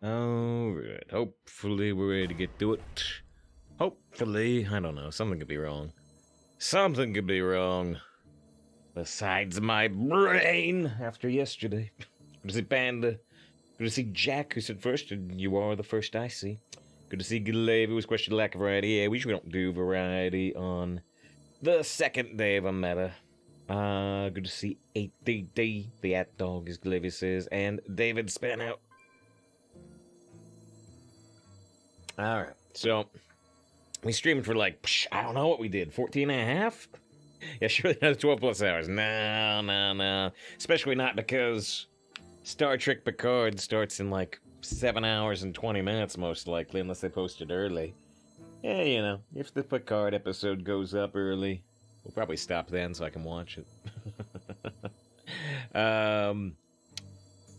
Alright, hopefully we're ready to get to it. Hopefully, I don't know, something could be wrong. Something could be wrong. Besides my brain after yesterday. Good to see Panda. Good to see Jack, who said first, and you are the first I see. Good to see Glaive, who was questioned lack of variety. Yeah, we usually don't do variety on the second day of a meta. Good to see 8DD, the at dog, as Glaive says, and David Spanout. Alright, so we streamed for like, I don't know what we did, 14 and a half? Yeah, surely another 12 plus hours. No. Especially not because Star Trek Picard starts in like 7 hours and 20 minutes, most likely, unless they post it early. Yeah, you know, if the Picard episode goes up early, we'll probably stop then so I can watch it.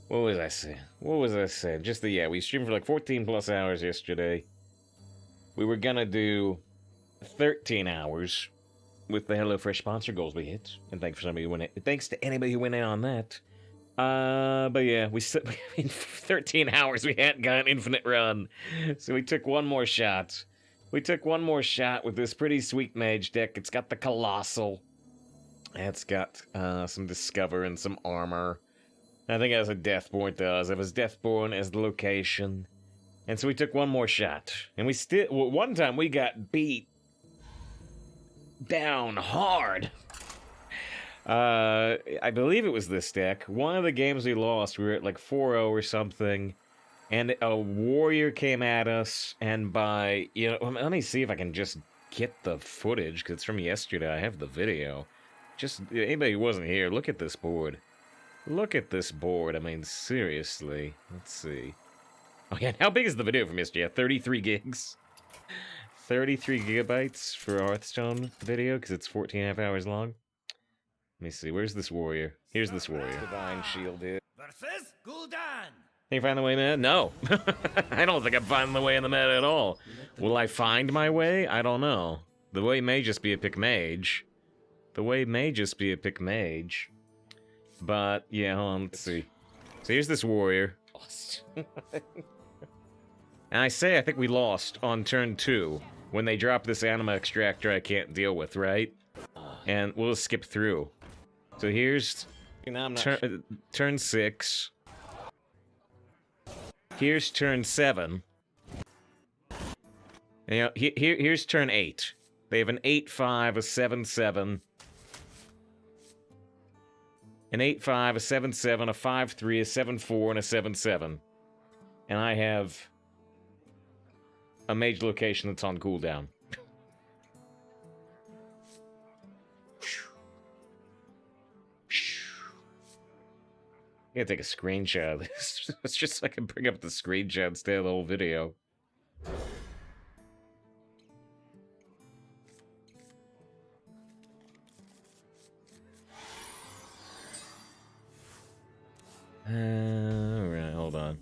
What was I saying? Just yeah, we streamed for like 14 plus hours yesterday. We were gonna do 13 hours with the HelloFresh sponsor goals we hit. And thanks to anybody who went in on that. But yeah, in 13 hours we hadn't got an infinite run. So we took one more shot. With this pretty sweet mage deck. It's got the Colossal. It's got some Discover and some Armor. I think it has a Deathborn does. It was Deathborn as the location. And so we took one more shot. And one time we got beat down hard. I believe it was this deck. One of the games we lost, we were at like 4-0 or something. And a warrior came at us, and by, let me see if I can just get the footage, because it's from yesterday. I have the video. Just, anybody who wasn't here, look at this board. Look at this board. I mean, seriously. Let's see. Oh, yeah, how big is the video from yesterday? 33 gigs. 33 gigabytes for a Hearthstone video, because it's 14 and a half hours long. Let me see. Where's this warrior? Here's this warrior. Divine Shield here. Versus Gul'dan. Can you find the way, man? No. I don't think I'm finding the way in the meta at all. Will I find my way? I don't know. The way may just be a pick mage. But, yeah, hold on, let's see. So here's this warrior. And I think we lost on turn 2 when they dropped this anima extractor I can't deal with, right? And we'll just skip through. So here's turn 6. Here's turn 7. And, here's turn 8. They have an 8-5, a 7-7. An 8-5, a 7-7, a 5-3, a 7-4, and a 7-7. And I have a mage location that's on cooldown. I gotta take a screenshot of this. It's just so I can bring up the screenshot instead of the whole video. Alright, hold on.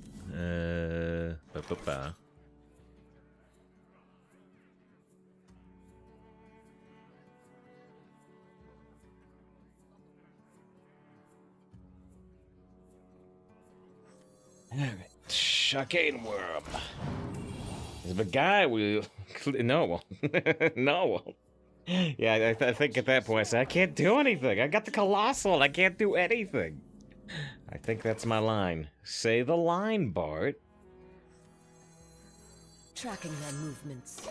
Alright, Arcane Worm. There's a guy with... No. No. Yeah, I think at that point I said, I can't do anything. I got the Colossal, I can't do anything. I think that's my line. Say the line, Bart. Tracking their movements.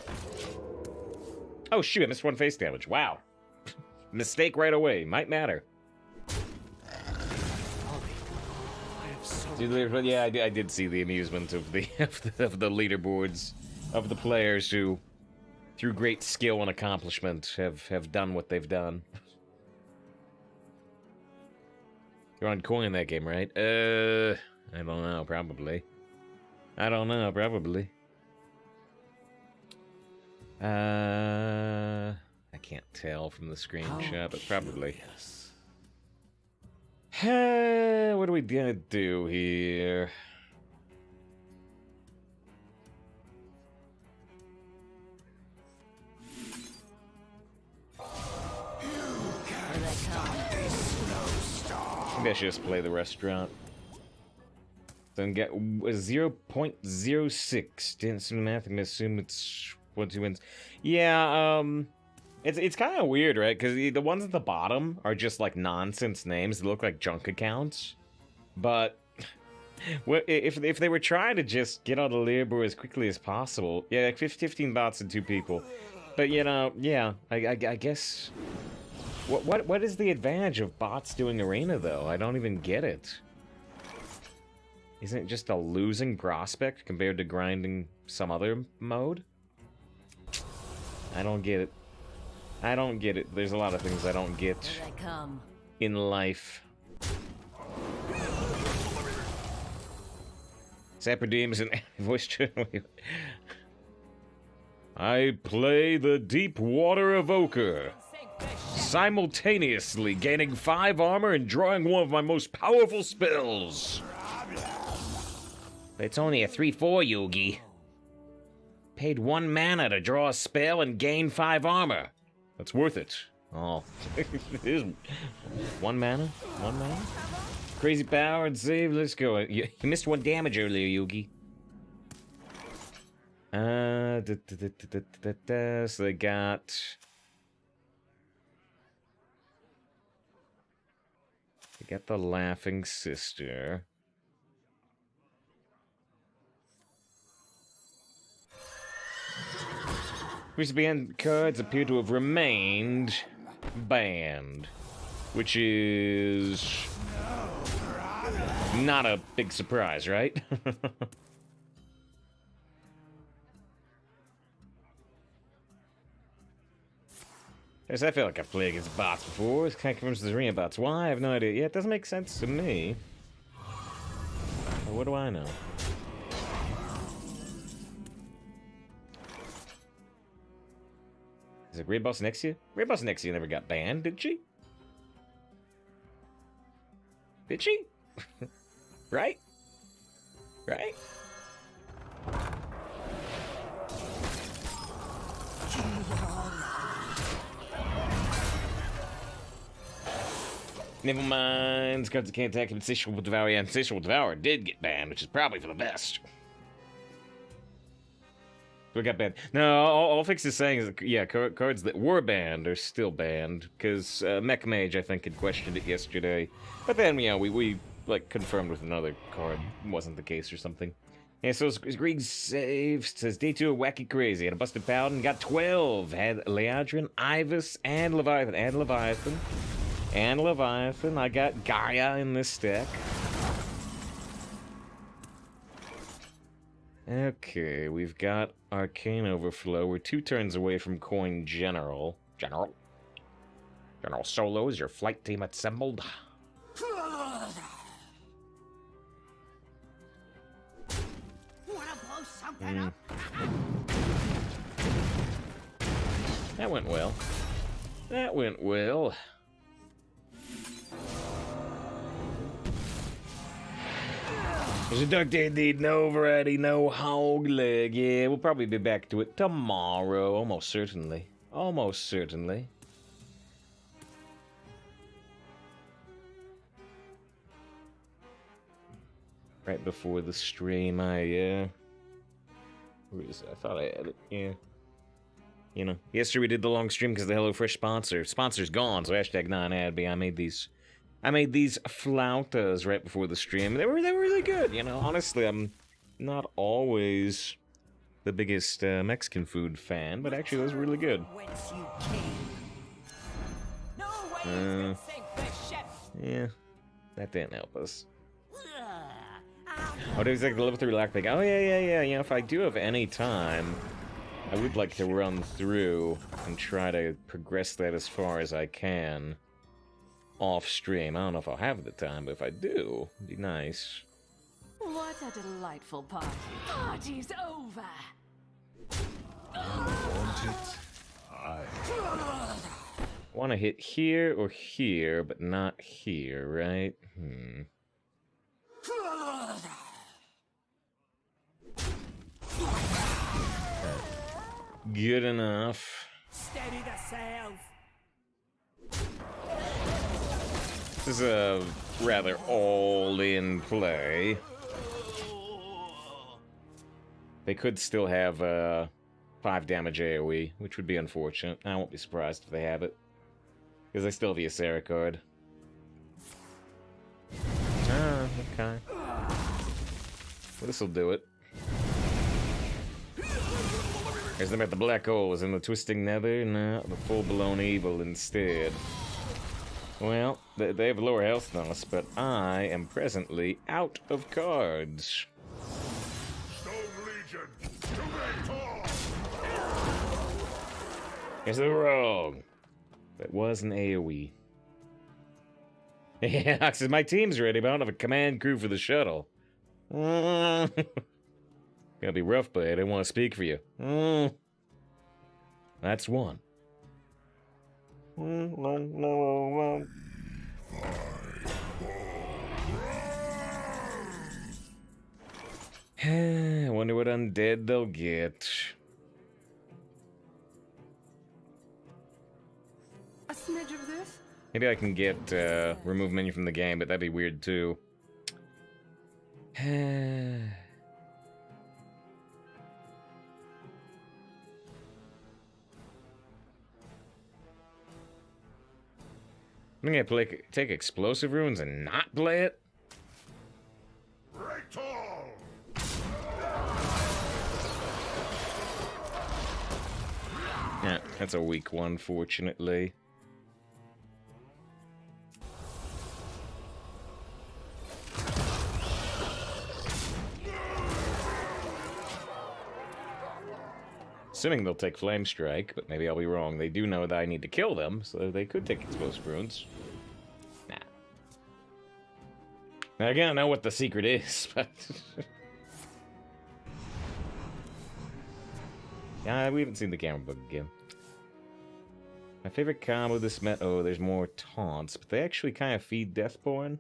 Oh shoot, I missed one face damage. Wow. Mistake right away. Might matter. Yeah, I did see the amusement of the of the leaderboards of the players who, through great skill and accomplishment, have done what they've done. You're on coin in that game, right? I don't know, probably. I can't tell from the screenshot, but probably. Yes. What are we gonna do here? Maybe I should just play the restaurant. then get 0.06. Didn't see the math. I'm gonna assume it's 1-2 wins. Yeah, it's kind of weird, right? Because the ones at the bottom are just like nonsense names. They look like junk accounts. But if they were trying to just get on the leaderboard as quickly as possible, yeah, like 15 bots and 2 people. But you know, yeah, I guess. What is the advantage of bots doing arena though? I don't even get it. Isn't it just a losing prospect compared to grinding some other mode? I don't get it. I don't get it. There's a lot of things I don't get in life. Saprodemus and voice channel. I play the Deep Water Evoker, simultaneously gaining 5 armor and drawing one of my most powerful spells. It's only a 3/4 Yugi. Paid 1 mana to draw a spell and gain 5 armor. That's worth it. Oh, it is 1 mana? 1 mana? Crazy power and save, let's go. You missed 1 damage earlier, Yugi. So they got... They got the Laughing Sister. Recent banned cards appear to have remained banned, which is not a big surprise, right? I feel like I've played against bots before. This kind of confirms the arena bots. Why? I have no idea. Yeah, it doesn't make sense to me. But what do I know? Is it Great Boss Nexia? Great Boss Nexia never got banned, did she? Did she? Right? Right? Never mind. Cards that can't attack Insatiable Devour. Yeah, Insatiable Devour did get banned, which is probably for the best. We got banned. No, all Fix is saying is that, yeah, cards that were banned are still banned, because Mech Mage, I think, had questioned it yesterday. But then, you know, we like, confirmed with another card it wasn't the case or something. Yeah, so Grieg saves, says Day 2 of Wacky Crazy. Had a busted Paladin, got 12. Had Leandrin, Ivus, and Leviathan. And Leviathan. I got Gaia in this deck. Okay, we've got Arcane Overflow. We're 2 turns away from Coin General. General Solo, is your flight team assembled? That went well. That went well. There's a Dark Day indeed, no variety, no hog leg. Yeah, we'll probably be back to it tomorrow, almost certainly. Almost certainly. Right before the stream, where is it? I thought I had it, yeah. You know, yesterday we did the long stream because the HelloFresh sponsor. Sponsor's gone, so hashtag #9adby. I made these flautas right before the stream. They were really good, you know. Honestly, I'm not always the biggest Mexican food fan, but actually those were really good. Yeah, that didn't help us. Oh, there's like the level 3 lockpick. Oh yeah. You know, if I do have any time, I would like to run through and try to progress that as far as I can. Off stream. I don't know if I'll have the time, but if I do, it'd be nice. What a delightful party. Party's over. Want it? I want to hit here or here, but not here, right? Good enough. Steady the sails. This is a rather all-in play. They could still have 5 damage AoE, which would be unfortunate. I won't be surprised if they have it. Because they still have the Ysera card. Ah, okay. Well, this'll do it. There's them at the black holes in the twisting nether, no, the full-blown evil instead. Well, they have lower health than us, but I am presently out of cards. Stone Legion, to victor! Is it wrong? That was an AoE. Yeah, says my team's ready, but I don't have a command crew for the shuttle. Gonna be rough, but I didn't want to speak for you. That's one. I wonder what undead they'll get. A smidge of this? Maybe I can get remove menu from the game, but that'd be weird too. I'm gonna take explosive runes and not play it? Victor! Yeah, that's a weak one, fortunately. Assuming they'll take Flame Strike, but maybe I'll be wrong. They do know that I need to kill them, so they could take Explosive Runes. Nah. Now, again, I know what the secret is, but... yeah, we haven't seen the camera bug again. My favorite combo this met... oh, there's more taunts, but they actually kind of feed Deathborn.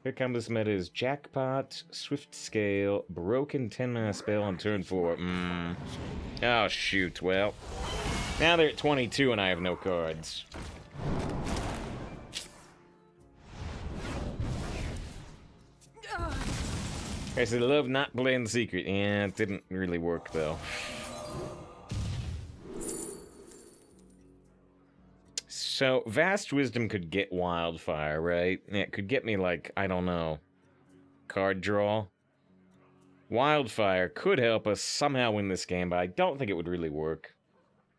Here comes this meta is Jackpot, Swift Scale, Broken 10-mana spell on turn 4. Oh, shoot. Well, now they're at 22 and I have no cards. I said, love not playing Secret. Yeah, it didn't really work, though. So, Vast Wisdom could get Wildfire, right? Yeah, it could get me, like, I don't know, card draw. Wildfire could help us somehow win this game, but I don't think it would really work.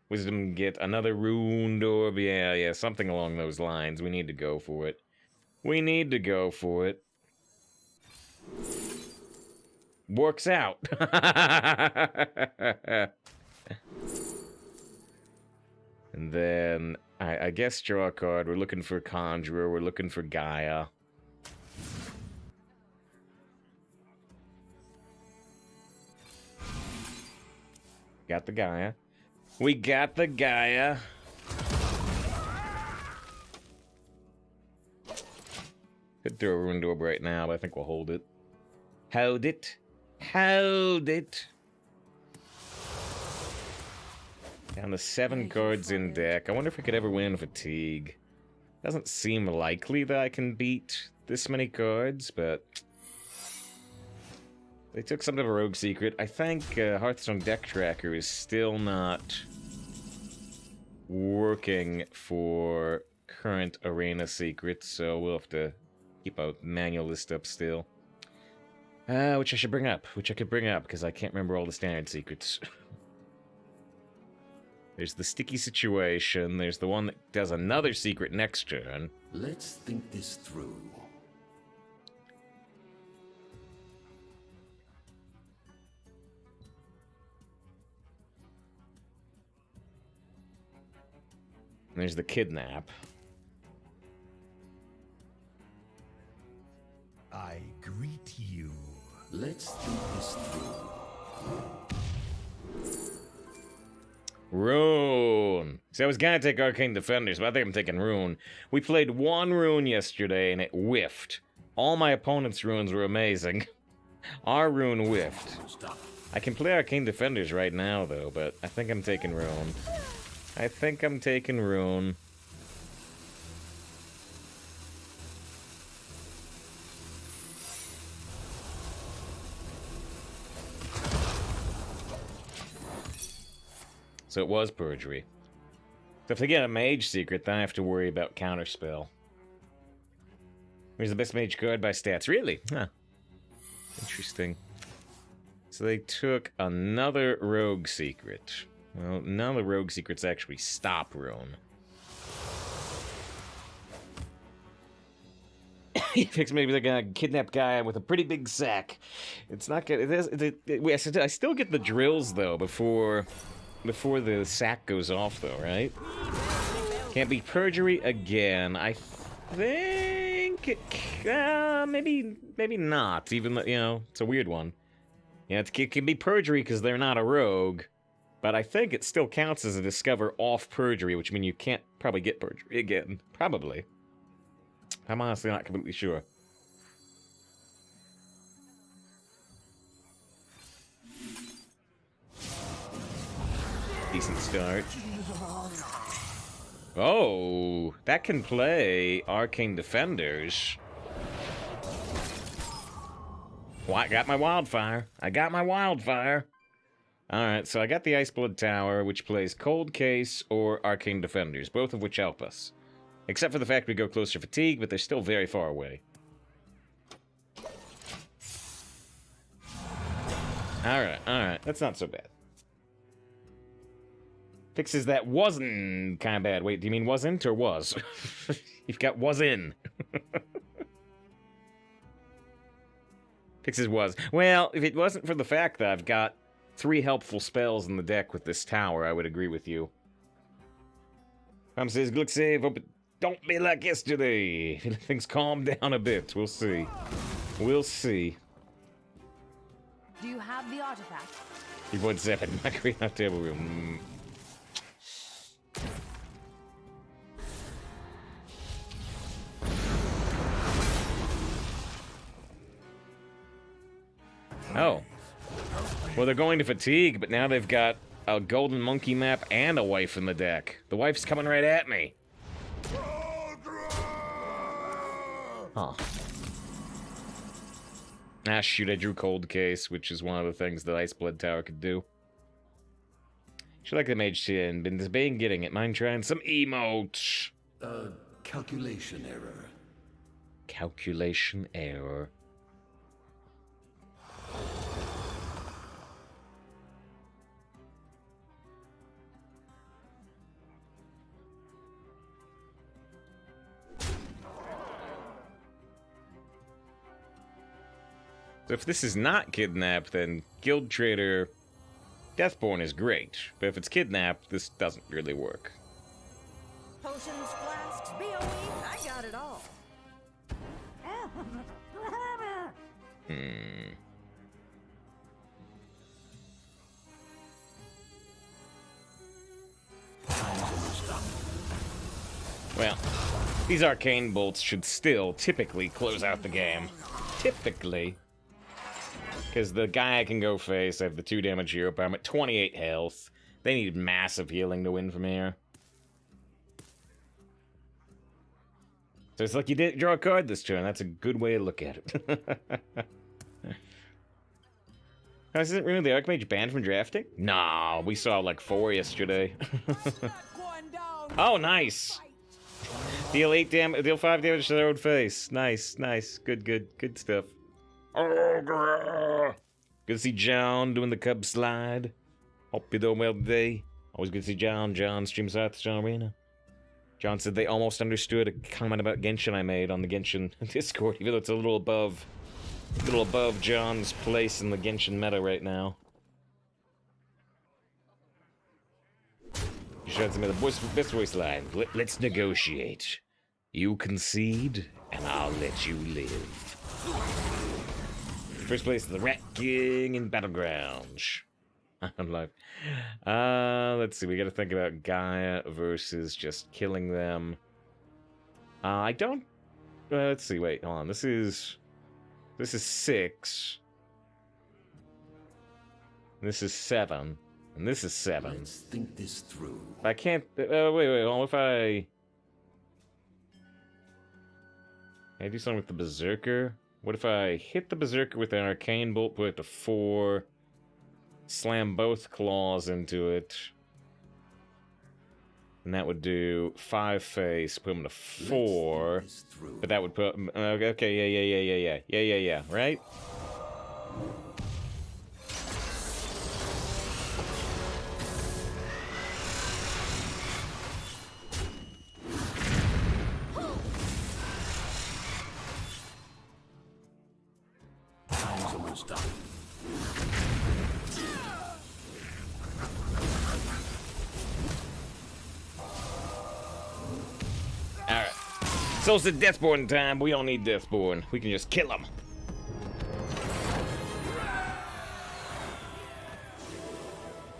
Wisdom get another Rune Orb, yeah, something along those lines. We need to go for it. We need to go for it. Works out. And then... I guess draw a card. We're looking for Conjurer. We're looking for Gaia. Got the Gaia. We got the Gaia. Could throw a Ruined Orb right now, but I think we'll hold it. Hold it. Hold it. Down to 7 cards in deck. I wonder if I could ever win Fatigue. Doesn't seem likely that I can beat this many cards, but... they took some of a rogue secret. I think Hearthstone Deck Tracker is still not working for current arena secrets, so we'll have to keep a manual list up still. Which I should bring up. Which I could bring up, because I can't remember all the standard secrets. There's the sticky situation. There's the one that does another secret next turn. Let's think this through. And there's the kidnap. I greet you. Let's think this through. Rune. See, I was gonna take Arcane Defenders, but I think I'm taking Rune. We played one Rune yesterday, and it whiffed. All my opponent's runes were amazing. Our Rune whiffed. I can play Arcane Defenders right now, though, but I think I'm taking Rune. I think I'm taking Rune. So it was perjury. So if they get a mage secret, then I have to worry about counterspell. Here's the best mage card by stats. Really? Huh. Interesting. So they took another rogue secret. Well, none of the rogue secrets actually stop Roan. He picks maybe like a kidnapped guy with a pretty big sack. It's not good. I still get the drills though before the sack goes off though, right? Can't be perjury again. I think maybe not. Even though, it's a weird one. Yeah, it can be perjury because they're not a rogue, but I think it still counts as a discover off perjury, which means you can't probably get perjury again. Probably. I'm honestly not completely sure. Decent start. Oh, that can play Arcane Defenders. Well, I got my wildfire. Alright, so I got the Iceblood Tower, which plays Cold Case or Arcane Defenders, both of which help us. Except for the fact we go closer fatigue, but they're still very far away. Alright, that's not so bad. Fixes that wasn't kind of bad. Wait, do you mean wasn't or was? You've got was in. Fixes was. Well, if it wasn't for the fact that I've got 3 helpful spells in the deck with this tower, I would agree with you. Tom says, Glick save, hope it don't be like yesterday. Things calm down a bit. We'll see. We'll see. Do you have the artifact? 3.7, my green out table room. Oh. Well, they're going to fatigue, but now they've got a golden monkey map and a wife in the deck. The wife's coming right at me. Huh. Ah, shoot, I drew Cold Case, which is one of the things that Iceblood Tower could do. Should like the Mage Shin, been debating getting it. Mind trying some emotes? Calculation error. Calculation error. So if this is not Kidnap, then Guild Trader Deathborn is great. But if it's Kidnap, this doesn't really work. Potions, flasks, BOE, I got it all. Well, these arcane bolts should still typically close out the game. Typically. Because the guy I can go face, I have the 2 damage hero, but I'm at 28 health. They need massive healing to win from here. So it's like you didn't draw a card this turn. That's a good way to look at it. Isn't really the Archmage banned from drafting? Nah, we saw like 4 yesterday. Oh, nice! Deal 5 damage to their own face. Nice, nice. Good stuff. Good to see John doing the Cub slide. Hope you're doing well today. Always good to see John. John streams out John Arena. John said they almost understood a comment about Genshin I made on the Genshin Discord, even though it's a little above John's place in the Genshin meta right now. You should me the best voice line. Let's negotiate. You concede, and I'll let you live. First place, the Rat King in Battlegrounds. I'm live. Let's see. We got to think about Gaia versus just killing them. I don't. Let's see. Wait, hold on. This is 6. This is 7, and this is 7. Let's think this through. I can't. Wait. Hold on. If I do something with the Berserker. What if I hit the Berserker with an Arcane Bolt, put it to 4, slam both claws into it, And that would do 5 face, put him to 4. Let's think this through. But that would put... Okay, yeah, right? Time's almost done. Alright. So it's the Deathborn time. We don't need Deathborn. We can just kill him.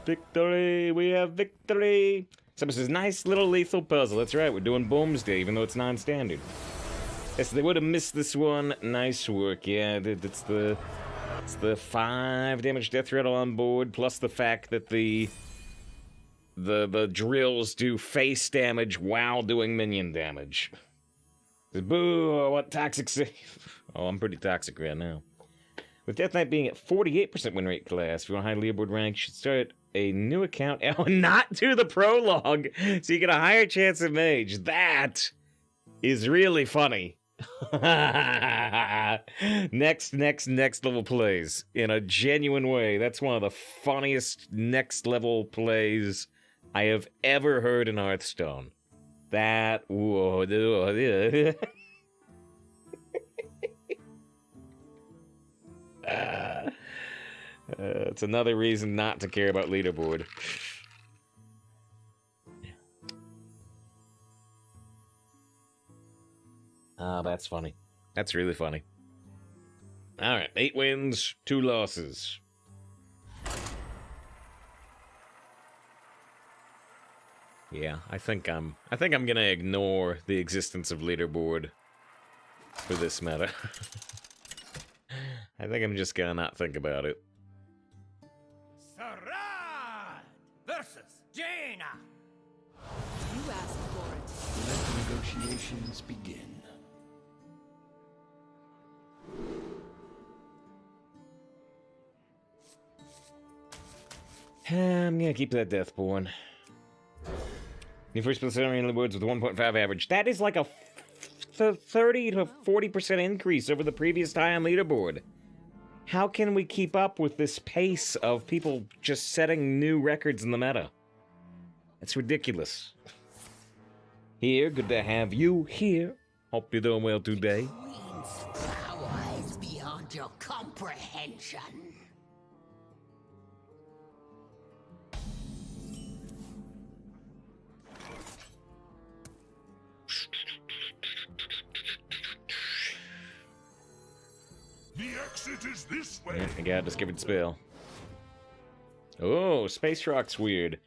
Victory! We have victory! So this is nice little lethal puzzle. That's right, we're doing Boomsday, even though it's non-standard. Yes, they would have missed this one. Nice work, yeah. It's the 5 damage death rattle on board, plus the fact that the drills do face damage while doing minion damage. Boo! What toxic save? Oh, I'm pretty toxic right now. With Death Knight being at 48% win rate class, if you want high leaderboard rank, you should start a new account. Oh, not do the prologue, so you get a higher chance of mage. That is really funny. next level plays in a genuine way. That's one of the funniest next level plays I have ever heard in Hearthstone. That it's another reason not to care about leaderboard. Ah, that's funny. That's really funny. Alright, 8 wins, 2 losses. Yeah, I think I'm gonna ignore the existence of leaderboard for this meta. I think I'm just gonna not think about it. Sarad versus Jaina. You asked for it. Let negotiations begin. I'm gonna keep that Deathborn. You first place in the woods with 1.5 average. That is like a 30 to 40% increase over the previous high on leaderboard. How can we keep up with this pace of people just setting new records in the meta? It's ridiculous. Here, good to have you here. Hope you're doing well today. Queen's power is beyond your comprehension. The exit is this way. Yeah, I got a discovered spell. Oh, Space Rock's weird.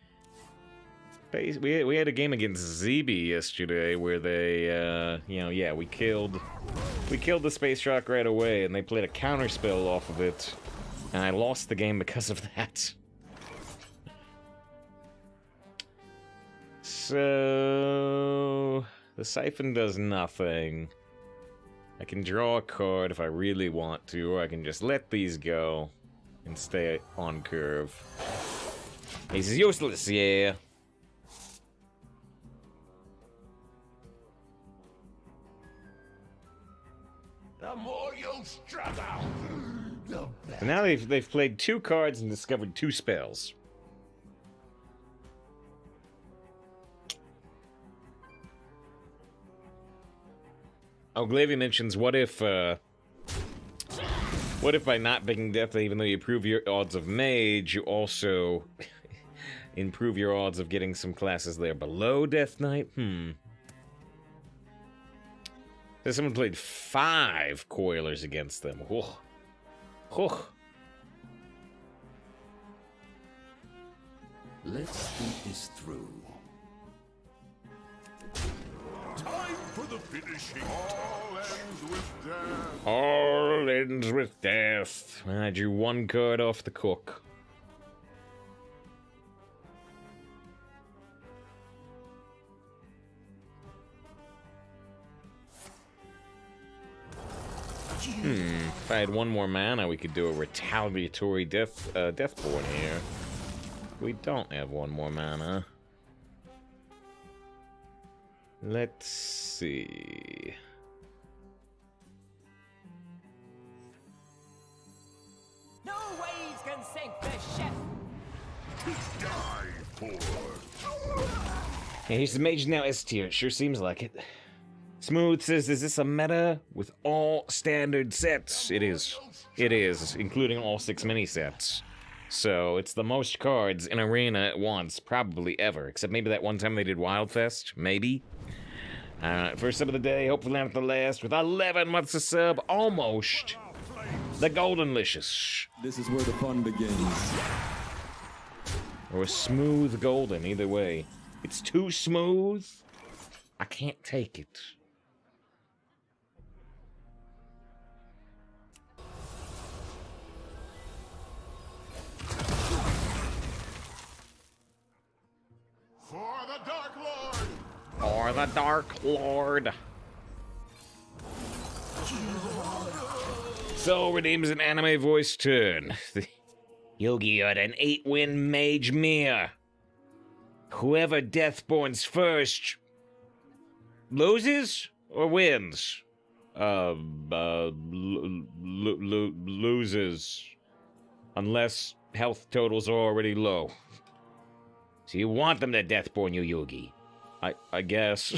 We had a game against ZB yesterday where they, we killed the Space Rock right away, and they played a counter spell off of it, and I lost the game because of that. So the Siphon does nothing. I can draw a card if I really want to, or I can just let these go and stay on curve. He's useless, yeah. The more you struggle, the better. So now they've played 2 cards and discovered 2 spells. Oh, Glavy mentions, what if by not picking Death, even though you improve your odds of Mage, you also improve your odds of getting some classes there below Death Knight? So someone played 5 Coilers against them. Whoa. Whoa. Let's think this through. Time for the finishing. All ends with death. All ends with death. I drew 1 card off the cook. If I had 1 more mana, we could do a retaliatory Deathborn here. We don't have 1 more mana. Let's see. No waves can sink this ship. To die for. Yeah, he's the mage now S tier. It sure seems like it. Smooth says, is this a meta with all standard sets? It is. It is, including all 6 mini sets. So it's the most cards in Arena at once, probably ever. Except maybe that one time they did Wildfest, maybe. First sub of the day, hopefully not the last, with 11 months of sub, almost. The Goldenlicious. This is where the fun begins. Or a smooth golden, either way. It's too smooth. I can't take it. For the Dark Lord. Or the Dark Lord. So redeems an anime voice turn. Yogi had an 8-win mage mirror. Whoever Deathborn's first loses or wins? Loses. Unless health totals are already low. So you want them to Deathborn you, Yugi. I guess.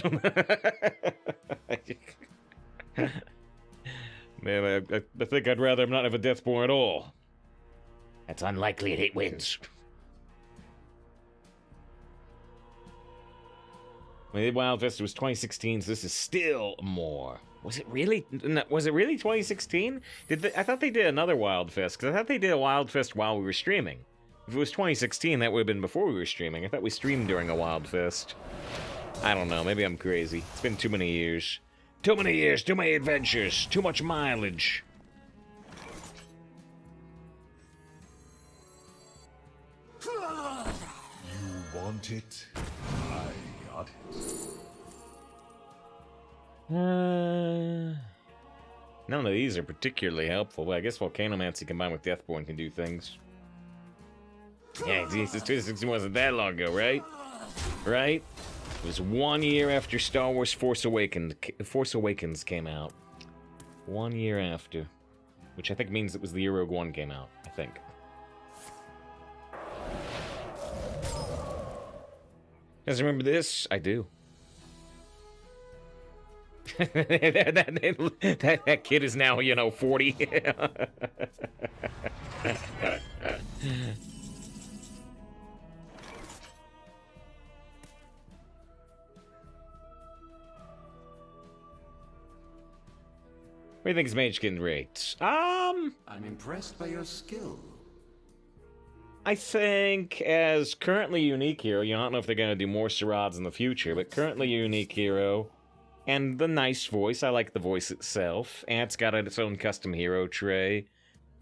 Man, I think I'd rather him not have a Deathborn at all. That's unlikely at 8 wins. When they did Wildfest, it was 2016, so this is still more. Was it really? Was it really 2016? I thought they did another Wildfest, because I thought they did a Wildfest while we were streaming. If it was 2016, that would have been before we were streaming. I thought we streamed during a Wildfest. I don't know, maybe I'm crazy. It's been too many years. Too many years, too many adventures, too much mileage. You want it? I got it. None of these are particularly helpful, but I guess Volcanomancy combined with Deathborn can do things. Yeah, Jesus, 2016 wasn't that long ago, right? Right? It was 1 year after Star Wars Force Awakens came out. 1 year after. Which I think means it was the year Rogue One came out, I think. You guys remember this? I do. that kid is now, 40. What do you think is Magekin rates? I'm impressed by your skill. I think as currently unique hero, I don't know if they're going to do more charades in the future, but currently unique hero, and the nice voice, I like the voice itself, and it's got its own custom hero tray.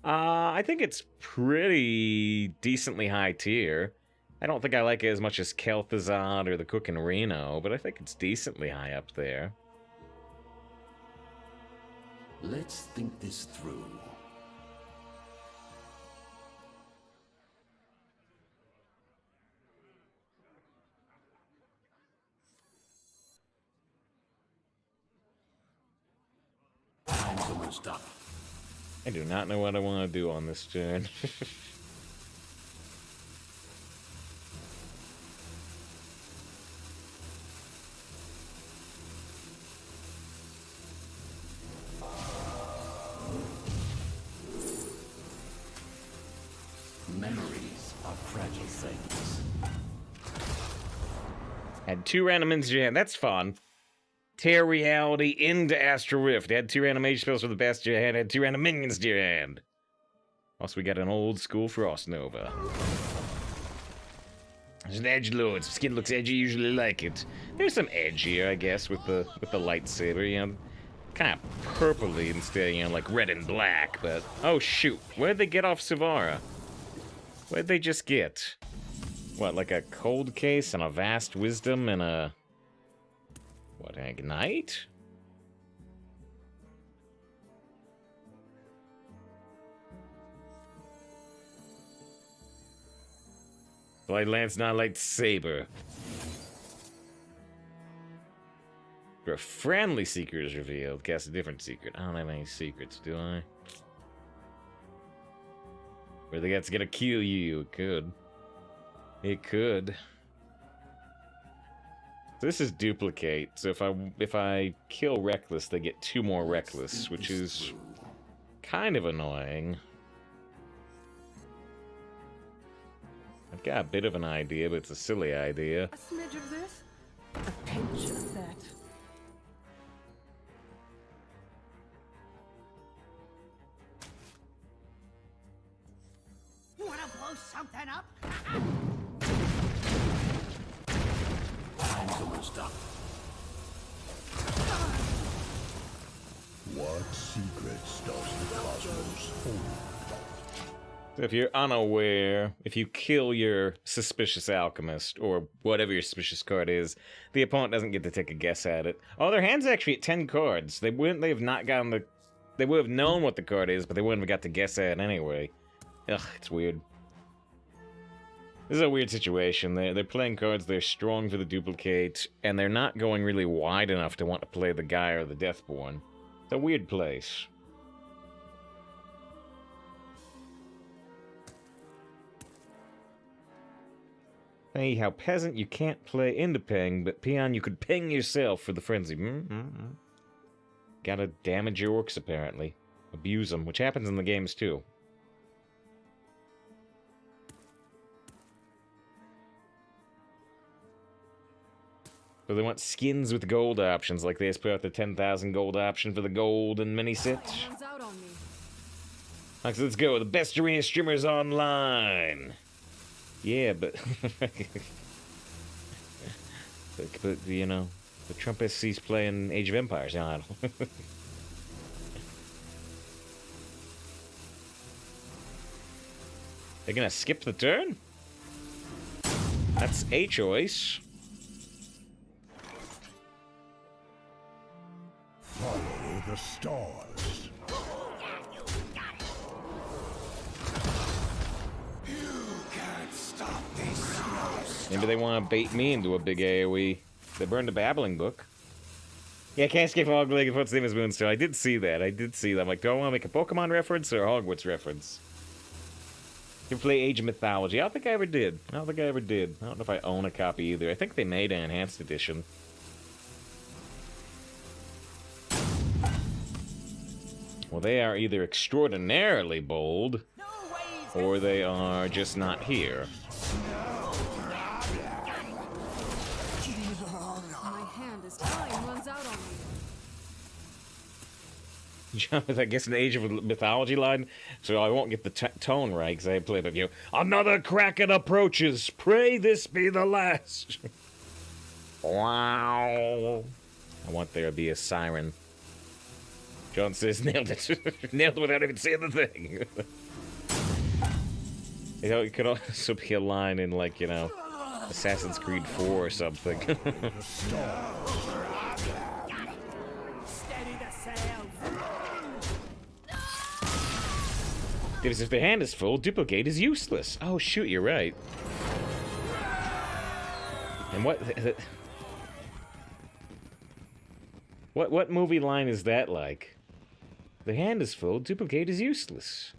I think it's pretty decently high tier. I don't think I like it as much as Kel'Thuzad or the Cook and Reno, but I think it's decently high up there. Let's think this through. Time's almost up. I do not know what I want to do on this turn. Memories are fragile things. Had 2 random minions in your hand. That's fun. Tear reality into Astral Rift. Had 2 random mage spells for the best to your hand. Had 2 random minions to your hand. Also, we got an old school Frost Nova. There's an edgelord. Skin looks edgy. Usually like it. There's some edge here, I guess, with the lightsaber. Kind of purpley instead, like red and black. But oh shoot, where did they get off Savara? What did they just get? What, like a cold case and a vast wisdom and a... What, an ignite? Light lance, not lightsaber. For a friendly secret is revealed, cast a different secret. I don't have any secrets, do I? Where the guy's gonna kill you. It could. It could. This is duplicate, so if I kill Reckless, they get 2 more Reckless, which is kind of annoying. I've got a bit of an idea, but it's a silly idea. A smidge of this, a pinch of that. Wanna blow something up? Time's almost up. What secrets does the cosmos hold? So if you're unaware, if you kill your suspicious alchemist, or whatever your suspicious card is, the opponent doesn't get to take a guess at it. Oh, their hand's actually at 10 cards. They have not gotten the... They would have known what the card is, but they wouldn't have got to guess at it anyway. Ugh, it's weird. This is a weird situation. They're playing cards, they're strong for the duplicate, and they're not going really wide enough to want to play the guy or the Deathborn. It's a weird place. Hey, how peasant you can't play into ping, but peon you could ping yourself for the frenzy. Gotta damage your orcs, apparently. Abuse them, which happens in the games, too. So they want skins with gold options, like they just put out the 10,000 gold option for the gold and mini set. Runs out on me. So let's go, the best arena streamers online. Yeah, but... but, you know, the Trump SC's playing Age of Empires. You know, I don't... They're gonna skip the turn? That's a choice. Follow the stars. Maybe they want to bait me into a big AoE. They burned a babbling book. Yeah, can't escape Hog League. What's the name is Moonstone. I did see that. I'm like, do I want to make a Pokemon reference or a Hogwarts reference? You play Age of Mythology. I don't think I ever did. I don't know if I own a copy either. I think they made an enhanced edition. Well, they are either extraordinarily bold, or they are just not here. My hand is time runs out on me. I guess an Age of Mythology line, so I won't get the tone right, because I played with you. Another Kraken approaches! Pray this be the last! Wow! I want there to be a siren. John says, nailed it. Nailed it without even saying the thing. You know, it could also be a line in, like, you know, Assassin's Creed 4 or something. Steady the sail. Because if the hand is full, duplicate is useless. Oh, shoot, you're right. And what movie line is that like? The hand is full, duplicate is useless.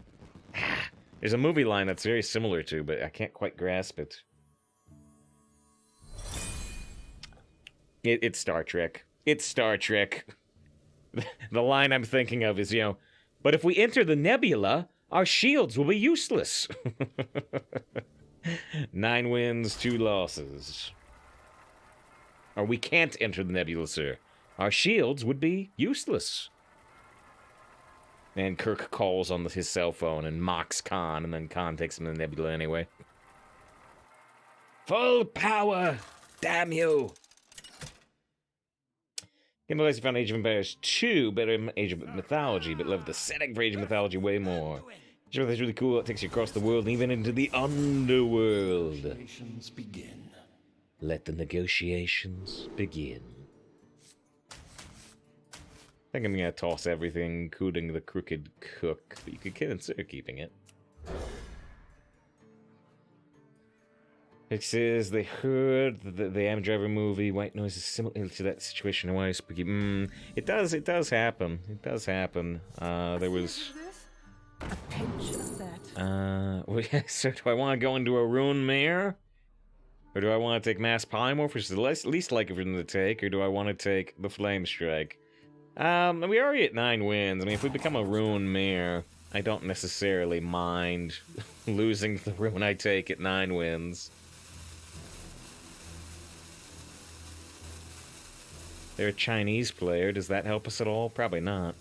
There's a movie line that's very similar to, but I can't quite grasp it. It's Star Trek. It's Star Trek. The line I'm thinking of is, you know, but if we enter the nebula, our shields will be useless. 9 wins, 2 losses. Or we can't enter the nebula, sir. Our shields would be useless. And Kirk calls on his cell phone and mocks Khan, and then Khan takes him to the nebula anyway. Full power! Damn you! Game of found Age of Empires 2 better than Age of Mythology, but loved the setting for Age of Mythology way more. Age of Mythology is really cool. It takes you across the world and even into the underworld. Negotiations begin. Let the negotiations begin. I think I'm gonna toss everything, including the Crooked Cook, but you could consider keeping it. It says they heard the Am Driver movie. White noise is similar to that situation. Why spooky? It does happen. It does happen. There was. A pinch of that. Well, yeah, so do I want to go into a Rune Mare? Or do I want to take Mass Polymorph, which is the least likely for them to take? Or do I want to take the Flame Strike? We already at 9 wins. I mean, if we become a Rune Mare, I don't necessarily mind losing the rune I take at 9 wins. They're a Chinese player. Does that help us at all? Probably not.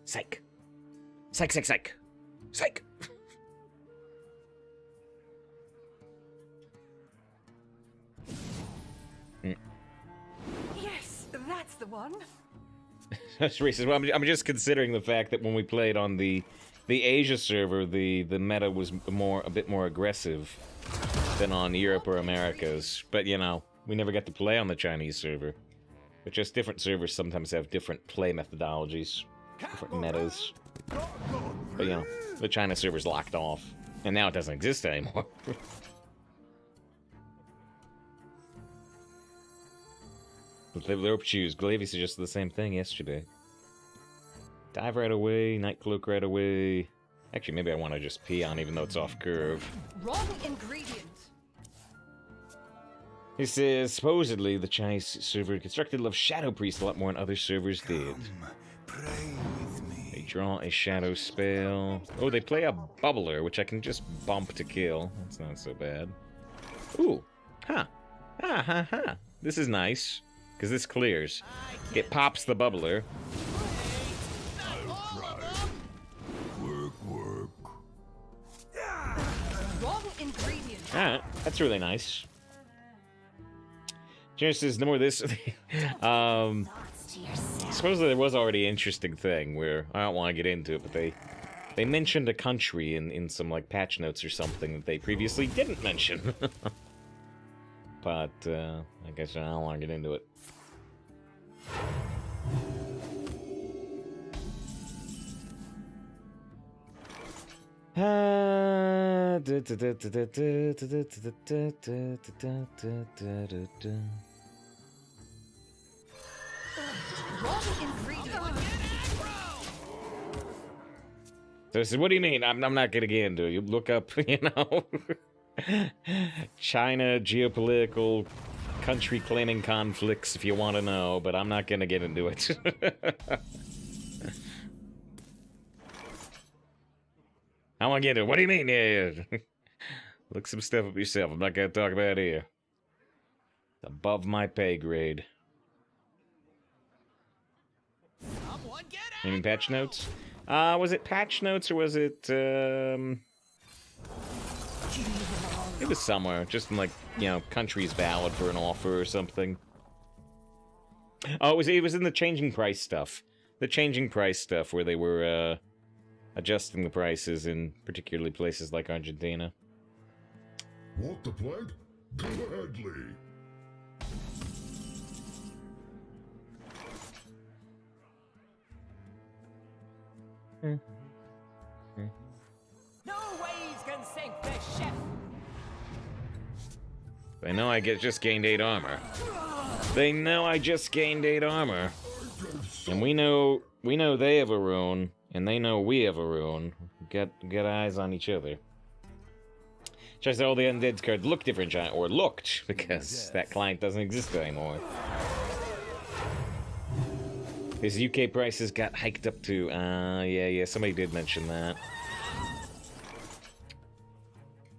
Psych. Psych, psych, psych. Psych. Yes, that's the one. Reese, well, I'm just considering the fact that when we played on the Asia server, the meta was a bit more aggressive than on Europe or Americas. But you know, we never got to play on the Chinese server. But just different servers sometimes have different play methodologies, different metas. But you know, the China server's locked off, and now it doesn't exist anymore. But they were choose. Glavy suggested the same thing yesterday. Dive right away, Night Cloak right away. Actually, maybe I want to just Peon even though it's off curve. Wrong ingredient. He says, supposedly, the Chinese server constructed Love Shadow Priest a lot more than other servers did. Pray with me. They draw a shadow spell. Oh, they play a bubbler, which I can just bump to kill. That's not so bad. Ooh. Huh. Ha ha ha. This is nice, because this clears. It pops the bubbler. Wrong ingredient. Alright, that's really nice. James says, no more of this. Supposedly there was already an interesting thing where, I don't want to get into it, but they mentioned a country in some, like, patch notes or something that they previously didn't mention. But, I guess I don't want to get into it. Wrong ingredient. So I said, what do you mean? I'm not gonna get into it. You look up, you know, China geopolitical country claiming conflicts if you want to know, but I'm not gonna get into it. I want to get into it. What do you mean? Yeah. Look some stuff up yourself. I'm not gonna talk about it here. It's above my pay grade. You mean patch notes? Was it patch notes or was it, it was somewhere, just in, like, you know, countries valid for an offer or something. Oh, it was in the changing price stuff. The changing price stuff where they were, adjusting the prices in particularly places like Argentina. Want the plague? Gladly. No waves can sink the ship. They know I just gained 8 armor. They know I just gained 8 armor. And we know they have a rune, and they know we have a rune. Get eyes on each other. Just all the undead cards look different, or looked, because that client doesn't exist anymore. His UK prices got hiked up to, yeah, somebody did mention that.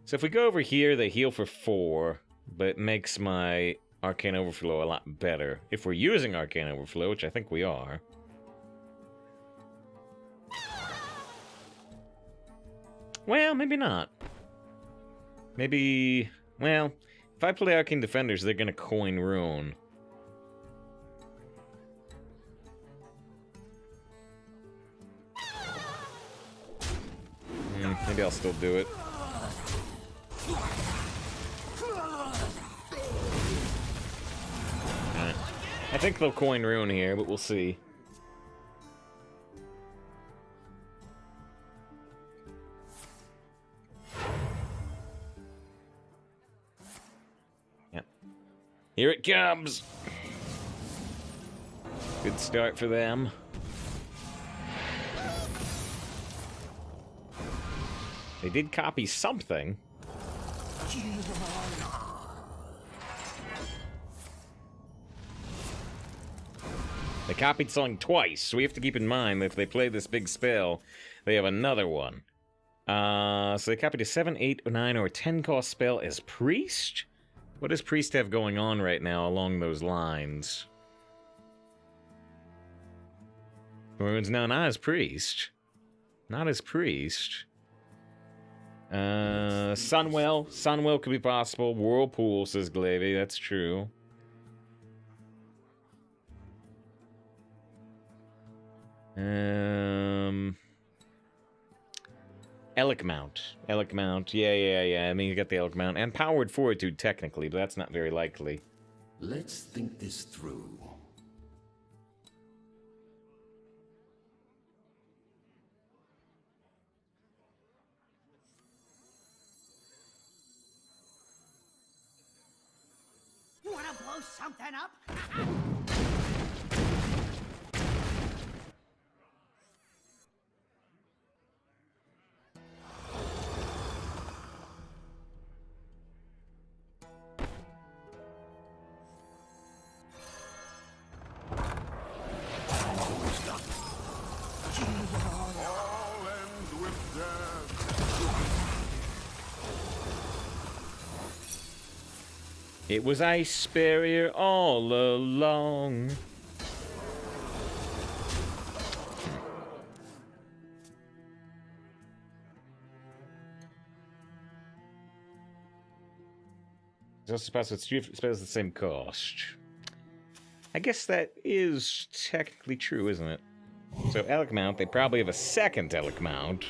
So if we go over here, they heal for 4, but it makes my Arcane Overflow a lot better. If we're using Arcane Overflow, which I think we are. Well, maybe not. Maybe, well, if I play Arcane Defenders, they're gonna coin Rune. Maybe I'll still do it. That's think they'll coin Rune here, but we'll see. Yep. Here it comes! Good start for them. They did copy something. They copied something twice, so we have to keep in mind that if they play this big spell, they have another one. So they copied a 7, 8, 9, or 10 cost spell as Priest? What does Priest have going on right now along those lines? Runes, no, not as Priest. Not as Priest. Sunwell. Sunwell could be possible. Whirlpool, says Glavy. That's true. Elk Mount. Elk Mount. Yeah. I mean, you got the Elk Mount. And Powered Fortitude, technically, but that's not very likely. Let's think this through. Wanna blow something up? All ends with death. It was Ice Barrier all along. It's also possible it spells the same cost. I guess that is technically true, isn't it? So Elk Mount, they probably have a second Elk Mount.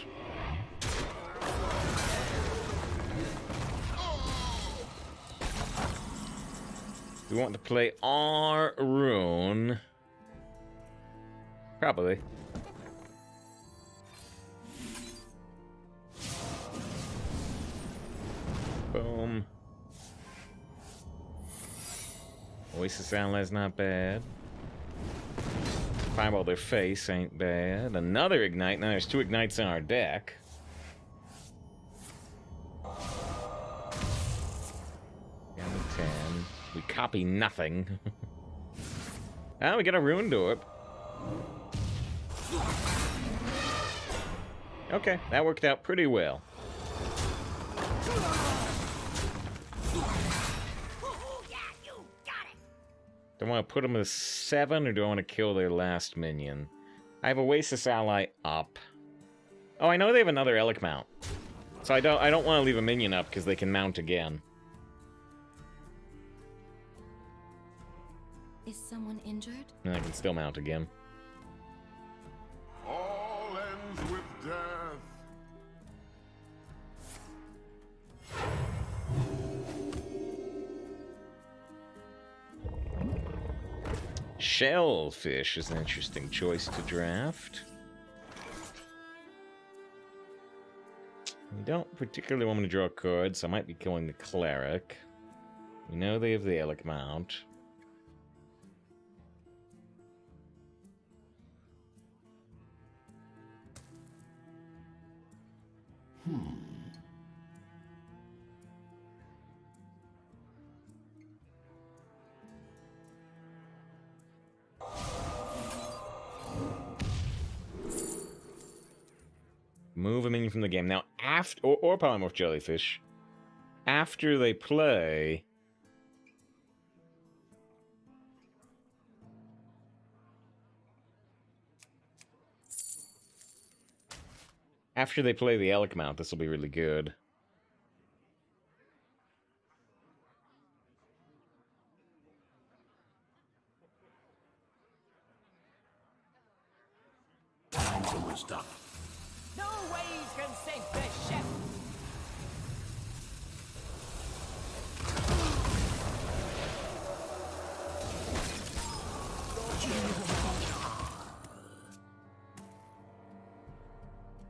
We want to play our rune. Probably. Boom. Oasis Ally's not bad. Fireball their face ain't bad. Another Ignite. Now there's 2 Ignites in our deck. Down to 10. We copy nothing. Ah, we got a Rune Door. Okay, that worked out pretty well. Do I want to put them as 7, or do I want to kill their last minion? I have Oasis Ally up. Oh, I know they have another Elk Mount. So I don't want to leave a minion up because they can mount again. Is someone injured? And I can still mount again. All ends with death. Shellfish is an interesting choice to draft. We don't particularly want me to draw a card, so I might be killing the Cleric. We know they have the Elk Mount. Move a minion from the game. Now, after... Or Polymorph Jellyfish. After they play... After they play the Elk Mount, this will be really good. Time's almost up. No waves can sink this ship.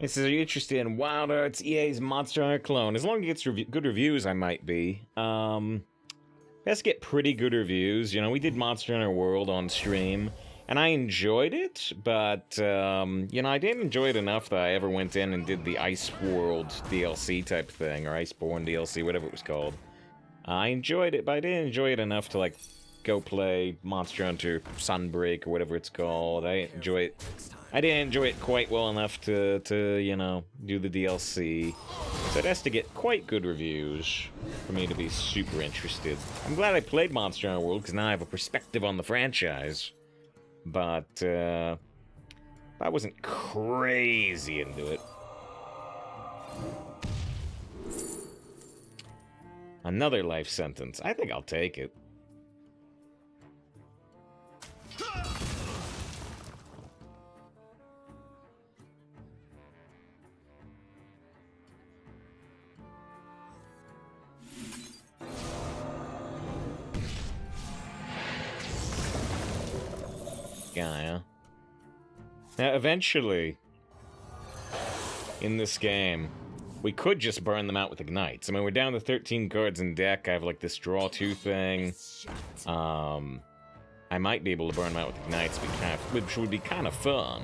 It says, are you interested in Wild Arts EA's Monster Hunter clone? As long as it gets good reviews, I might be. It has to get pretty good reviews. You know, we did Monster Hunter World on stream, and I enjoyed it, but, you know, I didn't enjoy it enough that I ever went in and did the Ice World DLC type thing, or Iceborne DLC, whatever it was called. I enjoyed it, but I didn't enjoy it enough to, like, go play Monster Hunter Sunbreak or whatever it's called. I didn't enjoy it quite well enough to you know, do the DLC. So it has to get quite good reviews for me to be super interested. I'm glad I played Monster Hunter World, because now I have a perspective on the franchise. But, I wasn't crazy into it. Another life sentence. I think I'll take it. Gaia. Now, eventually, in this game, we could just burn them out with ignites. I mean, we're down to 13 cards in deck. I have, like, this draw 2 thing. I might be able to burn them out with ignites, which would be kind of fun.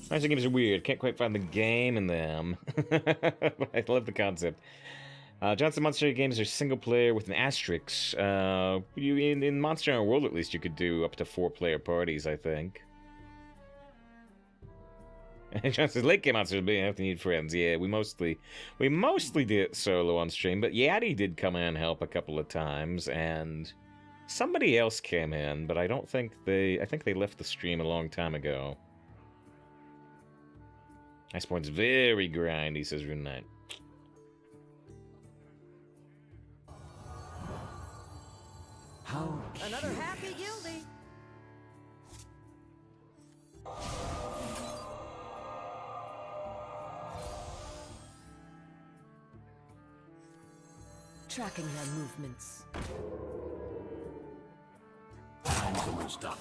Monster games are weird. Can't quite find the game in them. I love the concept. Johnson Monster games are single player with an asterisk. In Monster Hunter World, at least, you could do up to 4-player parties, I think. Johnson's late game monsters being enough to need friends. Yeah, we mostly did it solo on stream, but Yaddy did come in and help a couple of times, and somebody else came in, but I think they left the stream a long time ago. Iceborne's very grindy, says Rune Knight. How Another happy guildie. Tracking their movements. time's almost up.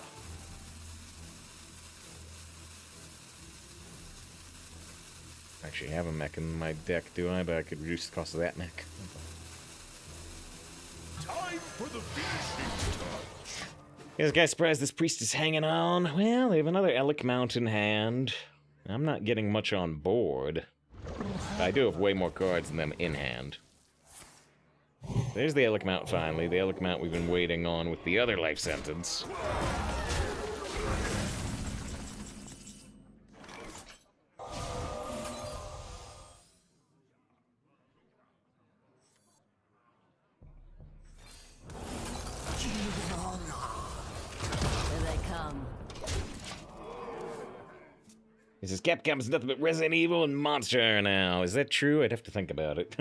Actually, I have a mech in my deck, do I? But I could reduce the cost of that mech. Time for the finishing touch. Yeah, this guy's surprised this priest is hanging on. Well, they have another Elec Mount in hand. I'm not getting much on board. I do have way more cards than them in hand. There's the Elec Mount finally. The Elec Mount we've been waiting on with the other life sentence. Here they come. He says Capcom's nothing but Resident Evil and Monster Hunter now. Is that true? I'd have to think about it.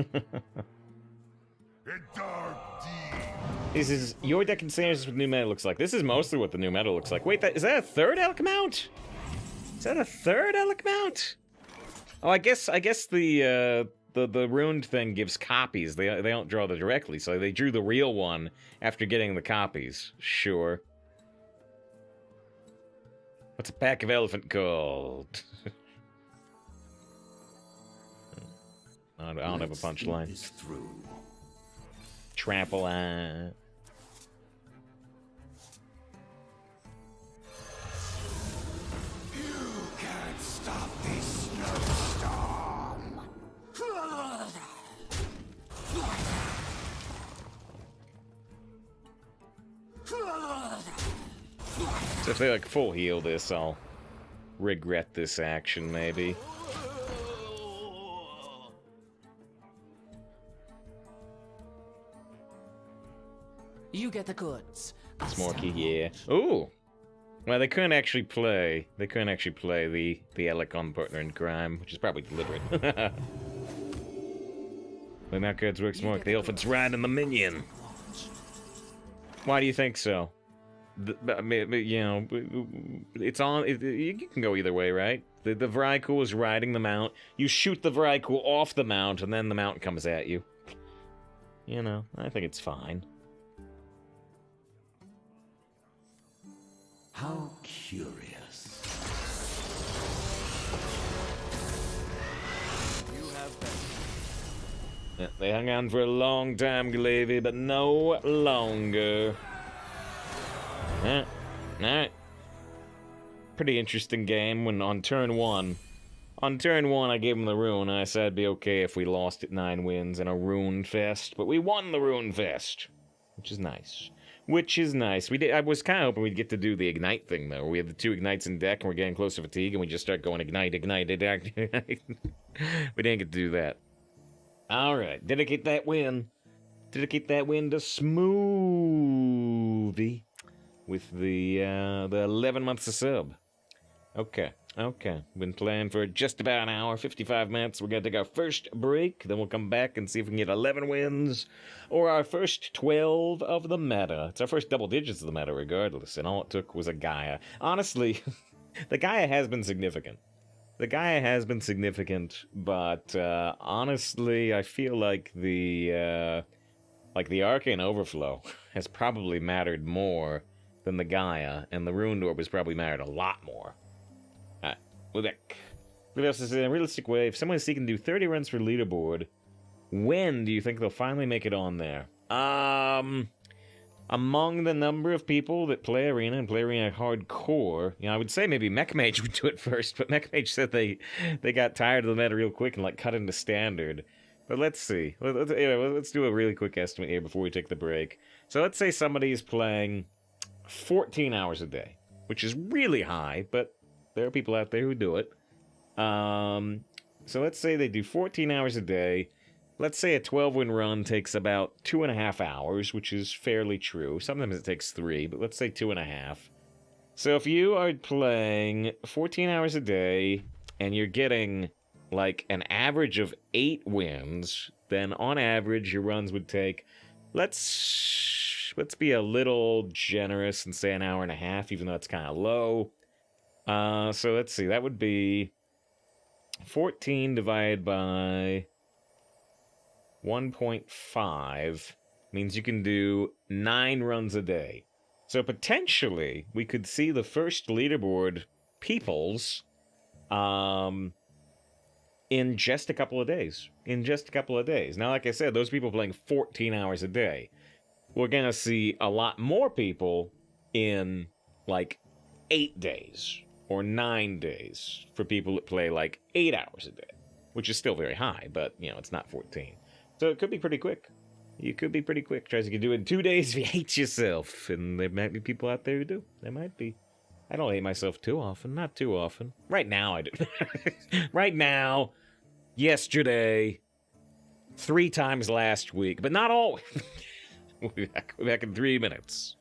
A dark deed. This is your deck and Sanders with new meta looks like. This is mostly what the new meta looks like. Wait, is that a third Elec Mount? Is that a third Elec Mount? Oh, I guess the ruined thing gives copies. They don't draw the directly, so they drew the real one after getting the copies. Sure. What's a pack of elephant called? I don't have a punchline. Trampoline. You can't stop this snowstorm. So if they like full heal this, I'll regret this action maybe. You get the goods. Smorky, yeah. Ooh! Well, they couldn't actually play. They couldn't actually play the Elec on partner in crime, which is probably deliberate. When that cards work Smork, the elephant's riding the minion. Why do you think so? You know, it's on. You can go either way, right? The Vrykul is riding the mount. You shoot the Vrykul off the mount, and then the mount comes at you. You know, I think it's fine. How curious. Yeah, they hung on for a long time, Glavy, but no longer. Alright. Pretty interesting game when on turn 1. On turn 1, I gave him the rune, and I said it'd be okay if we lost at 9 wins in a rune fest, but we won the rune fest, which is nice. I was kind of hoping we'd get to do the ignite thing, though. We have the 2 ignites in deck, and we're getting close to fatigue, and we just start going ignite. We didn't get to do that. Alright, dedicate that win to Smoothie with the 11 months of sub. Okay. Been playing for just about an hour, 55 minutes. We're going to take our first break, then we'll come back and see if we can get 11 wins, or our first 12 of the meta. It's our first double digits of the meta, regardless, and all it took was a Gaia. Honestly, the Gaia has been significant. But honestly, I feel like the Arcane Overflow has probably mattered more than the Gaia, and the Rune Orb has probably mattered a lot more. We're back. What else is in a realistic way? If someone is seeking to do 30 runs for leaderboard, when do you think they'll finally make it on there? Among the number of people that play Arena and play Arena hardcore, I would say maybe Mechmage would do it first, but Mechmage said they got tired of the meta real quick and cut into standard. But let's see. Let's do a really quick estimate here before we take the break. So let's say somebody's playing 14 hours a day, which is really high, but there are people out there who do it. So let's say they do 14 hours a day. Let's say a 12-win run takes about 2.5 hours, which is fairly true. Sometimes it takes 3, but let's say 2.5. So if you are playing 14 hours a day, and you're getting, an average of 8 wins, then on average, your runs would take, let's be a little generous and say an hour and a half, even though it's kind of low. So let's see, that would be 14 divided by 1.5 means you can do 9 runs a day. So potentially, we could see the first leaderboard peoples in just a couple of days. Now, like I said, those people playing 14 hours a day. We're going to see a lot more people in, 8 days. Or 9 days for people that play 8 hours a day, which is still very high, but, it's not 14. So it could be pretty quick. You could be pretty quick. Tries you can do it in 2 days if you hate yourself. And there might be people out there who do. There might be. I don't hate myself too often. Not too often. Right now, I do. Right now. Yesterday. 3 times last week. But not always. We'll be back in 3 minutes.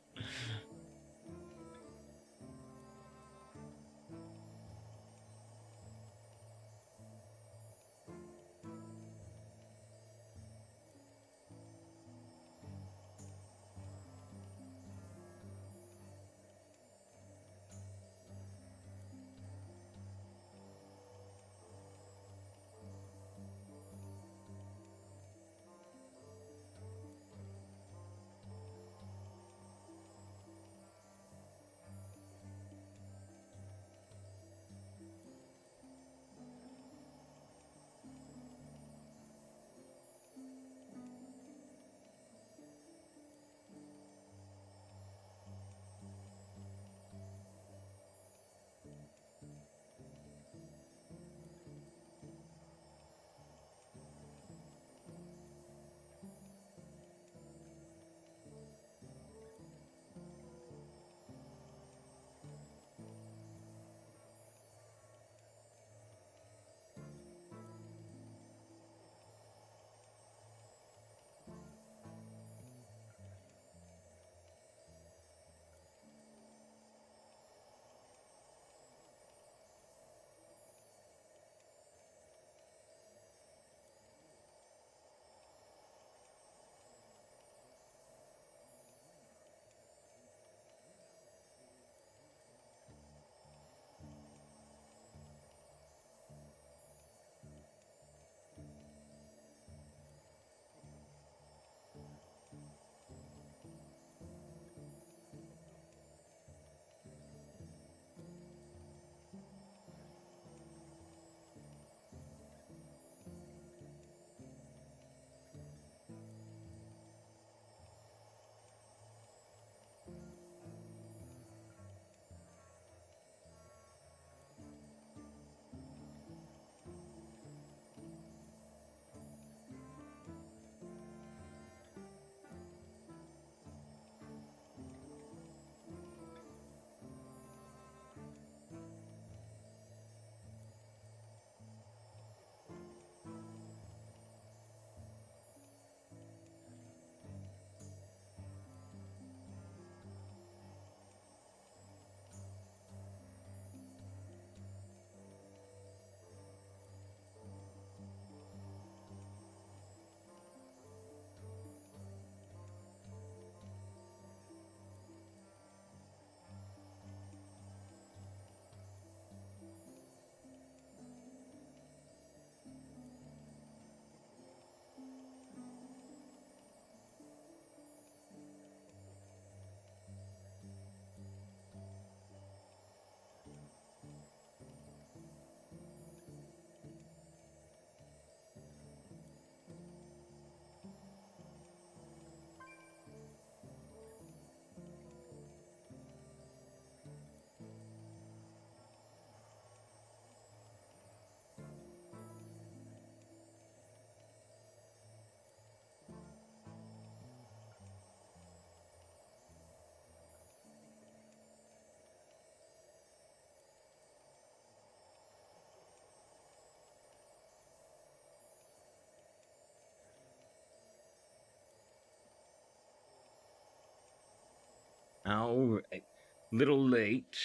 All right. Little late.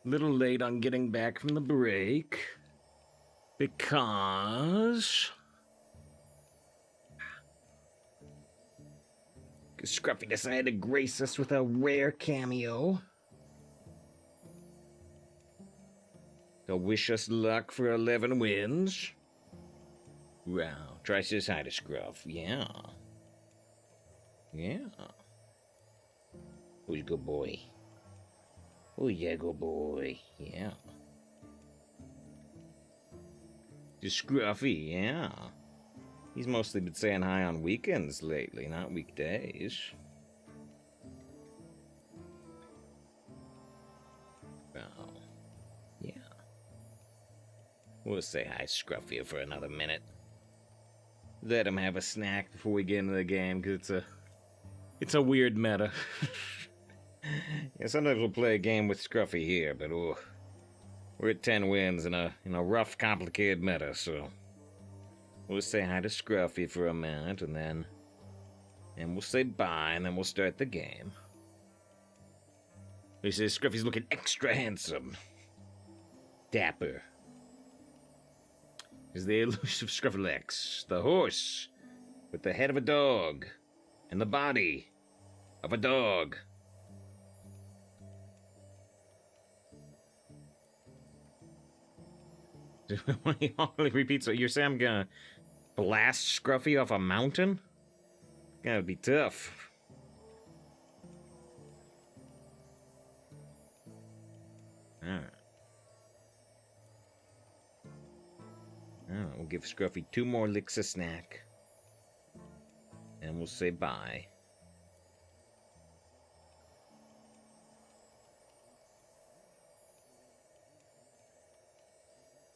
Little late on getting back from the break. Because Scruffy decided to grace us with a rare cameo. So wish us luck for 11 wins. Wow. Try to say hi to Scruff. Yeah. Yeah. Who's a good boy? Oh, yeah, good boy. Yeah. Just Scruffy, yeah. He's mostly been saying hi on weekends lately, not weekdays. Oh, yeah. We'll say hi Scruffy for another minute. Let him have a snack before we get into the game, because it's a weird meta. Yeah, sometimes we'll play a game with Scruffy here, but we're at 10 wins in a rough, complicated meta, so we'll say hi to Scruffy for a minute, and we'll say bye, and then we'll start the game. He says Scruffy's looking extra handsome. Dapper. Is the elusive Scruffylex, the horse with the head of a dog and the body of a dog. He only repeats. So you're saying I'm gonna blast Scruffy off a mountain? Gotta be tough. Alright. Alright, we'll give Scruffy 2 more licks of snack. And we'll say bye.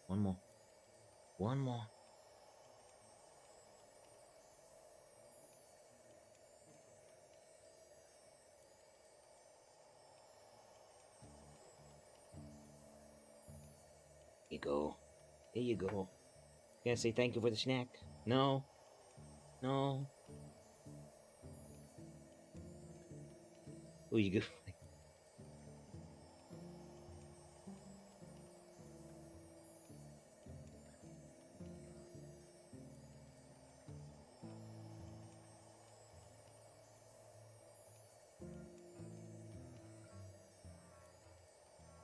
One more. One more. Here you go. There you go. Gonna say thank you for the snack? No? No? Oh, you go.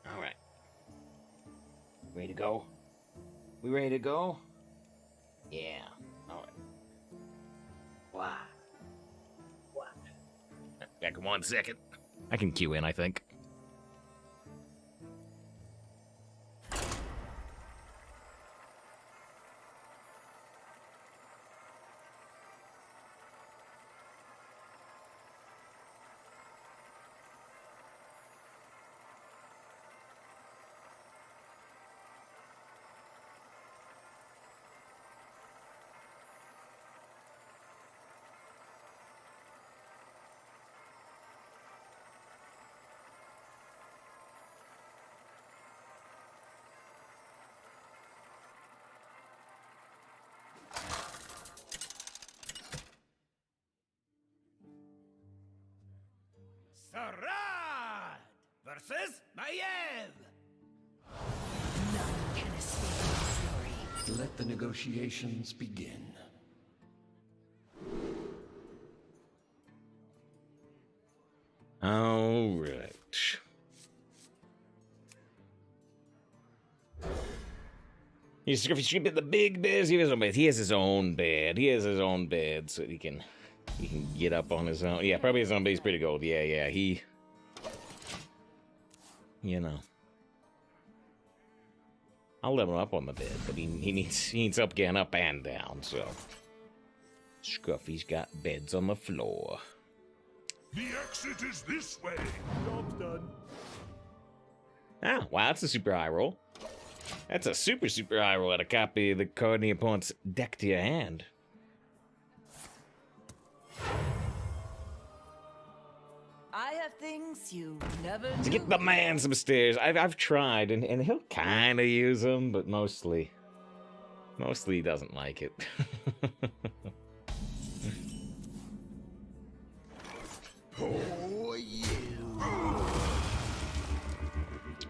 Alright. Ready to go? We ready to go? Yeah. Alright. Wow. Wow. Back in 1 second. I can queue in, I think. Sarad versus Maiev. None can escape my fury. Let the negotiations begin. All right. He's skipping the big beds. He has no bed. He has his own bed. He has his own bed, so he can get up on his own. Yeah, probably his own bed. He's pretty gold. Yeah. He, you know, I'll let him up on the bed, but he needs help getting up and down. So Scruffy's got beds on the floor. The exit is this way. Job's done. Ah, wow, that's a super high roll. That's a super high roll at a copy of the card in the opponent's deck to your hand. I have things you never To knew. get the man some stairs. I've tried, and he'll kind of use them, but mostly he doesn't like it. Oh, you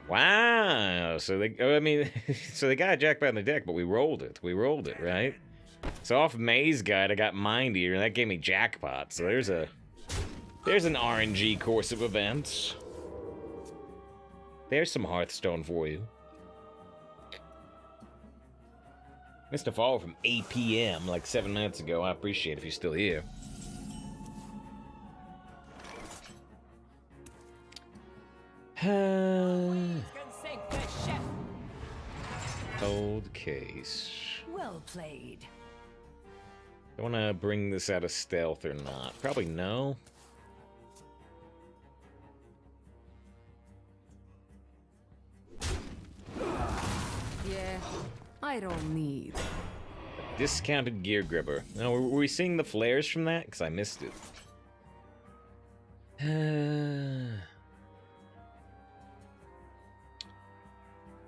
Wow. So they, I mean, so they got a jackpot in the deck, but we rolled it. We rolled it, right? So off Maze Guide, I got Mind Eater, and that gave me jackpot. So there's an RNG course of events. There's some Hearthstone for you. Missed a follow from APM like 7 minutes ago. I appreciate it if you're still here. Cold case. Well played. I want to bring this out of stealth or not? Probably no. Yeah, I don't need. Discounted gear gripper. Now, were we seeing the flares from that? Because I missed it.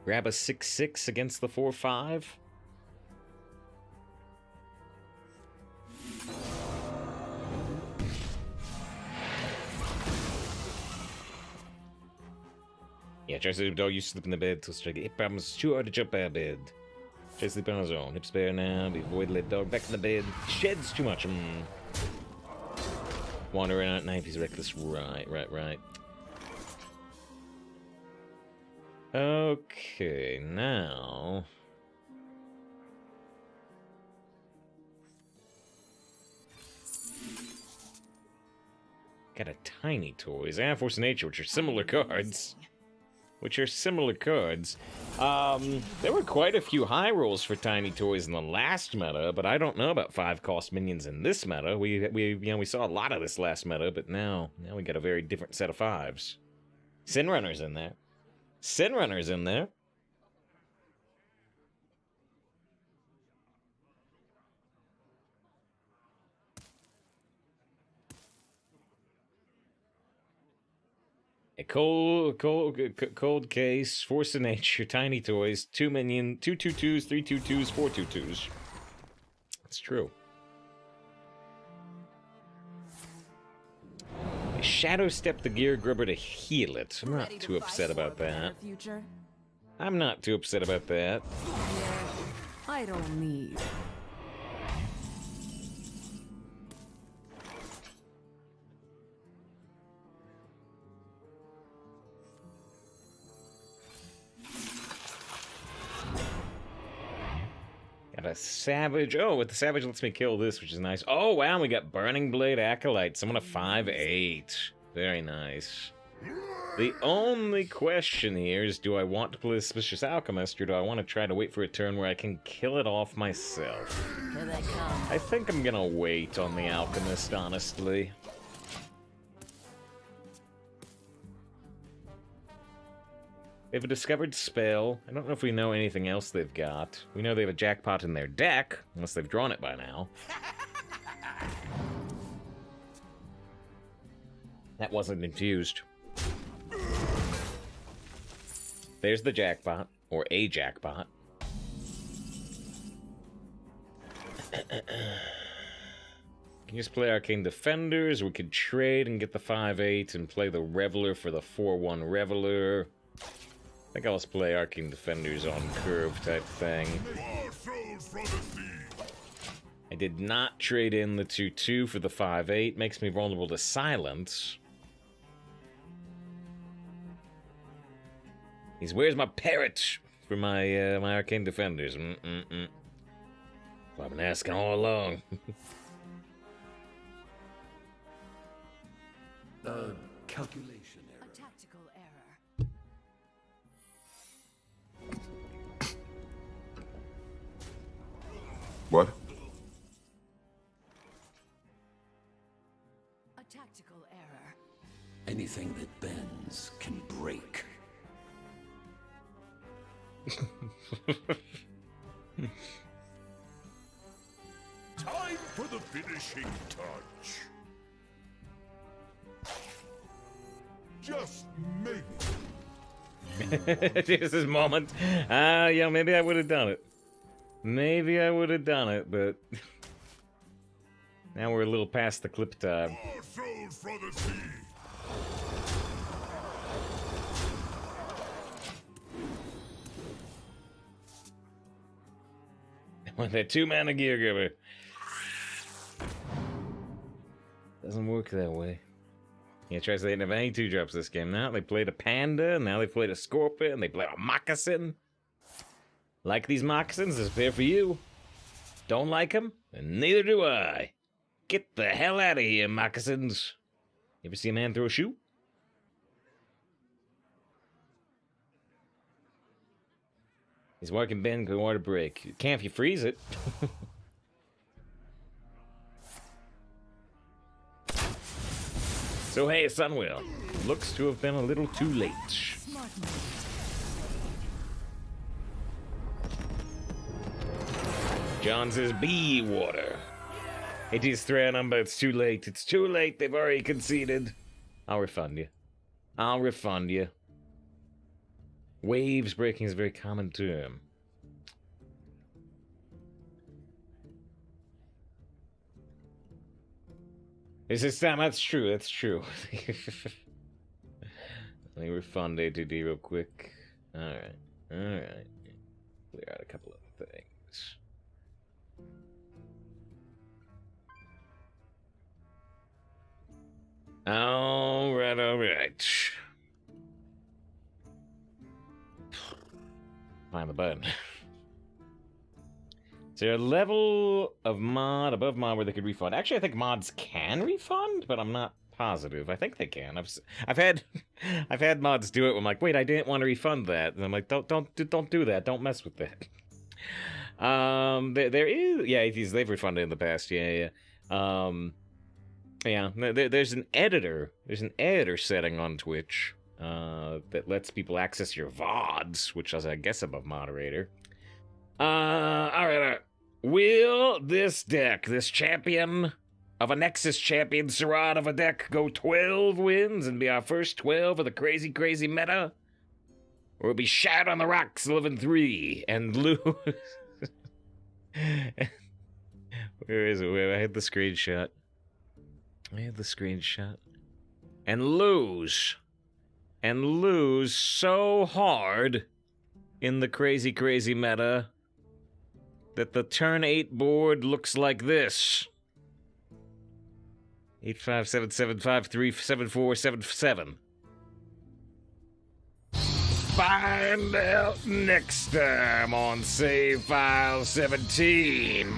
Grab a 6/6 against the 4/5. Yeah, try to sleep, dog. You sleep in the bed till strike. Hip problems too hard to jump out of bed. Try to sleep on his own. Hip spare now. Be void let dog back in the bed. Sheds too much. Wandering out at night. He's reckless. Right. Okay, now. Got a Tiny Toys and Force of Nature, which are similar cards. There were quite a few high rolls for Tiny Toys in the last meta, but I don't know about 5-cost minions in this meta. We saw a lot of this last meta, but now we got a very different set of 5s. Sin Runner's in there. A cold case, Force of Nature, Tiny Toys, 2 minion, 2 2/2s, 3 2/2s, 4 2/2s. It's true. I Shadow Step the Gear Grubber to heal it. I'm not too upset about that. I'm not too upset about that. Yeah, I don't need. Got a Savage. Oh, with the Savage lets me kill this, which is nice. Oh, wow, we got Burning Blade Acolyte. Someone a 5/8. Very nice. The only question here is, do I want to play Suspicious Alchemist, or do I want to try to wait for a turn where I can kill it off myself? Here they come. I think I'm gonna wait on the Alchemist, honestly. They have a discovered spell. I don't know if we know anything else they've got. We know they have a jackpot in their deck, unless they've drawn it by now. That wasn't infused. There's the jackpot, or a jackpot. Can just play Arcane Defenders. We could trade and get the 5/8 and play the Reveler for the 4/1 Reveler. I think I'll just play Arcane Defenders on curve type thing. I did not trade in the 2/2 for the 5/8. Makes me vulnerable to silence. Where's my parrot for my my Arcane Defenders? Well, I've been asking all along. Calculation error. A tactical error. What? A tactical error. Anything that bends can break. Time for the finishing touch. Just maybe. This is moment. Yeah, maybe I would have done it. Maybe I would have done it, but now we're a little past the clip time. More souls for the sea. With that 2-mana gear giver. Doesn't work that way. Yeah, tries they didn't have any 2-drops this game. Now they played a panda, now they played a scorpion, they played a moccasin. Like these moccasins, this pair for you. Don't like them? And neither do I. Get the hell out of here, moccasins. You ever see a man throw a shoe? He's working Ben, go water break. You can't if you freeze it. So hey, Sunwell. Looks to have been a little too late. John says, be water. It is 3 number, it's too late. It's too late, they've already conceded. I'll refund you. I'll refund you. Waves breaking is a very common term. Is this time? That's true, that's true. Let me refund ATD real quick. Alright, alright. Clear out a couple of things. Alright, alright. Find the button. Is there a level of mod above mod where they could refund? Actually, I think mods can refund, but I'm not positive. I think they can. I've had mods do it where I'm like, wait, I didn't want to refund that, and I'm like, don't do that. Don't mess with that. There is they've refunded in the past. Yeah. Yeah. There's an editor. There's an editor setting on Twitch that lets people access your VODs, which is, I guess, above moderator. All right. Will this deck, this champion of a Nexus champion Serrat of a deck, go 12 wins and be our first 12 of the crazy, crazy meta? Or will be shot on the rocks 11-3 and lose? Where is it? Where I had the screenshot. And lose. And lose so hard in the crazy, crazy meta that the turn 8 board looks like this. 8, 5, 7, 7, 5, 3, 7, 4, 7, 7. Find out next time on Save File 17.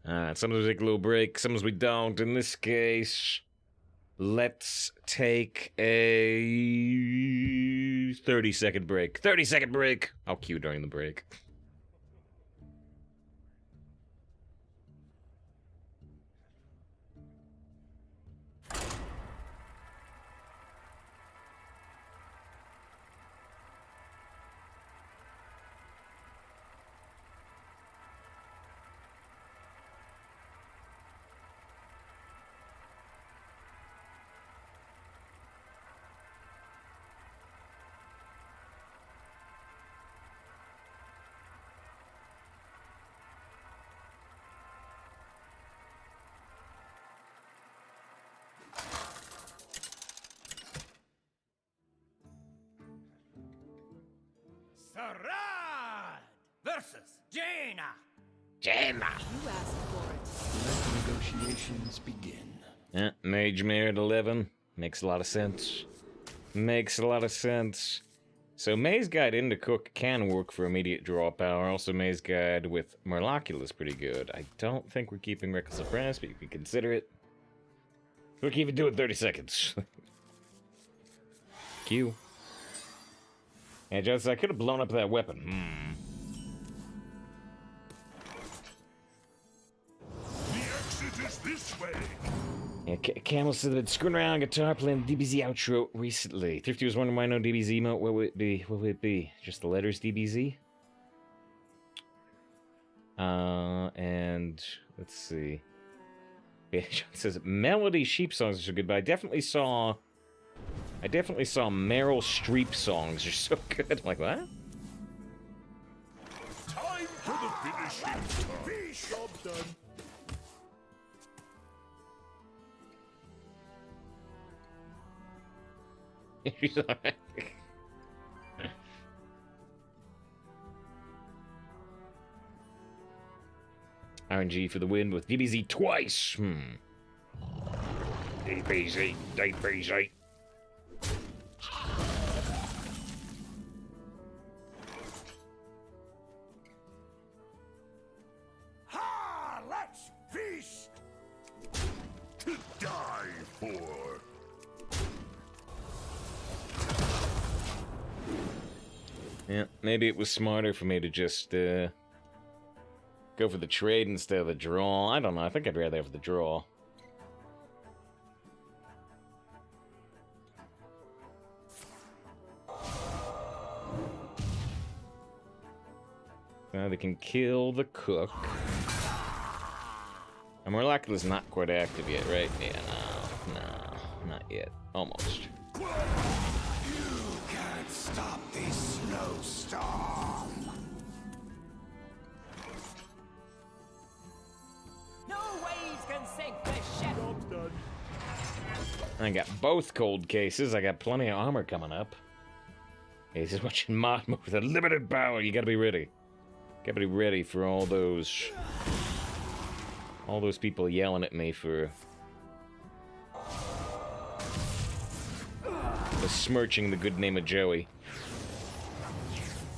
Alright, sometimes we take a little break, sometimes we don't. In this case, let's take a 30-second break. 30-second break! I'll cue during the break. Sarad versus Jaina. Jaina! You asked for it. Let the negotiations begin. Mage Mare at 11. Makes a lot of sense. Makes a lot of sense. So Maze Guide into Cook can work for immediate draw power. Also Maze Guide with Murlocula is pretty good. I don't think we're keeping Reckless Suppress, but you can consider it. We can even do it 30 seconds. Q. Yeah, just I could have blown up that weapon. The exit is this way. Yeah, Camel said that screwing around guitar playing the DBZ outro recently. Thrifty was wondering why no DBZ mode. What would it be? What would it be? Just the letters DBZ? And let's see. Yeah, John says melody sheep songs are good, but I definitely saw Meryl Streep songs are so good. I'm like, what? Time for the finishing touch. Job done. RNG for the win with DBZ twice. DBZ, DBZ. Ha! Let's feast! To die for! Yeah, maybe it was smarter for me to just go for the trade instead of the draw. I don't know. I think I'd rather have the draw. Now they can kill the cook. And Morlacula's not quite active yet, right? Yeah, no, not yet. Almost. You can't stop this snowstorm! No waves can sink this ship. Job's done. I got both cold cases. I got plenty of armor coming up. He's just watching mod move with a limited power. You gotta be ready. Gotta be ready for all those people yelling at me for besmirching the good name of Joey.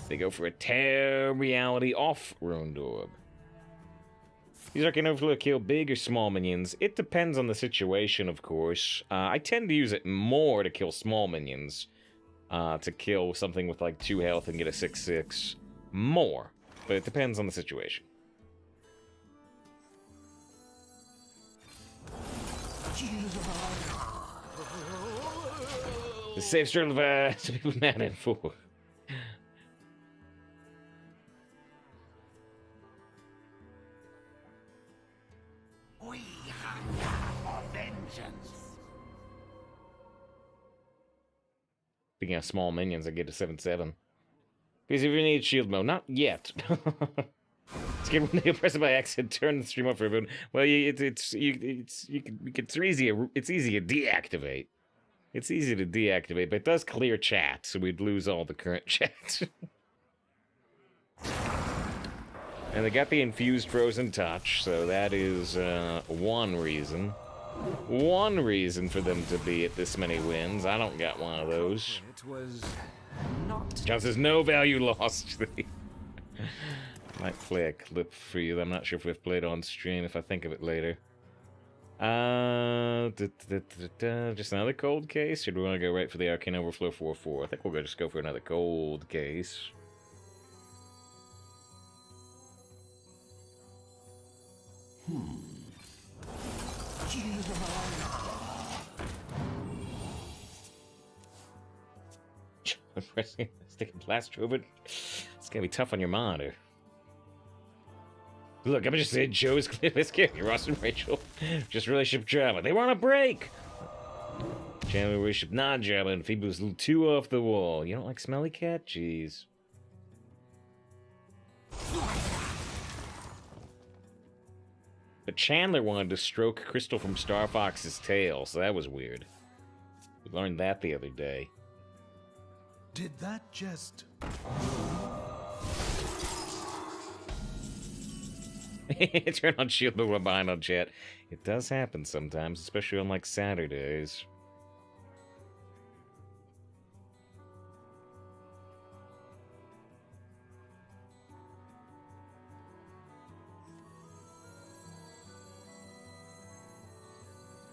They go for a tear reality off Ruined Orb. These Arcane Overflow kill big or small minions. It depends on the situation, of course. I tend to use it more to kill small minions. To kill something with like 2 health and get a 6/6. More. But it depends on the situation. The safe struggle of to be mad at for. We hunger for vengeance. Speaking of small minions, I get a 7/7. Because if you need shield mode, not yet. Skip when you press it by accident, turn the stream off for everyone. Well, it's easy to deactivate. It's easy to deactivate, but it does clear chat, so we'd lose all the current chat. And they got the infused frozen touch, so that is one reason. One reason for them to be at this many wins. I don't got one of those. It was not. John says no value lost. Might play a clip for you. I'm not sure if we've played on stream. If I think of it later. Just another cold case, or do we want to go right for the Arcane Overflow 4/4? I think we'll just go for another cold case. Pressing stick and blast over it. It's gonna be tough on your monitor. Look, I'm just saying Joe's this kid, Ross and Rachel. Just relationship drama. They want a break! Chandler relationship non-drama, and Phoebe was a little too off the wall. You don't like smelly cat? Jeez. But Chandler wanted to stroke Crystal from Star Fox's tail, so that was weird. We learned that the other day. Did that just... Turn on shield mode while behind on chat. It does happen sometimes, especially on like Saturdays.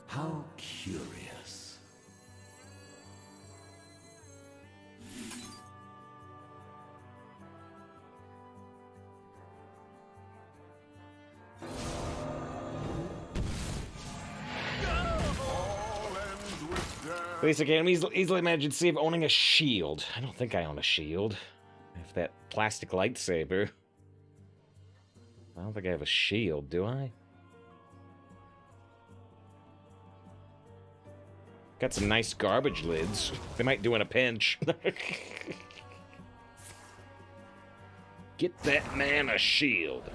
How curious. Basic enemies easily imagine save owning a shield. I don't think I own a shield. I have that plastic lightsaber. I don't think I have a shield, do I? Got some nice garbage lids. They might do in a pinch. Get that man a shield.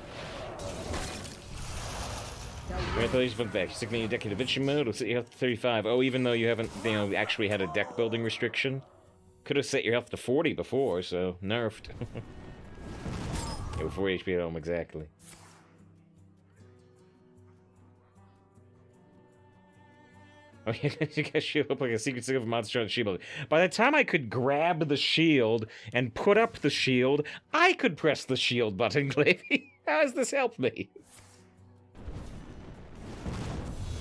Congratulations for the back. You're sticking your deck in adventure mode. It'll set your health to 35. Oh, even though you haven't, actually had a deck building restriction. Could have set your health to 40 before, so nerfed. Yeah, before HP at home, exactly. Oh, you got shield up like a secret signal of monster on the shield. By the time I could grab the shield and put up the shield, I could press the shield button, Glavy. How does this help me?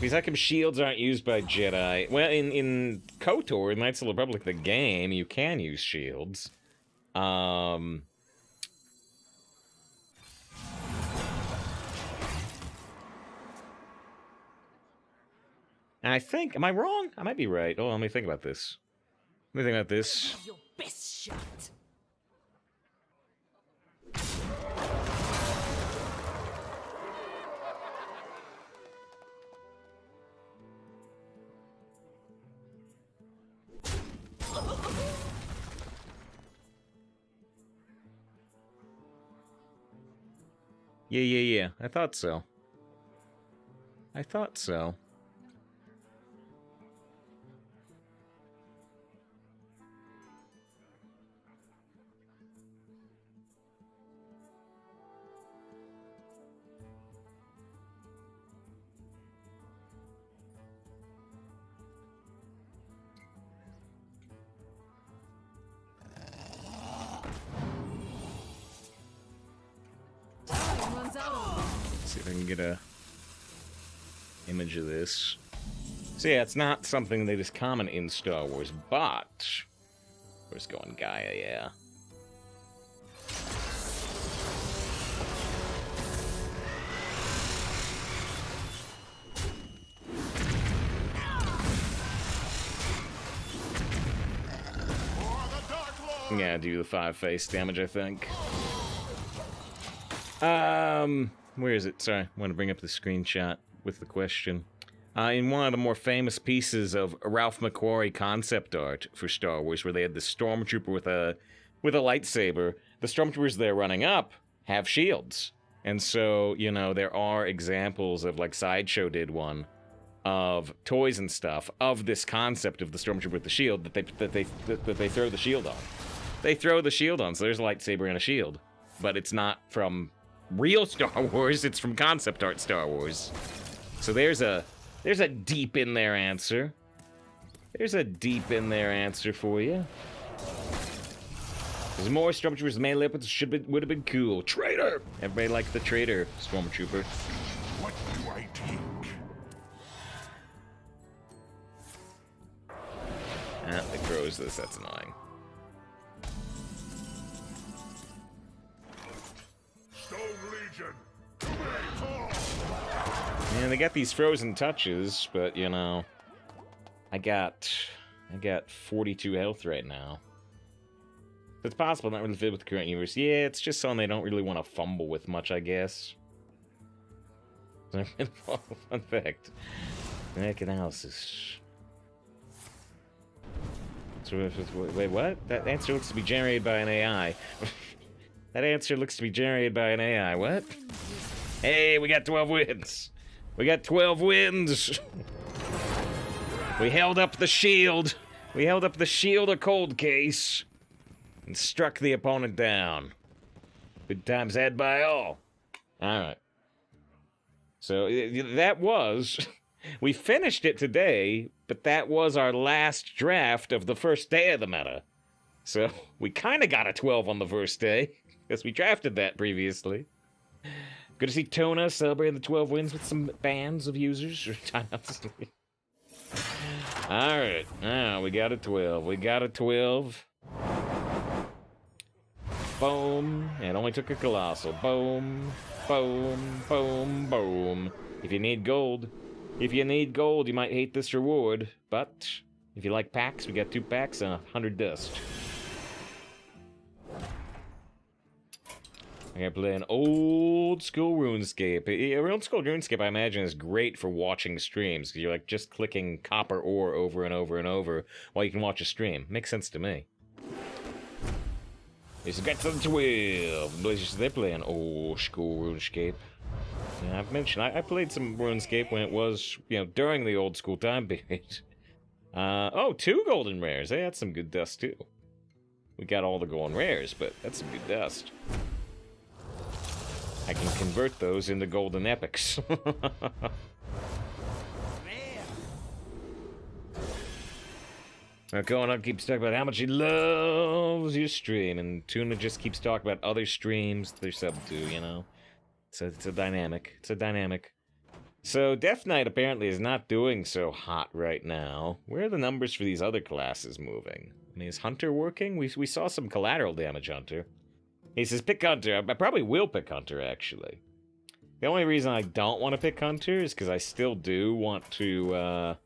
Because how come shields aren't used by Jedi? Well, in KOTOR, in Knights of the Republic, the game, you can use shields. And I think, am I wrong? I might be right. Oh, let me think about this. Let me think about this. Your best shot. Yeah. I thought so. I thought so. See if I can get a image of this. So yeah, it's not something that is common in Star Wars, but where's going Gaia? Yeah. Yeah, do the 5 face damage, I think. Where is it? Sorry, I want to bring up the screenshot with the question. In one of the more famous pieces of Ralph McQuarrie concept art for Star Wars, where they had the stormtrooper with a lightsaber, the stormtroopers they're running up have shields, and so you know there are examples of, like, Sideshow did one of toys and stuff of this concept of the stormtrooper with the shield that they throw the shield on. They throw the shield on, so there's a lightsaber and a shield, but it's not from real Star Wars, it's from concept art Star Wars. So there's a deep in there answer. There's a deep in there answer for you. There's more stormtroopers melee weapons would have been cool. Traitor! Everybody liked the traitor stormtrooper. What do I take? It grows this, that's annoying. Stone Legion, to me, call! Man, they got these frozen touches, but you know, I got 42 health right now. It's possible not really fit with the current universe. Yeah, it's just something they don't really want to fumble with much, I guess. Fun fact. Genetic analysis. So, wait, what? That answer looks to be generated by an AI. That answer looks to be generated by an AI. What? Hey, we got 12 wins. We got 12 wins. We held up the shield. We held up the shield of Cold Case and struck the opponent down. Good times had by all. All right. So that was... We finished it today, but that was our last draft of the first day of the meta. So we kind of got a 12 on the first day, because we drafted that previously. Good to see Tona celebrating the 12 wins with some bands of users. Alright, now we got a 12. We got a 12. Boom. It only took a colossal. Boom. Boom. Boom. Boom. If you need gold... If you need gold, you might hate this reward, but if you like packs, we got 2 packs and 100 dust. I gotta play an old school RuneScape. Old school RuneScape, I imagine, is great for watching streams, because you're like just clicking copper ore over and over and over while you can watch a stream. Makes sense to me. It's got to the 12. They play an old school RuneScape. Yeah, I've mentioned, I played some RuneScape when it was, you know, during the old school time period. Oh, 2 golden rares. Hey, that's some good dust, too. We got all the golden rares, but that's some good dust. I can convert those into golden epics. Conan keeps talking about how much he loves your stream, and Tuna just keeps talking about other streams they're sub to, you know? So it's a dynamic. It's a dynamic. So Death Knight apparently is not doing so hot right now. Where are the numbers for these other classes moving? I mean, is Hunter working? We saw some collateral damage Hunter. He says, pick Hunter. I probably will pick Hunter, actually. The only reason I don't want to pick Hunter is because I still do want to,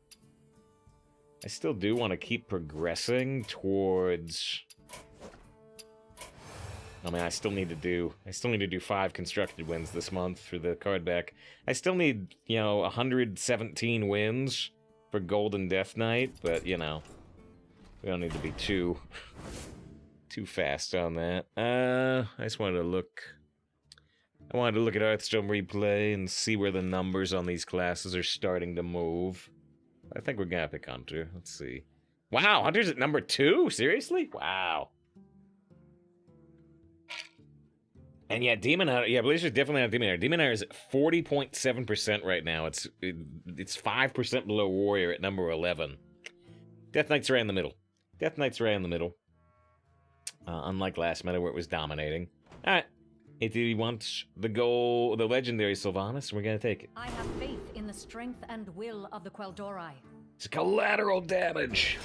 keep progressing towards... I mean, I still need to do 5 constructed wins this month for the card back. I still need, 117 wins for Golden Death Knight, but, we don't need to be too fast on that. I just wanted to look... I wanted to look at Hearthstone Replay and see where the numbers on these classes are starting to move. I think we're gonna pick Hunter. Let's see. Wow, Hunter's at number 2? Seriously? Wow. And yeah, Demon Hunter, Blizzard's definitely not Demon Hunter. Demon Hunter is at 40.7% right now. It's 5% below Warrior at number 11. Death Knight's right in the middle. Death Knight's right in the middle. Unlike last meta where it was dominating. Alright. If he wants the legendary Sylvanas, we're gonna take it. I have faith in the strength and will of the Quel'Dorei. It's collateral damage.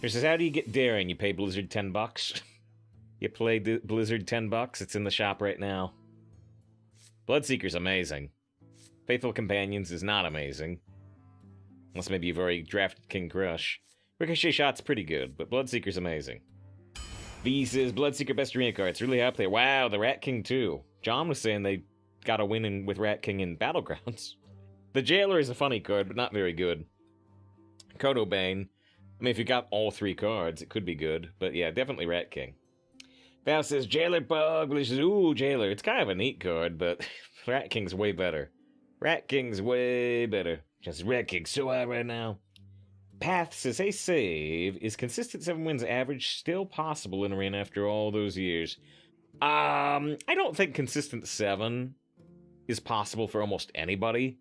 Here says, how do you get daring? You pay Blizzard $10. You play Blizzard $10. It's in the shop right now. Bloodseeker's amazing. Faithful Companions is not amazing. Unless maybe you've already drafted King Crush. Ricochet Shot's pretty good, but Bloodseeker's amazing. V says, Bloodseeker best arena card. It's really up there. Wow, the Rat King too. John was saying they got a win with Rat King in Battlegrounds. The Jailer is a funny card, but not very good. Kodo Bane. I mean, if you got all 3 cards, it could be good. But yeah, definitely Rat King. Val says, Jailer Bug. Billy says, ooh, Jailer. It's kind of a neat card, but Rat King's way better. Rat King's way better. Just Rat King's so high right now. Path says, hey, save. Is consistent 7 wins average still possible in Arena after all those years? I don't think consistent 7 is possible for almost anybody.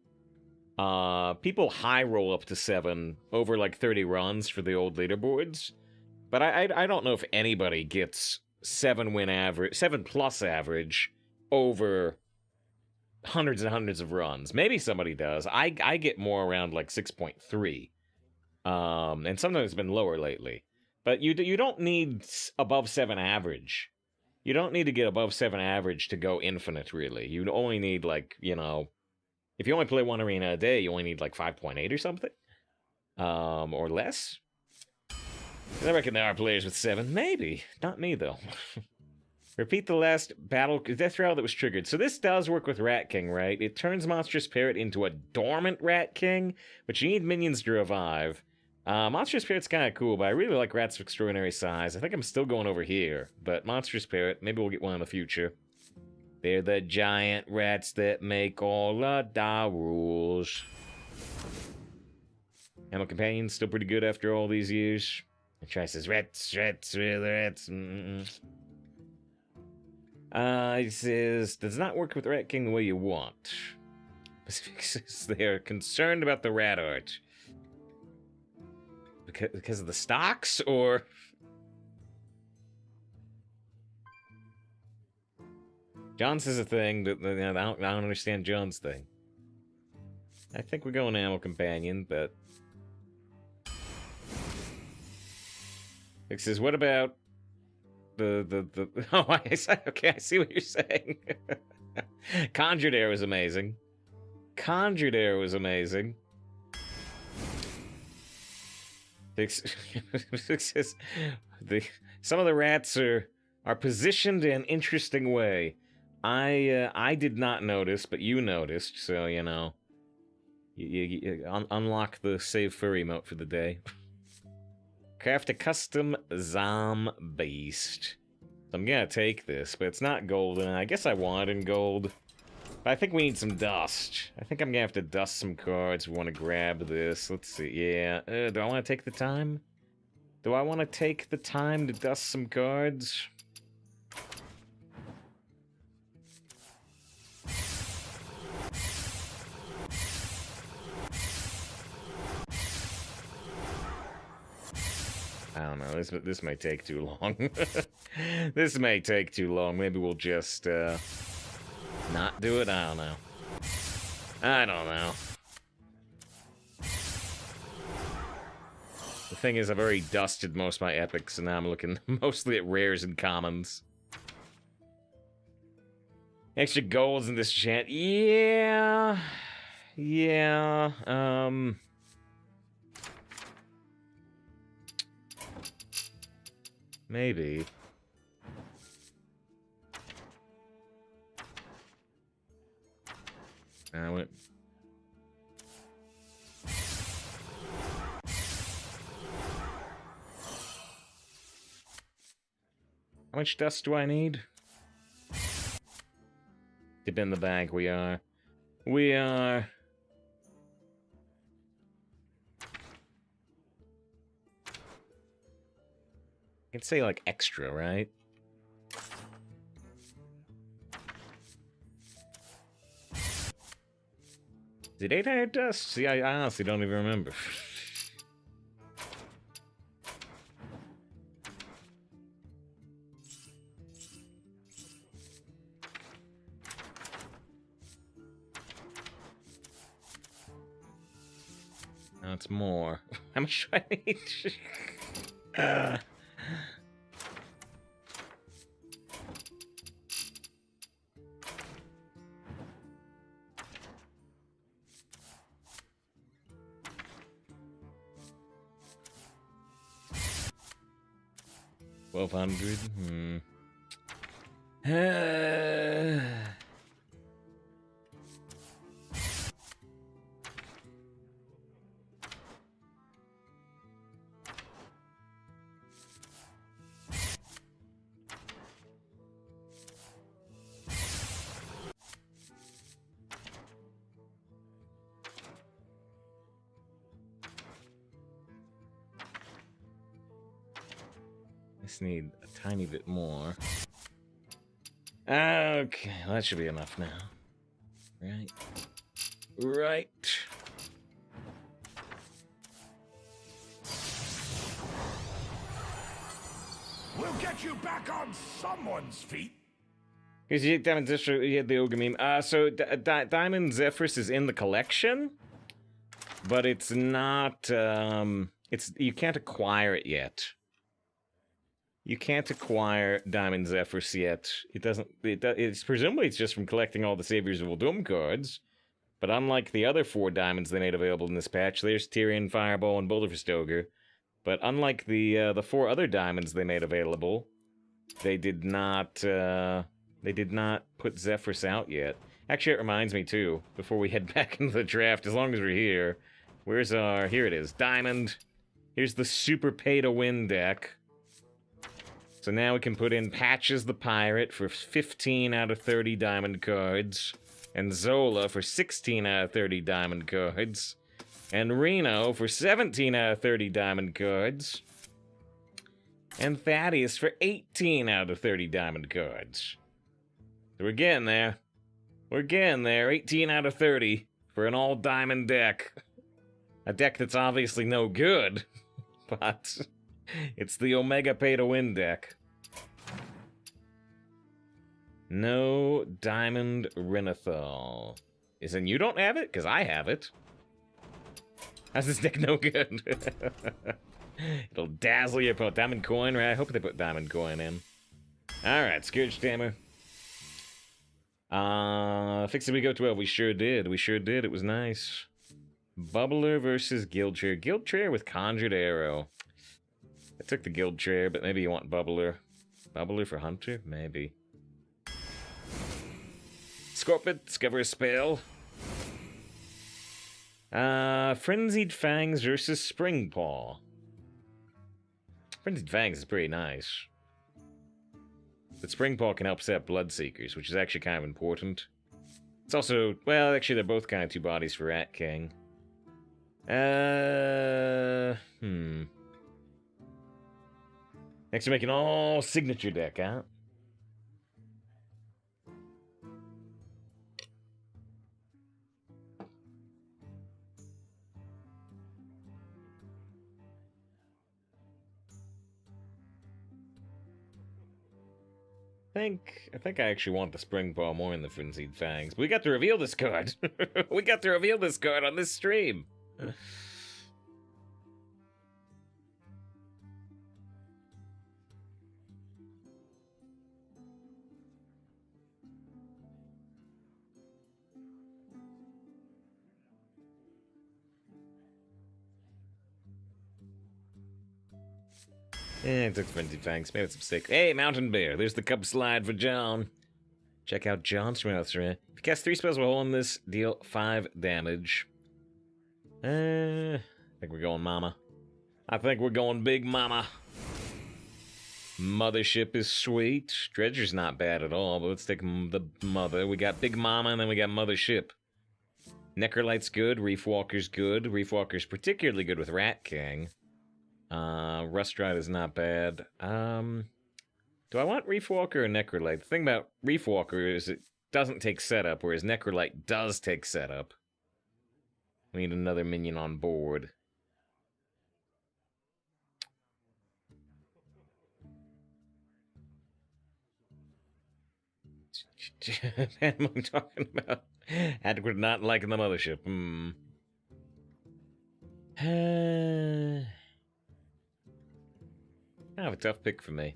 People high roll up to 7 over like 30 runs for the old leaderboards. But I don't know if anybody gets 7 plus average over hundreds and hundreds of runs. Maybe somebody does. I get more around like 6.3. And sometimes it's been lower lately. But you don't need above 7 average. You don't need to get above 7 average to go infinite, really. You only need, like, if you only play 1 arena a day, you only need, like, 5.8 or something. Or less. I reckon there are players with 7. Maybe. Not me, though. Repeat the last battle death rattle that was triggered. So this does work with Rat King, right? It turns Monstrous Parrot into a dormant Rat King, but you need minions to revive. Monstrous Parrot's kind of cool, but I really like Rats of Extraordinary Size. I think I'm still going over here, but Monstrous Parrot, maybe we'll get one in the future. They're the giant rats that make all the rules. Animal Companion's still pretty good after all these years. And Try says, rats, real rats. It says, does not work with Rat King the way you want. Pacific says they are concerned about the rat art. Because of the stocks, or... John says a thing, but I don't understand John's thing. I think we're going Animal Companion, but... It says, what about... the oh, okay, I see what you're saying. Conjured Air was amazing. Conjured Air was amazing. Some of the rats are positioned in an interesting way. I did not notice, but you noticed, so you unlock the save fur emote for the day. Craft a custom Zom Beast. So I'm gonna take this, but it's not golden. I guess I want it in gold. But I think we need some dust. I think I'm gonna have to dust some cards. We want to grab this. Let's see. Yeah. Do I want to take the time? Do I want to take the time to dust some cards? I don't know. This may take too long. This may take too long. Maybe we'll just not do it. I don't know. I don't know. The thing is, I've already dusted most of my epics, and now I'm looking mostly at rares and commons. Extra golds in this chat. Yeah. Yeah. Maybe. I went. How much dust do I need? Dip in the bag, we are. We are. I can say, like, extra, right? Is it 800 dust? See, I honestly don't even remember. Now it's more. How much do I need? uh. 1200? Just need a tiny bit more. Okay, well, that should be enough now. Right. Right. We'll get you back on someone's feet. Because you Diamond Zephyr, you had the Ogre meme. So Diamond Zephyrus is in the collection, but it's not. You can't acquire it yet. You can't acquire Diamond Zephyrus yet. It doesn't. It's presumably it's just from collecting all the Saviors of Uldum cards. But unlike the other 4 diamonds they made available in this patch, there's Tyrion, Fireball, and Boulder Fist Ogre. But unlike the 4 other diamonds they made available, they did not. They did not put Zephyrus out yet. Actually, it reminds me too. Before we head back into the draft, as long as we're here, where's our? Here it is. Diamond. Here's the Super Pay to Win deck. So now we can put in Patches the Pirate for 15 out of 30 diamond cards, and Zola for 16 out of 30 diamond cards, and Reno for 17 out of 30 diamond cards, and Thaddeus for 18 out of 30 diamond cards. So we're getting there. We're getting there. 18 out of 30 for an all-diamond deck. A deck that's obviously no good, but it's the Omega Pay to Win deck. No Diamond Renathal. And you don't have it? Because I have it. How's this deck no good? It'll dazzle your opponent. Diamond Coin, right? I hope they put Diamond Coin in. Alright, Scourge Tamer. Fixed we go 12. We sure did. We sure did. It was nice. Bubbler versus Guildtrair. Guildtrair with Conjured Arrow. I took the Guildtrair, but maybe you want Bubbler. Bubbler for Hunter? Maybe. Scorpid, discover a spell. Frenzied Fangs versus Springpaw. Frenzied Fangs is pretty nice. But Springpaw can help set up Bloodseekers, which is actually kind of important. It's also, well, actually they're both kind of 2 bodies for Rat King. Next, we're making all signature deck, huh? think I actually want the Spring Ball more than the Frenzied Fangs. But we got to reveal this card. We got to reveal this card on this stream. I took Frenzied Fangs. Maybe it's a mistake. Hey, Mountain Bear. There's the cup slide for John. Check out John's Mouth. If you cast 3 spells while holding this, deal 5 damage. I think we're going Mama. I think we're going Big Mama. Mothership is sweet. Dredger's not bad at all, but let's take the Mother. We got Big Mama, and then we got Mothership. Necrolight's good. Reef Walker's good. Reef Walker's particularly good with Rat King. Rust Ride is not bad. Do I want Reef Walker or Necrolite? The thing about Reef Walker is it doesn't take setup, whereas Necrolite does take setup. We need another minion on board. What am I talking about? Adequate not liking the Mothership. Kind of a tough pick for me.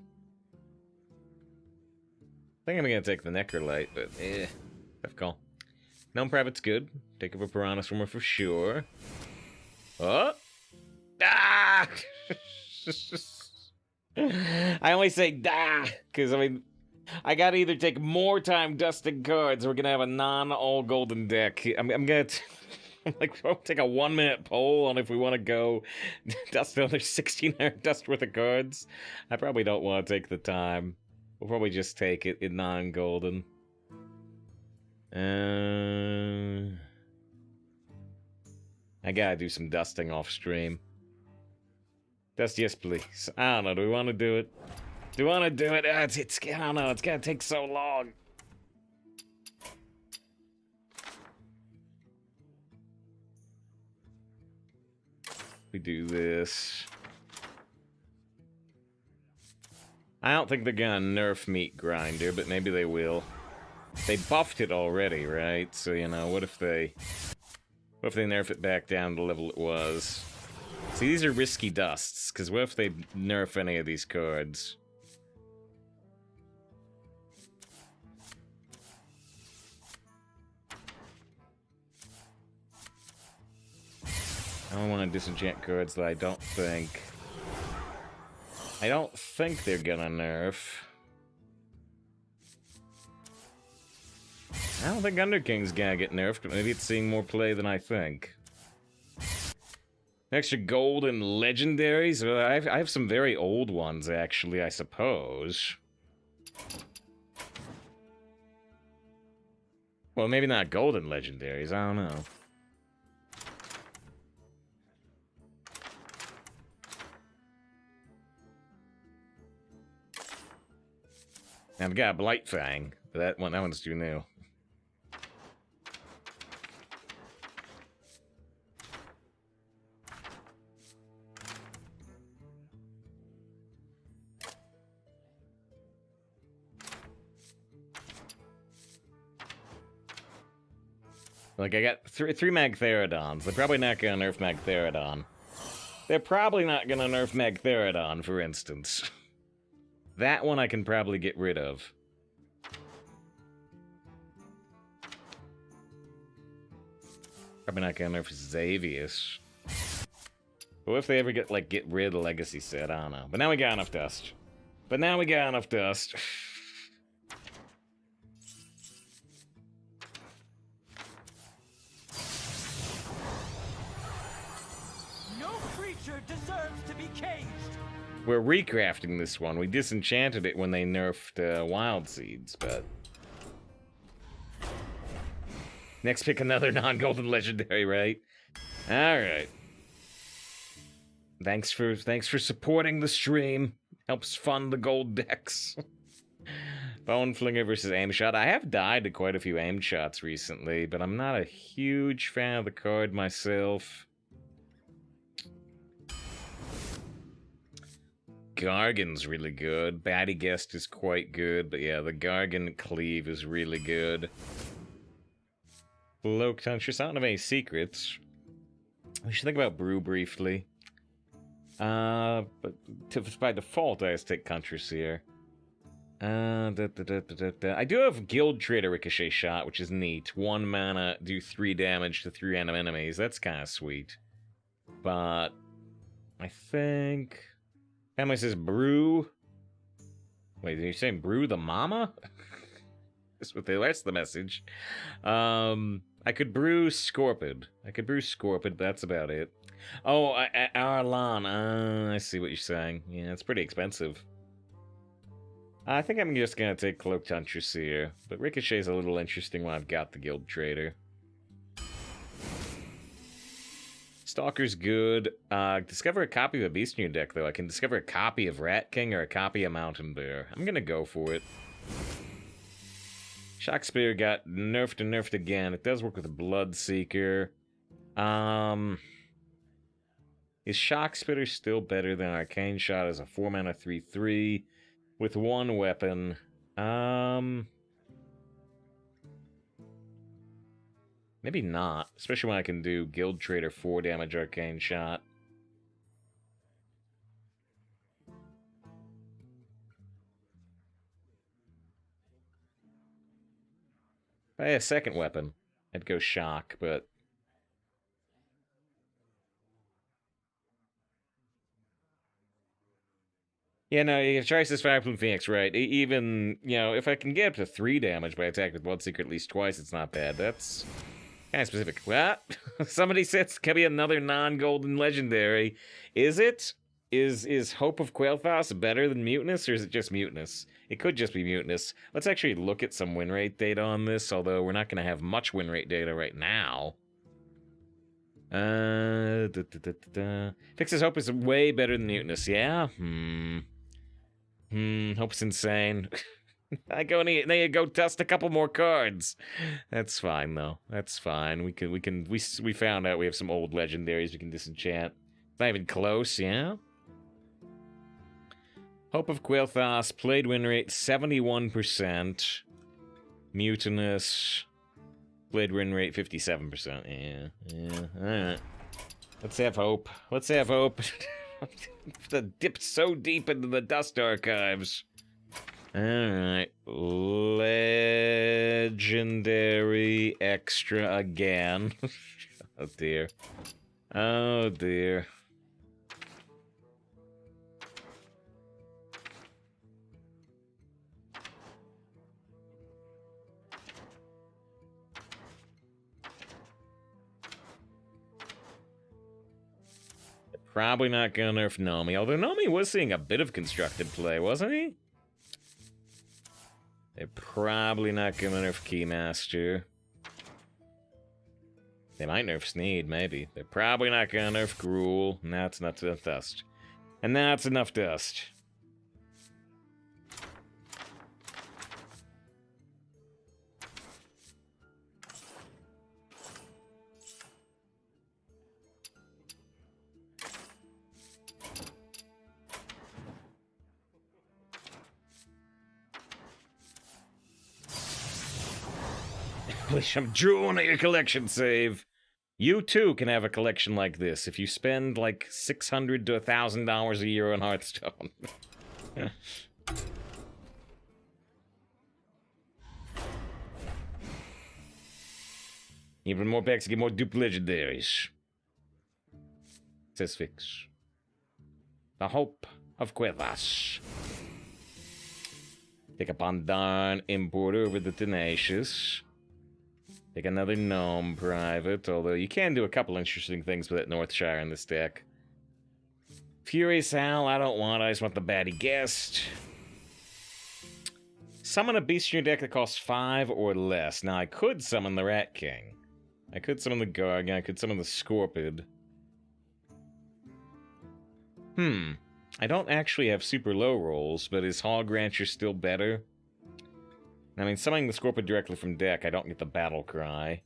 I think I'm gonna take the Necrolite, but tough call. Gnome Private's good. Take up a Piranha Swimmer for sure. Oh! Ah! I only say "da" because I mean, I gotta either take more time dusting cards, or we're gonna have a non-all golden deck. I'm gonna. I'll take a 1-minute poll on if we want to go dust another 16 dust worth of cards. I probably don't want to take the time. We'll probably just take it in non-golden. I gotta do some dusting off stream. Dust, yes, please. I don't know. Do we want to do it? Do we want to do it? I don't know. It's gonna take so long. We do this. I don't think they're gonna nerf Meat Grinder, but maybe they will. They buffed it already, right? So, you know, what if they nerf it back down to the level it was? See, these are risky dusts, because what if they nerf any of these cards? I don't want to disenchant cards that I don't think they're gonna nerf. I don't think Underking's gonna get nerfed, but maybe it's seeing more play than I think. Extra gold and legendaries? Well, I have some very old ones, actually, I suppose. Well, maybe not golden legendaries, I don't know. I've got Blightfang, but that one's too new. Like, I got three Magtheridons. They're probably not gonna nerf Magtheridon. They're probably not gonna nerf Magtheridon, for instance. That one I can probably get rid of. Probably not gonna nerf Xavius. But what if they ever get rid of the Legacy set? I don't know. But now we got enough dust. No creature deserves to be caged. We're recrafting this one. We disenchanted it when they nerfed Wild Seeds, but... Next pick another non-golden legendary, right? Alright. Thanks for supporting the stream. Helps fund the gold decks. Bone Flinger versus Aim Shot. I have died to quite a few Aim Shots recently, but I'm not a huge fan of the card myself. Gargan's really good. Batty Guest is quite good, but yeah, the Gargan Cleave is really good. Cloaked Huntress, I don't have any secrets. We should think about Brew briefly. But by default, I just take Huntress here. I do have Guild Trader Ricochet Shot, which is neat. 1 mana, do 3 damage to 3 random enemies. That's kind of sweet. But I think family says Brew. Wait, are you saying Brew the Mama? That's the message. I could brew Scorpid. But that's about it. Oh, Arlan. I see what you're saying. Yeah, it's pretty expensive. I think I'm just gonna take Cloaked Huntress here, but Ricochet's a little interesting when I've got the Guild Trader. Stalker's good. Discover a copy of a beast in your deck, though. I can discover a copy of Rat King or a copy of Mountain Bear. I'm gonna go for it. Shock Spear got nerfed and nerfed again. It does work with a Bloodseeker. Is Shock Spitter still better than Arcane Shot as a 4 mana 3/3 with 1 weapon? Maybe not, especially when I can do Guild Trader 4 damage Arcane Shot. If I had a second weapon, I'd go Shock, but yeah, no, you can try this Fireplume Phoenix, right? Even, you know, if I can get up to 3 damage by attack with Bloodseeker at least twice, it's not bad. That's kind of specific. What? Somebody says it could be another non-golden legendary. Is it? Is Hope of Quailthas better than Mutinous, or is it just Mutinous? It could just be Mutinous. Let's actually look at some win rate data on this, although we're not going to have much win rate data right now. Fix's Hope is way better than Mutinous, yeah? Hope's insane. I go dust a couple more cards. That's fine though. That's fine. We found out we have some old legendaries we can disenchant. It's not even close, yeah? Hope of Quailthas, played win rate 71%. Mutinous, played win rate 57%. Yeah, alright. Let's have hope. Dipped so deep into the dust archives. Alright. Legendary extra again. Oh dear. Oh dear. Probably not gonna nerf Nomi, although Nomi was seeing a bit of constructed play, wasn't he? They're probably not gonna nerf Keymaster. They might nerf Sneed, maybe. They're probably not gonna nerf Gruul, and that's enough dust. And that's enough dust. I'm drooling at your collection save. You too can have a collection like this if you spend like $600 to $1,000 a year on Hearthstone. Even more packs to get more dupe legendaries. Says Fix. The Hope of Quailthas. Take up on Darn, import over the Tenacious. Take another Gnome Private, although you can do a couple interesting things with that Northshire in this deck. Furious Owl, I don't want, I just want the Batty Guest. Summon a beast in your deck that costs 5 or less. Now, I could summon the Rat King. I could summon the Gargan, I could summon the Scorpid. I don't actually have super low rolls, but is Hog Rancher still better? I mean, summoning the Scorpid directly from deck, I don't get the Battle Cry.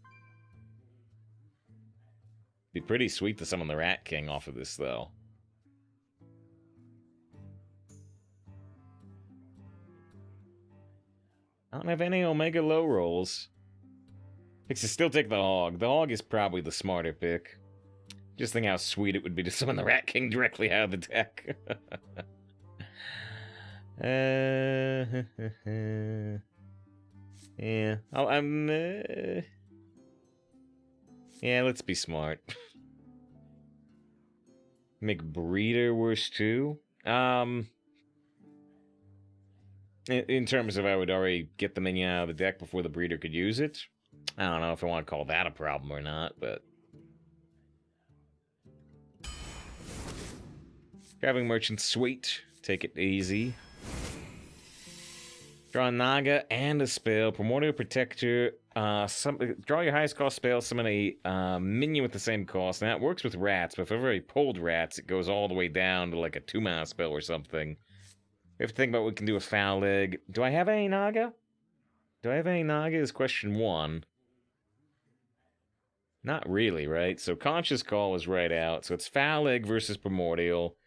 Be pretty sweet to summon the Rat King off of this, though. don't have any Omega low rolls. I should still take the Hog. The Hog is probably the smarter pick. Just think how sweet it would be to summon the Rat King directly out of the deck. Yeah. Yeah, let's be smart. Make Breeder worse too? In terms of I would already get the minion out of the deck before the Breeder could use it. I don't know if I want to call that a problem or not, but... Traveling Merchant, sweet. Take it easy. Draw a Naga and a spell. Primordial Protector. Draw your highest cost spell. Summon a minion with the same cost. Now, it works with rats, but if I've already pulled rats, it goes all the way down to like a 2-mana spell or something. We have to think about what we can do with Foul Leg. Do I have any Naga? Do I have any Naga is question 1. Not really, right? So Conscious Call is right out. So it's Foul Leg versus Primordial.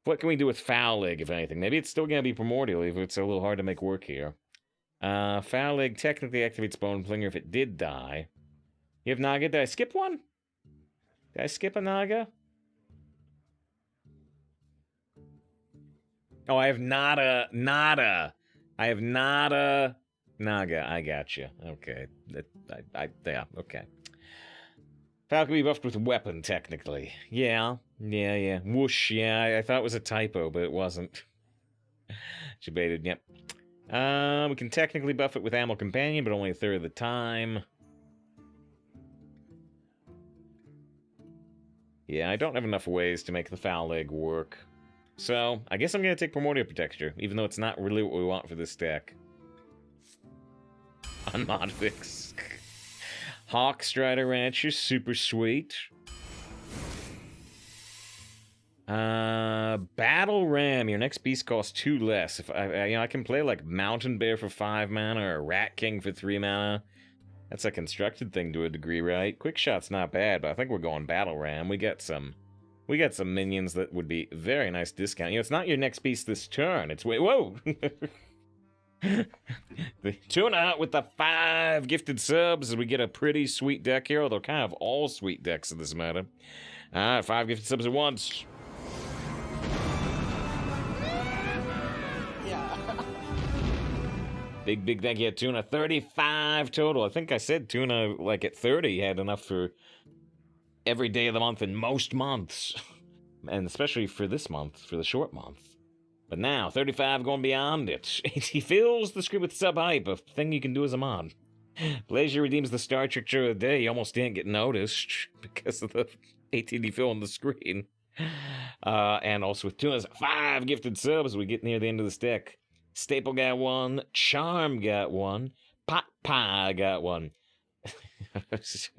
What can we do with Foul Leg, if anything? Maybe it's still going to be Primordial, if it's a little hard to make work here. Foul Leg technically activates Bone Flinger if it did die. You have Naga. Did I skip one? Did I skip a Naga? Oh, I have Nada. I have Nada. Naga. I got you. Okay. Yeah, okay. Foul can be buffed with Weapon, technically. Yeah. Whoosh, yeah, I thought it was a typo, but it wasn't. She baited, yep. We can technically buff it with Animal Companion, but only a third of the time. Yeah, I don't have enough ways to make the Foul Leg work. So, I guess I'm going to take Primordial Protector, even though it's not really what we want for this deck. On Modfix. Hawk Strider Rancher, super sweet. Battle Ram. Your next beast costs 2 less. If I can play like Mountain Bear for 5 mana or Rat King for 3 mana. That's a constructed thing to a degree, right? Quick Shot's not bad, but I think we're going Battle Ram. We got some minions that would be very nice discount. You know, it's not your next beast this turn. It's whoa. The Tuna with the 5 gifted subs as we get a pretty sweet deck here. Although kind of all sweet decks in this matter. 5 gifted subs at once. Big thank you, Tuna. 35 total. I think I said Tuna, like, at 30 had enough for every day of the month in most months. And especially for this month, for the short month. But now, 35 going beyond it. He fills the screen with sub-hype, a thing you can do as a mod. Blazier redeems the Star Trek of the day. You almost didn't get noticed because of the ATD fill on the screen. And also with Tuna's 5 gifted subs, we get near the end of this deck. Staple got 1, Charm got 1, Pot Pie got 1. What's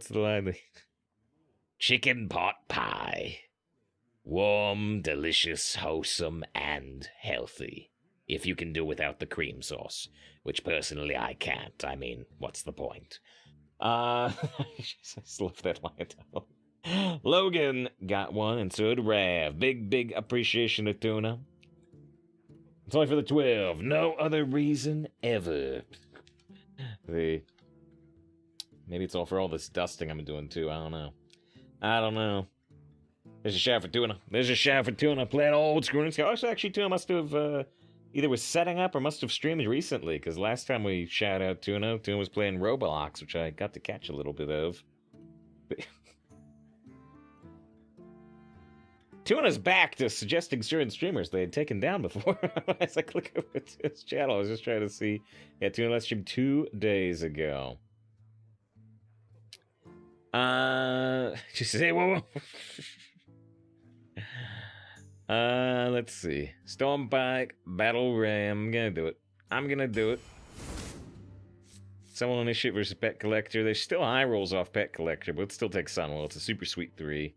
the line? Chicken pot pie. Warm, delicious, wholesome, and healthy. If you can do without the cream sauce. Which personally I can't. I mean, what's the point? I just love that line down. Logan got 1, and so did Rav. Big appreciation of Tuna. It's only for the 12. No other reason ever. Maybe it's all for all this dusting I'm doing too. I don't know. There's a shout for Tuna. Playing old school. Actually, Tuna must have either was setting up or must have streamed recently. Because last time we shout out Tuna was playing Roblox, which I got to catch a little bit of. Tuna's back to suggesting certain streamers they had taken down before. As I click over to his channel, I was just trying to see. Yeah, Tuna last streamed 2 days ago. She says, hey, whoa. Let's see. Stormpike, Battle Ram. I'm gonna do it. Summon Initiate versus Pet Collector. There's still high rolls off Pet Collector, but let's still take Sunwell. It's a super sweet 3.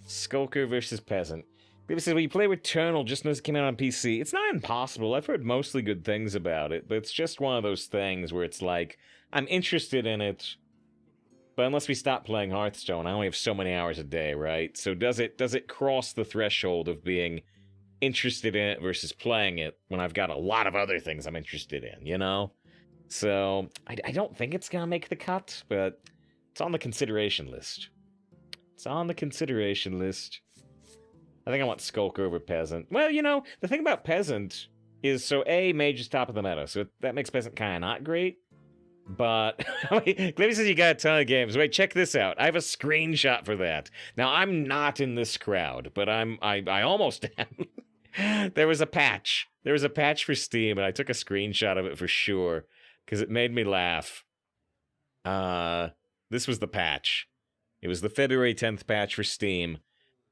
Skulker versus Peasant. People say, well, you play Returnal just as it came out on PC. It's not impossible. I've heard mostly good things about it, but it's just one of those things where it's like, I'm interested in it, but unless we stop playing Hearthstone, I only have so many hours a day, right? So does it cross the threshold of being interested in it versus playing it when I've got a lot of other things I'm interested in, you know? So, I don't think it's gonna make the cut, but it's on the consideration list. It's on the consideration list. I think I want Skulker over Peasant. Well, you know, the thing about Peasant is, so A, Mage is top of the meta, so that makes Peasant kind of not great. But, Glimmy says you got a ton of games. Wait, check this out. I have a screenshot for that. Now, I'm not in this crowd, but I almost am. There was a patch. There was a patch for Steam, and I took a screenshot of it for sure, because it made me laugh. This was the patch. It was the February 10th patch for Steam.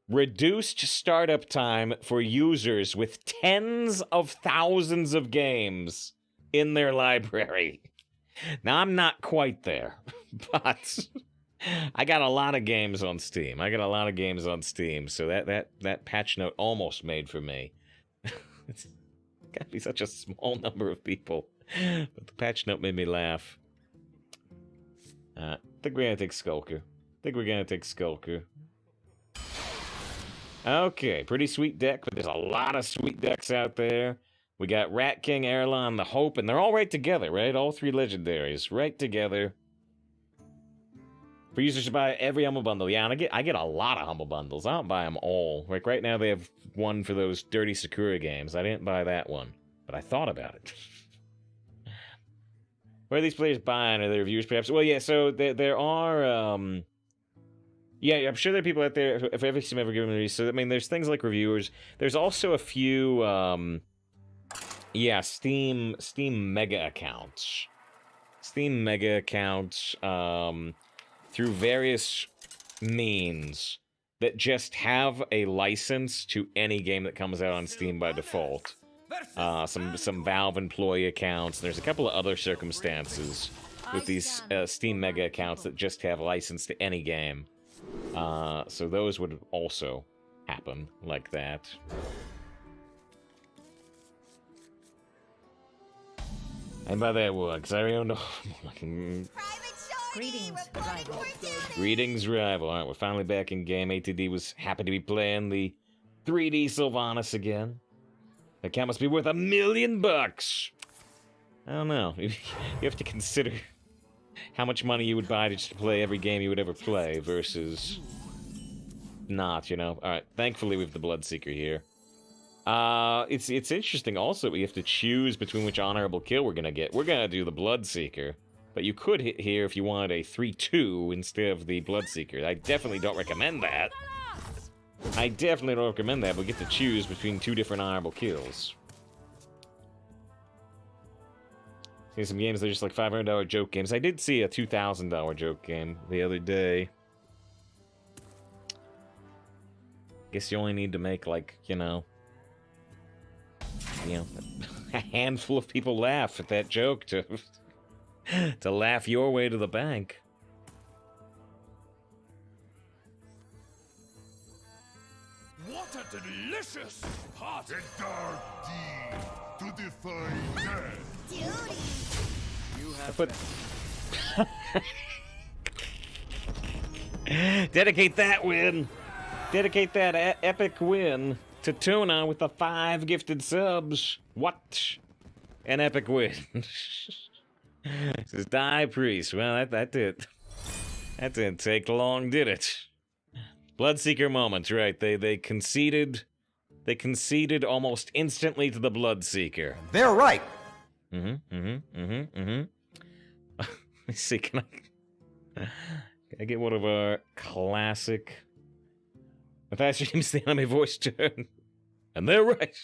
Reduced startup time for users with tens of thousands of games in their library. Now, I'm not quite there, but I got a lot of games on Steam. So that patch note almost made for me. It's gotta be such a small number of people. But the patch note made me laugh. I think we're gonna take Skulker. Okay, pretty sweet deck, but there's a lot of sweet decks out there. We got Rat King, Erlon, the Hope, and they're all right together, right? All three legendaries, right together. For users to buy every Humble Bundle. Yeah, and I get a lot of Humble Bundles. I don't buy them all. Like, right now they have one for those Dirty Sakura games. I didn't buy that one, but I thought about it. Where are these players buying? Are they reviewers, perhaps? Well, yeah, so there are... Yeah, I'm sure there are people out there, if every Steam ever given reviews. So, I mean, there's things like reviewers. There's also a few... Yeah, Steam Mega accounts. Steam Mega accounts, through various means that just have a license to any game that comes out on Steam by default. Some Valve employee accounts. There's a couple of other circumstances with these Steam Mega accounts that just have a license to any game. So those would also happen like that. And by that word, because I don't know. Greetings, rival. Greetings, rival. Alright, we're finally back in game. ATD was happy to be playing the 3D Sylvanas again. That account must be worth $1 million. I don't know. You have to consider how much money you would buy to just play every game you would ever play versus not, you know. Alright, thankfully we have the Bloodseeker here. It's interesting also we have to choose between which honorable kill we're gonna get. We're gonna do the Bloodseeker, but you could hit here if you wanted a 3-2 instead of the Bloodseeker. I definitely don't recommend that. But we get to choose between two different honorable kills. See some games that are just like $500 joke games. I did see a $2,000 joke game the other day. Guess you only need to make, like, you know, a handful of people laugh at that joke to laugh your way to the bank. What a delicious pot! A dark deed to defy death. Duty. You have Dedicate that win. Dedicate that epic win to Tuna with the 5 gifted subs. What an epic win. This is Die Priest. Well, that didn't take long, did it? Bloodseeker moment, right? They conceded almost instantly to the Bloodseeker. They're right. Let's see, can I get one of our classic... If that streams the anime voice turn. And they're right.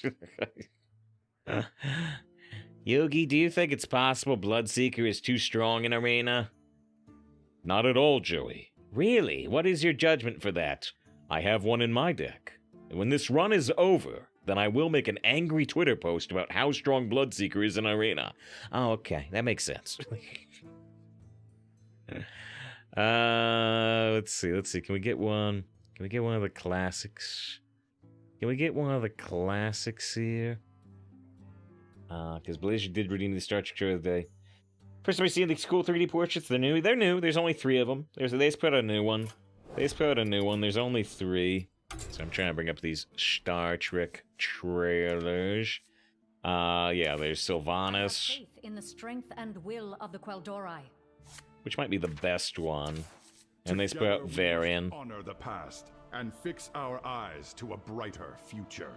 Yogi, do you think it's possible Bloodseeker is too strong in Arena? Not at all, Joey. Really? What is your judgment for that? I have one in my deck. And when this run is over, then I will make an angry Twitter post about how strong Bloodseeker is in Arena. Oh, okay. That makes sense. Let's see. Can we get one? Can we get one of the classics? Can we get one of the classics here? Because Blazer did redeem the Star Trek show today. First time we see these cool 3D portraits. They're new. There's only 3 of them. They just put out a new one. There's only 3. So I'm trying to bring up these Star Trek trailers. Yeah, there's Sylvanas, Faith in the strength and will of the Quel'Dorei. which might be the best one. And they put out Together we Varian. must honor the past and fix our eyes to a brighter future.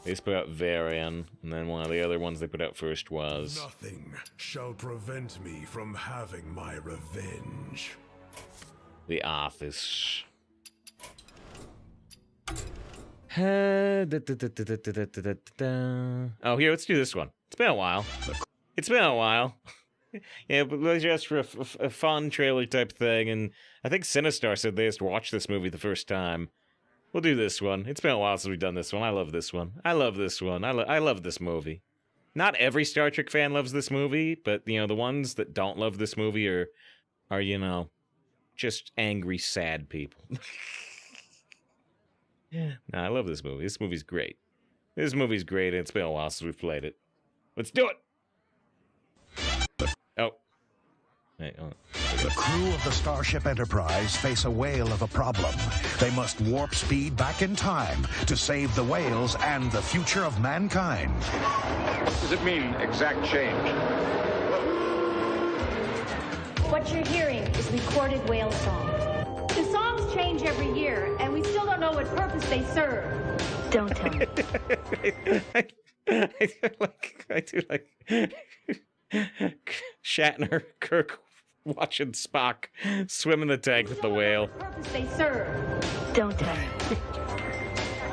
They just put out Varian, and then one of the other ones they put out first was... Nothing shall prevent me from having my revenge. The Office. Oh, here, let's do this one. It's been a while. It's been a while. Yeah, but let's just for a fun trailer type thing, and I think Sinistar said they just watched this movie the first time. We'll do this one. It's been a while since we've done this one. I love this one. I love this one. I love this movie. Not every Star Trek fan loves this movie, but, you know, the ones that don't love this movie are you know, just angry, sad people. Nah, I love this movie. This movie's great. This movie's great, and it's been a while since we've played it. Let's do it! Oh. Hey, The crew of the Starship Enterprise face a whale of a problem. They must warp speed back in time to save the whales and the future of mankind. What does it mean, exact change? What you're hearing is recorded whale song. The songs change every year, and we still don't know what purpose they serve. Don't tell me. I do like Shatner, Kirk watching Spock swim in the tank with the whale. What purpose they serve. Don't tell me.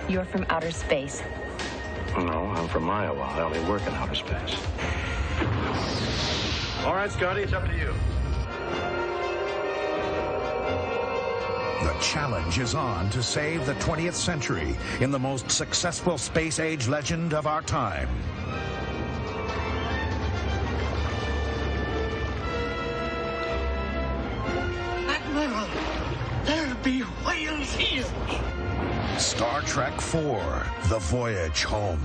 You're from outer space. No, I'm from Iowa. I only work in outer space. All right, Scotty, it's up to you. The challenge is on to save the 20th century in the most successful space age legend of our time. Admiral, there be whales here. Star Trek IV, The Voyage Home.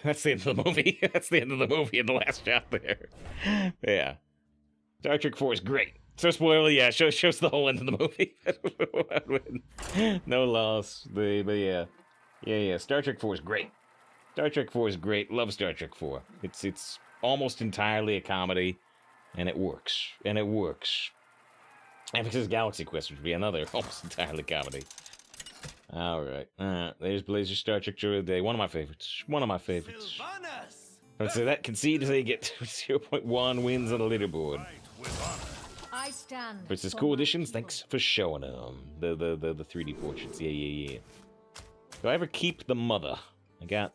That's the end of the movie. That's the end of the movie in the last shot there. Yeah. Star Trek 4 is great. So spoiler, yeah, shows the whole end of the movie. No loss. But yeah. Yeah, Star Trek 4 is great. Star Trek 4 is great. Love Star Trek 4. It's almost entirely a comedy, and it works. And it works. And because Galaxy Quest would be another almost entirely comedy. Alright. There's Blazer Star Trek Trailer of the Day. One of my favorites. One of my favorites. Let's say that concedes they get 0.1 wins on the leaderboard. I stand. Versus Cool Editions, thanks for showing them. The 3D portraits. Yeah. Do I ever keep the mother? I got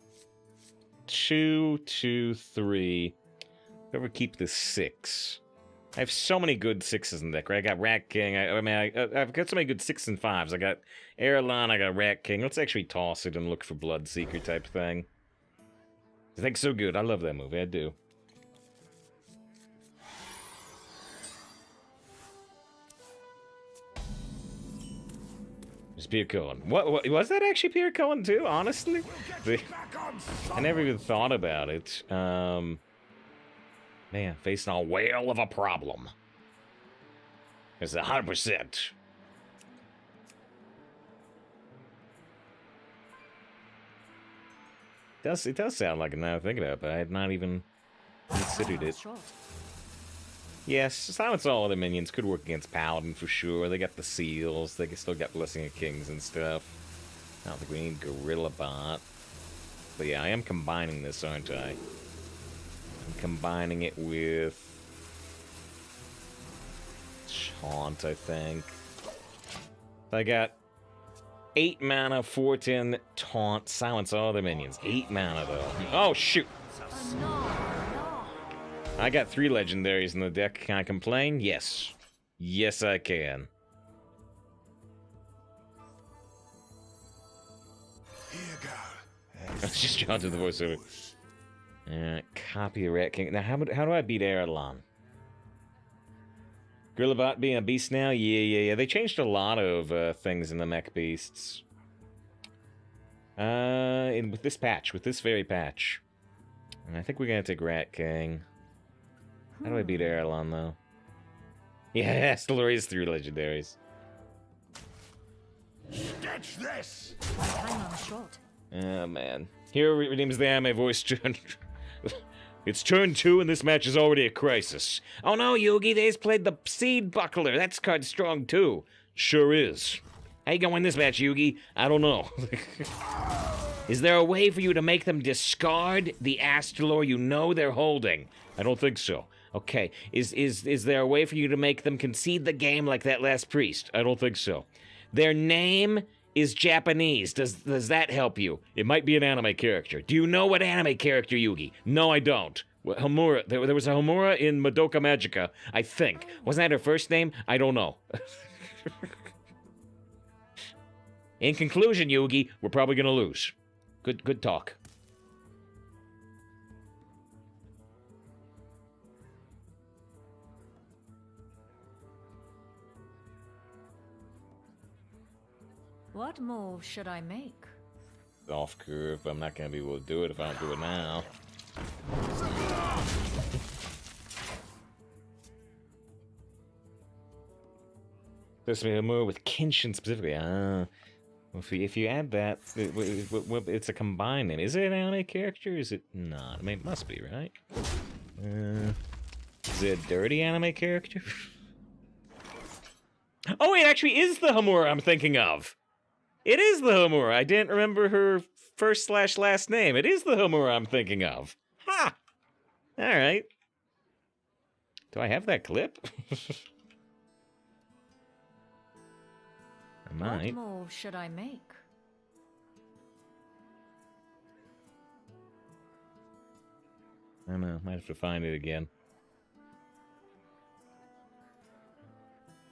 2, 2, 3. Do I ever keep the 6? I have so many good 6s in the deck, right? I got Rat King. I've got so many good 6s and 5s. I got Airline, I got Rat King. Let's actually toss it and look for Bloodseeker type thing. I think so good. I love that movie. I do. It's Peter Cohen. What was that actually Peter Cohen too? Honestly, I never even thought about it. Man, facing a whale of a problem. It's 100%. It does sound like it now thinking about it, but I had not even considered it. Yes, Silence all other minions could work against Paladin for sure. They got the seals, they still got Blessing of Kings and stuff. I don't think we need Gorilla Bot. But yeah, I am combining this, aren't I? I'm combining it with Chaunt, I think. I got 8 mana, 4/10, Taunt, Silence all other minions. 8 mana though. Oh shoot! I got 3 legendaries in the deck. Can I complain? Yes. Yes, I can. Here you go. Let's just jump to the voiceover. Copy the Rat King. Now, how do I beat Airlon? Gorillabot being a beast now? Yeah. They changed a lot of things in the mech beasts. With this very patch. And I think we're gonna take Rat King. How do I beat Airlon, though? Yeah, still raise 3 legendaries. Sketch this! Time on short. Oh, man. Hero redeems the anime voice turn. It's turn 2, and this match is already a crisis. Oh no, Yugi, they just played the Seed Buckler. That's card strong, too. Sure is. How you gonna win this match, Yugi? I don't know. Is there a way for you to make them discard the Astrolore you know they're holding? I don't think so. Okay. Is there a way for you to make them concede the game like that last priest? I don't think so. Their name is Japanese. Does that help you? It might be an anime character. Do you know what anime character, Yugi? No, I don't. Well, Homura. There was a Homura in Madoka Magica, I think. Wasn't that her first name? I don't know. In conclusion, Yugi, we're probably gonna lose. Good talk. What move should I make? Off curve, but I'm not gonna be able to do it if I don't do it now. This will be a move with Kenshin specifically. If you add that, it's a combined name. Is it an anime character? Is it not? I mean, it must be, right? Is it a dirty anime character? Oh, it actually is the Homura I'm thinking of. It is the Homura. I didn't remember her first/last name. It is the Homura I'm thinking of. Ha! All right. Do I have that clip? I might. What move should I make? I don't know. Might have to find it again.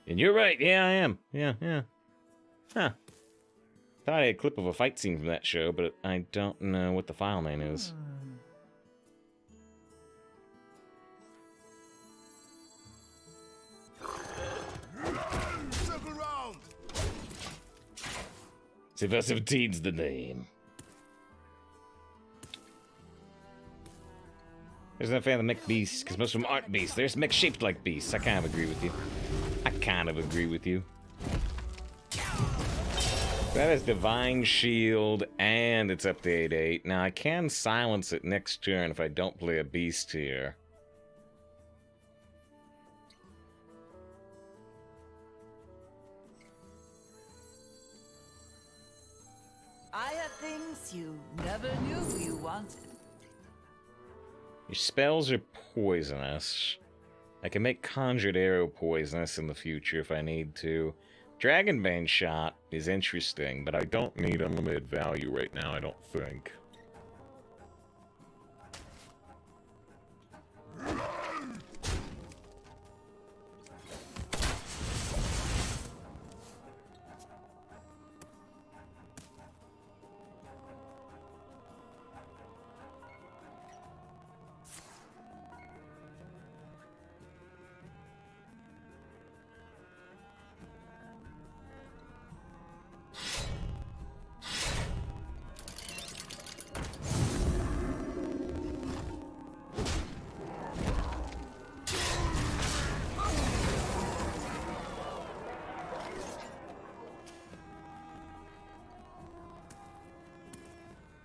And you're right. Yeah, I am. Yeah. Huh. Thought I had a clip of a fight scene from that show, but I don't know what the file name is. Silver 17's the name. There's no fan of the mech beasts, because most of them aren't beasts. There's mech shaped like beasts. I kind of agree with you. That is Divine Shield, and it's up to 8/8. Now, I can silence it next turn if I don't play a beast here. I have things you never knew you wanted. Your spells are poisonous. I can make Conjured Arrow poisonous in the future if I need to. Dragonbane Shot is interesting, but I don't need unlimited value right now, I don't think.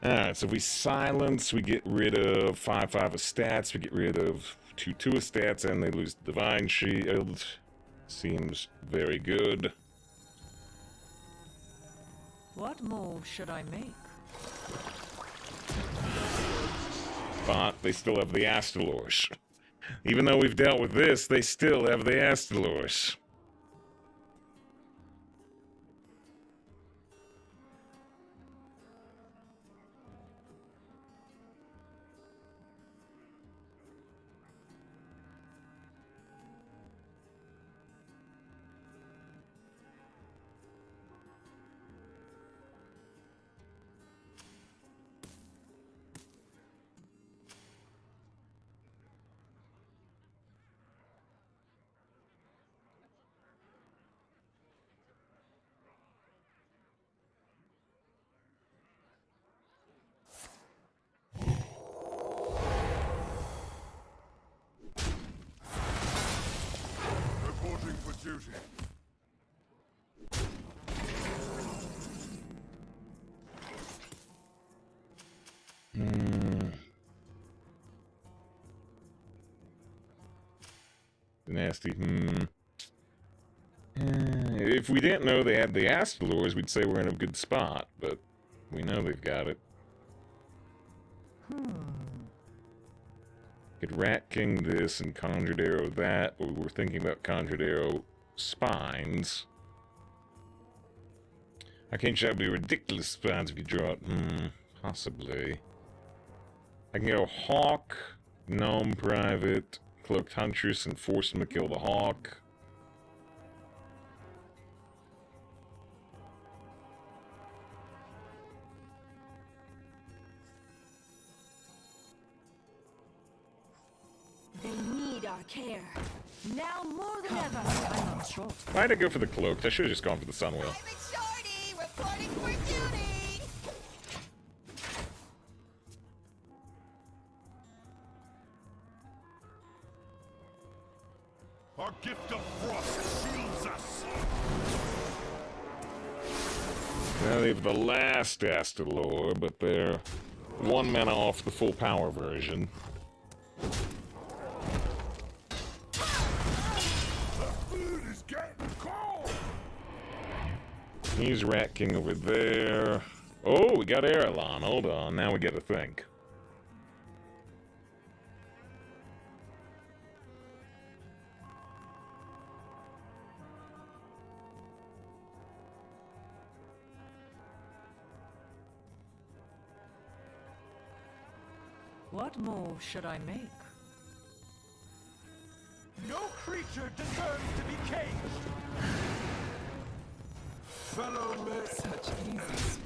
Alright, so if we silence, we get rid of 5/5 of stats, we get rid of 2/2 of stats, and they lose Divine Shield. Seems very good. What move should I make? But they still have the Astrolores. Even though we've dealt with this, they still have the Astrolores. Nasty, if we didn't know they had the Astalors, we'd say we're in a good spot, but we know they've got it. Could Rat King this and Conjured Arrow that, but we were thinking about Conjured Arrow spines. Arcane Shot would be ridiculous spines if you draw it. Possibly. I can go Hawk, Gnome Private, Cloaked Huntress, and force him to kill the Hawk. They need our care. Now more than ever. I'm not sure. Why'd I go for the Cloaked? I should have just gone for the Sunwheel. Shorty, reporting for duty. Our gift of frost shields us. Now they have the last Astalor, but they're 1 mana off the full power version. He's Rat King over there. Oh, we got Erelon. Hold on, now we gotta think. What move should I make? No creature deserves to be caged. Fellow men. Such easy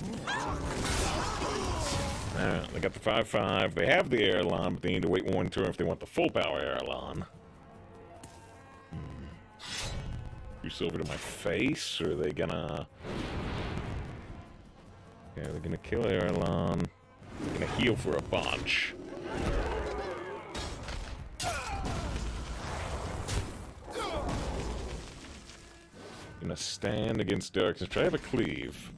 Alright, they got the 5/5. They have the Erelon, but they need to wait 1 turn if they want the full power Erelon. You silver to my face, or are they gonna... Okay, they're gonna kill Erelon. They're gonna heal for a bunch. Gonna stand against darkness. Try to have a cleave.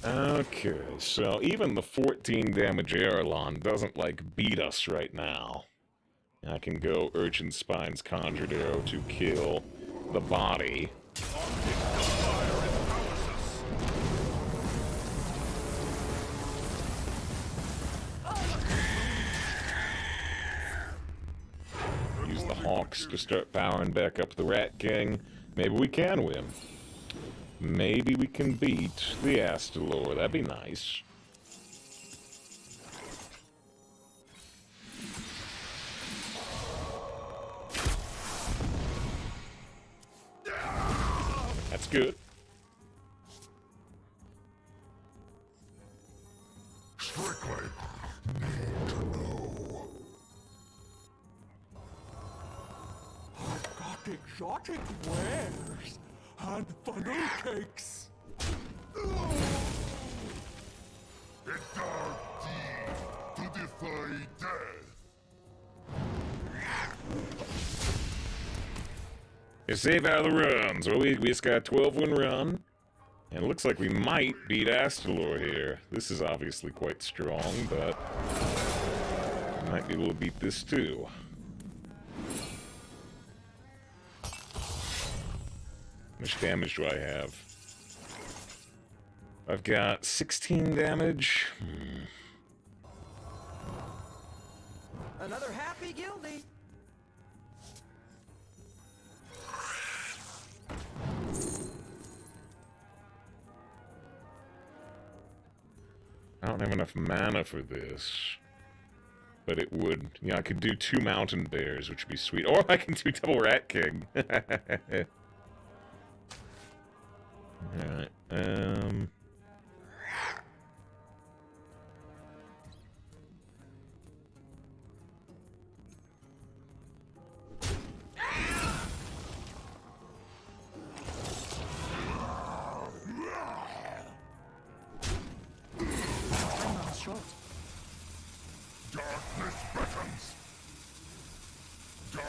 Okay, so even the 14 damage Erelon doesn't, like, beat us right now. I can go Urchin Spine's Conjured Arrow to kill the body. Use the Hawks to start powering back up the Rat King. Maybe we can win. Maybe we can beat the Astalor. That'd be nice. That's good. Strictly need to know. I've got exotic wares and funnel cakes. A dark deed to defy death. You save out of the runs. Well, we just got a 12-win run. And it looks like we might beat Astalor here. This is obviously quite strong, but we might be able to beat this too. How much damage do I have? I've got 16 damage. Another happy guildie. I don't have enough mana for this. But it would, you know, I could do 2 mountain bears, which would be sweet. Or I can do double Rat King. Alright,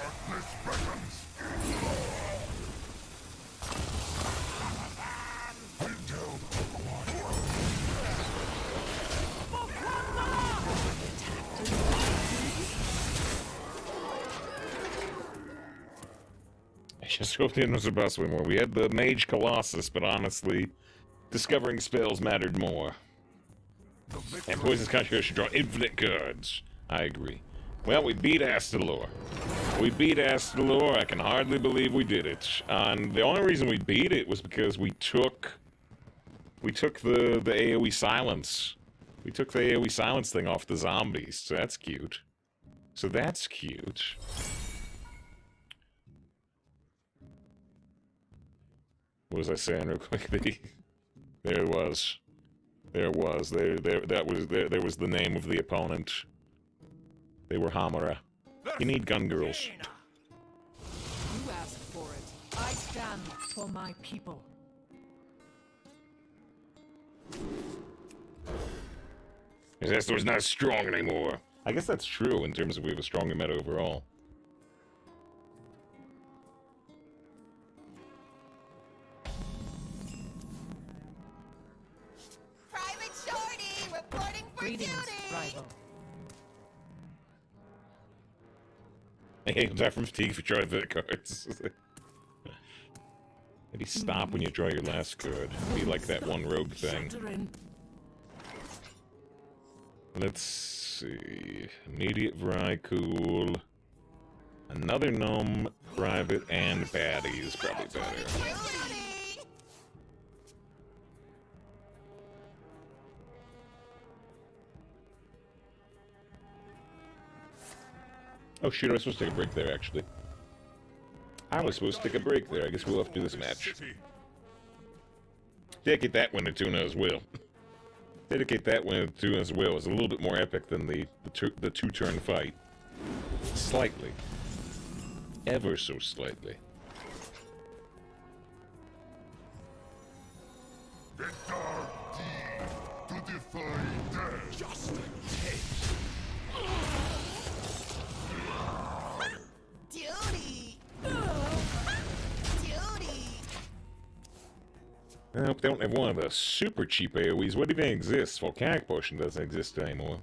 Darkness beckons. Intel acquired. I just hoped it was the best one more. We had the Mage Colossus, but honestly, discovering spells mattered more. And Poison's Conjurer should draw infinite cards. I agree. Well, we beat Astalor. We beat Astalor. I can hardly believe we did it. And the only reason we beat it was because we took the AoE silence. We took the AoE silence thing off the zombies. So that's cute. So that's cute. What was I saying real quick? There it was. There was the name of the opponent. They were Hamara. You need gun girls. You asked for it. I stand for my people. Astor's not strong anymore. I guess that's true in terms of we have a stronger meta overall. Private Shorty reporting for Greetings, duty. rival. Hey, die from fatigue for drawing the cards. Maybe stop when you draw your last card. Be like that one rogue thing. Let's see. Immediate Vrykul. Another gnome, private, and baddie is probably better. Oh shoot, I was supposed to take a break there, actually. I was supposed to take a break there. I guess we'll have to do this match. Dedicate that one to Tuna as well. Dedicate that one to Tuna as well. It's a little bit more epic than the two-turn fight. Slightly. Ever so slightly. The dark deed to defy death. Just a taste. Duty. Duty. I hope they don't have one of the super cheap AoEs. What even exists? Volcanic Potion doesn't exist anymore.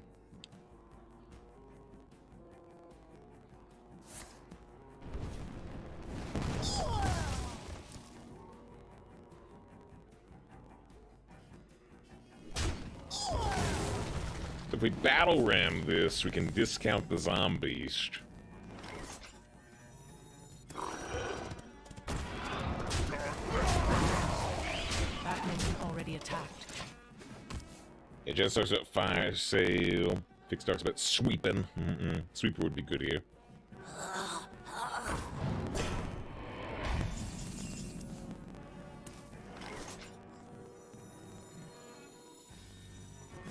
If we battle ram this, we can discount the zombies. Batman already attacked. It just talks about fire sale. Fix talks about sweeping. Sweeper would be good here.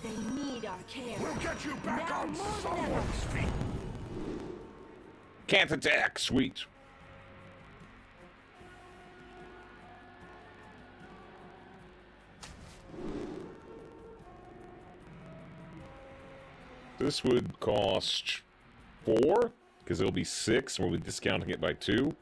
They need our care. We'll get you back Now on more than someone's feet. Can't attack, sweet. This would cost 4, because it'll be 6, and we'll be discounting it by 2.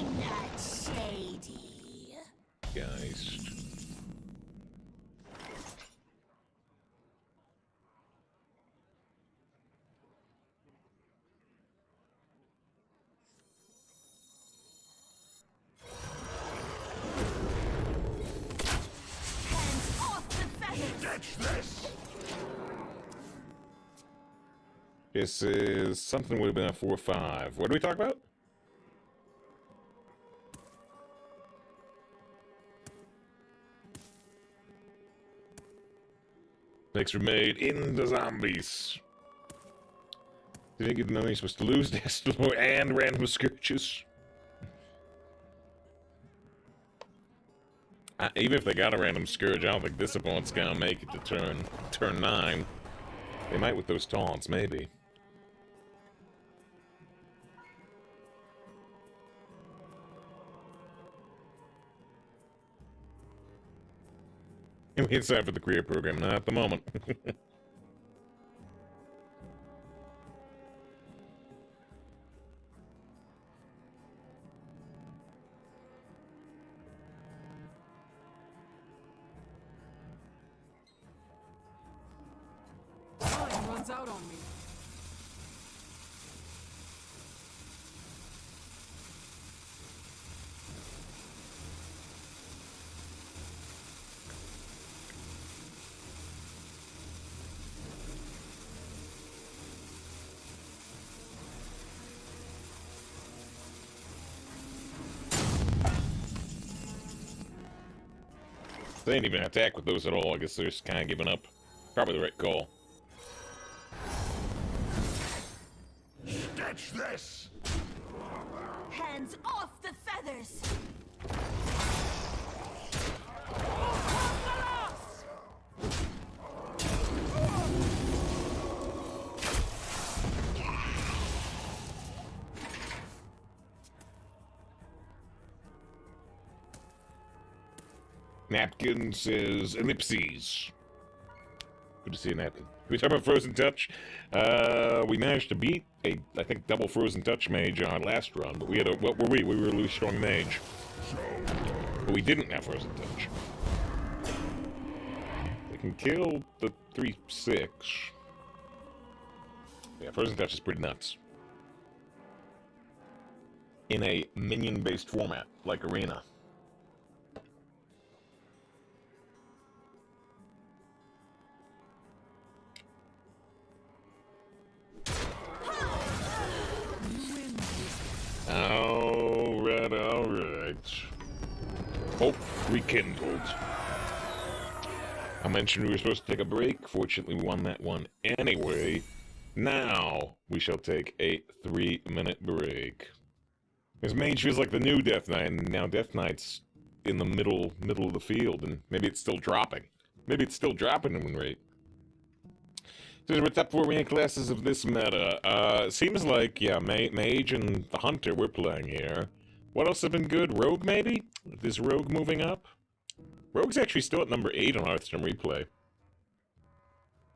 Not shady. Guys. Hands off the feathers. Catch this. This is something would have been a 4-5. What do we talk about? Next were made in the zombies. Did you get the money you're supposed to lose? Destroy and random scourges. Even if they got a random Scourge, I don't think this opponent's gonna make it to turn 9. They might with those taunts, maybe. It's time for the career program, not at the moment. Time runs out on me. They didn't even attack with those at all. I guess they're just kind of giving up. Probably the right call. Sketch this! Hands off the feathers! Napkin says ellipses. Good to see a napkin. Can we talk about Frozen Touch? We managed to beat a, I think, double Frozen Touch mage on our last run, but we had a, what were we? We were a really strong mage. But we didn't have Frozen Touch. We can kill the 3/6. Yeah, Frozen Touch is pretty nuts. In a minion-based format, like Arena. Alright. Hope rekindled. I mentioned we were supposed to take a break. Fortunately, we won that one anyway. Now, we shall take a 3-minute break. This mage feels like the new Death Knight, and now Death Knight's in the middle of the field, and maybe it's still dropping. Maybe it's still dropping in win rate. These are the top 4 ranked classes of this meta. Seems like, yeah, Mage and the Hunter we're playing here. What else have been good? Rogue, maybe? Is Rogue moving up? Rogue's actually still at number 8 on Hearthstone Replay.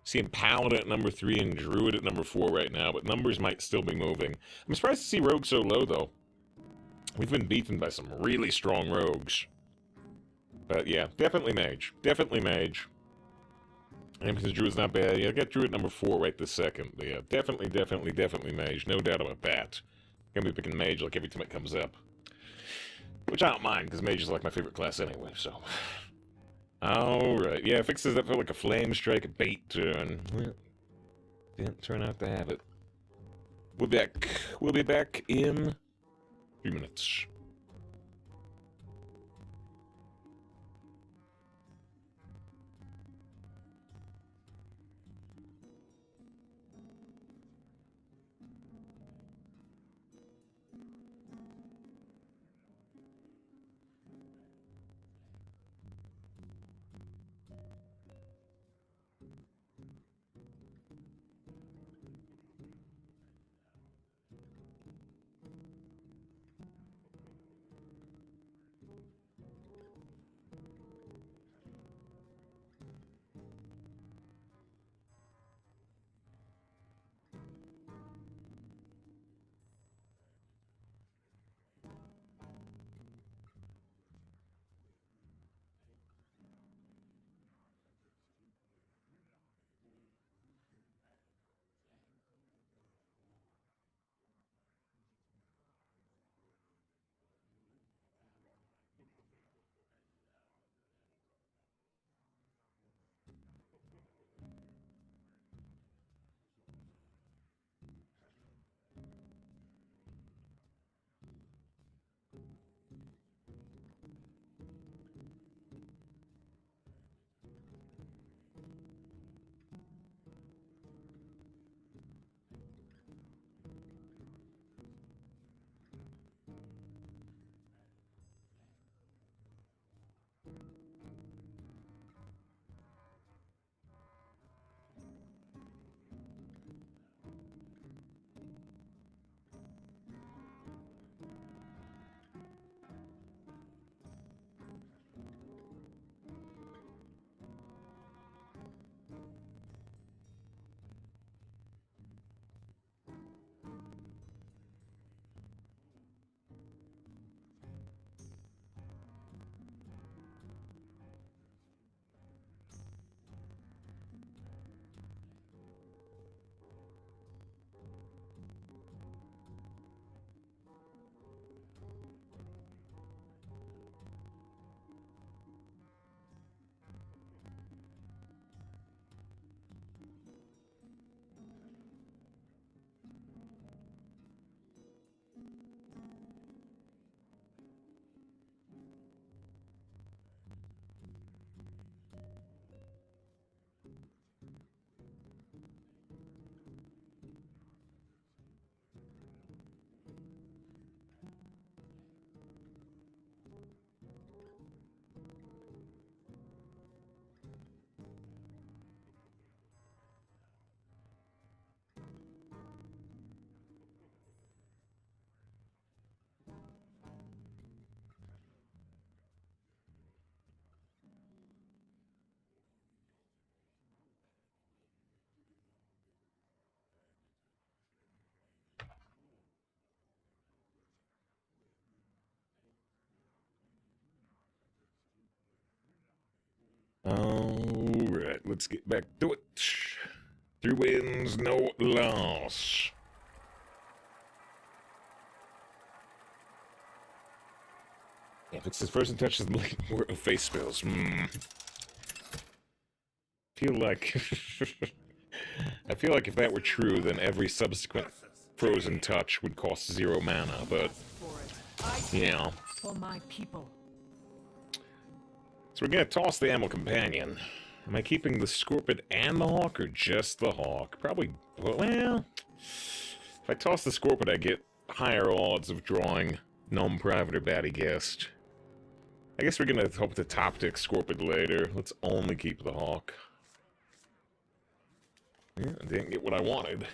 Seeing Paladin at number 3 and Druid at number 4 right now, but numbers might still be moving. I'm surprised to see Rogue so low, though. We've been beaten by some really strong Rogues. But yeah, definitely Mage. Definitely Mage. And because Druid's not bad, yeah, I got Druid number 4 right this second. But yeah, definitely Mage. No doubt about that. Gonna be picking Mage like every time it comes up. Which I don't mind, because Mage is like my favorite class anyway, so. Alright, yeah, fixes that felt like a Flame Strike, a bait turn. Well, didn't turn out to have it. We'll be back in 3 minutes. let's get back to it. 3 wins, no loss. Yeah, if it's his first touches the blade more of face spells. Feel like I feel like if that were true, then every subsequent frozen touch would cost 0 mana, but yeah. For my people. So we're gonna toss the Animal Companion. Am I keeping the Scorpid and the Hawk, or just the Hawk? Probably, well, if I toss the Scorpid, I get higher odds of drawing Gnome Private or Batty Guest. I guess we're gonna hope to top deck Scorpid later. Let's only keep the Hawk. Yeah, I didn't get what I wanted.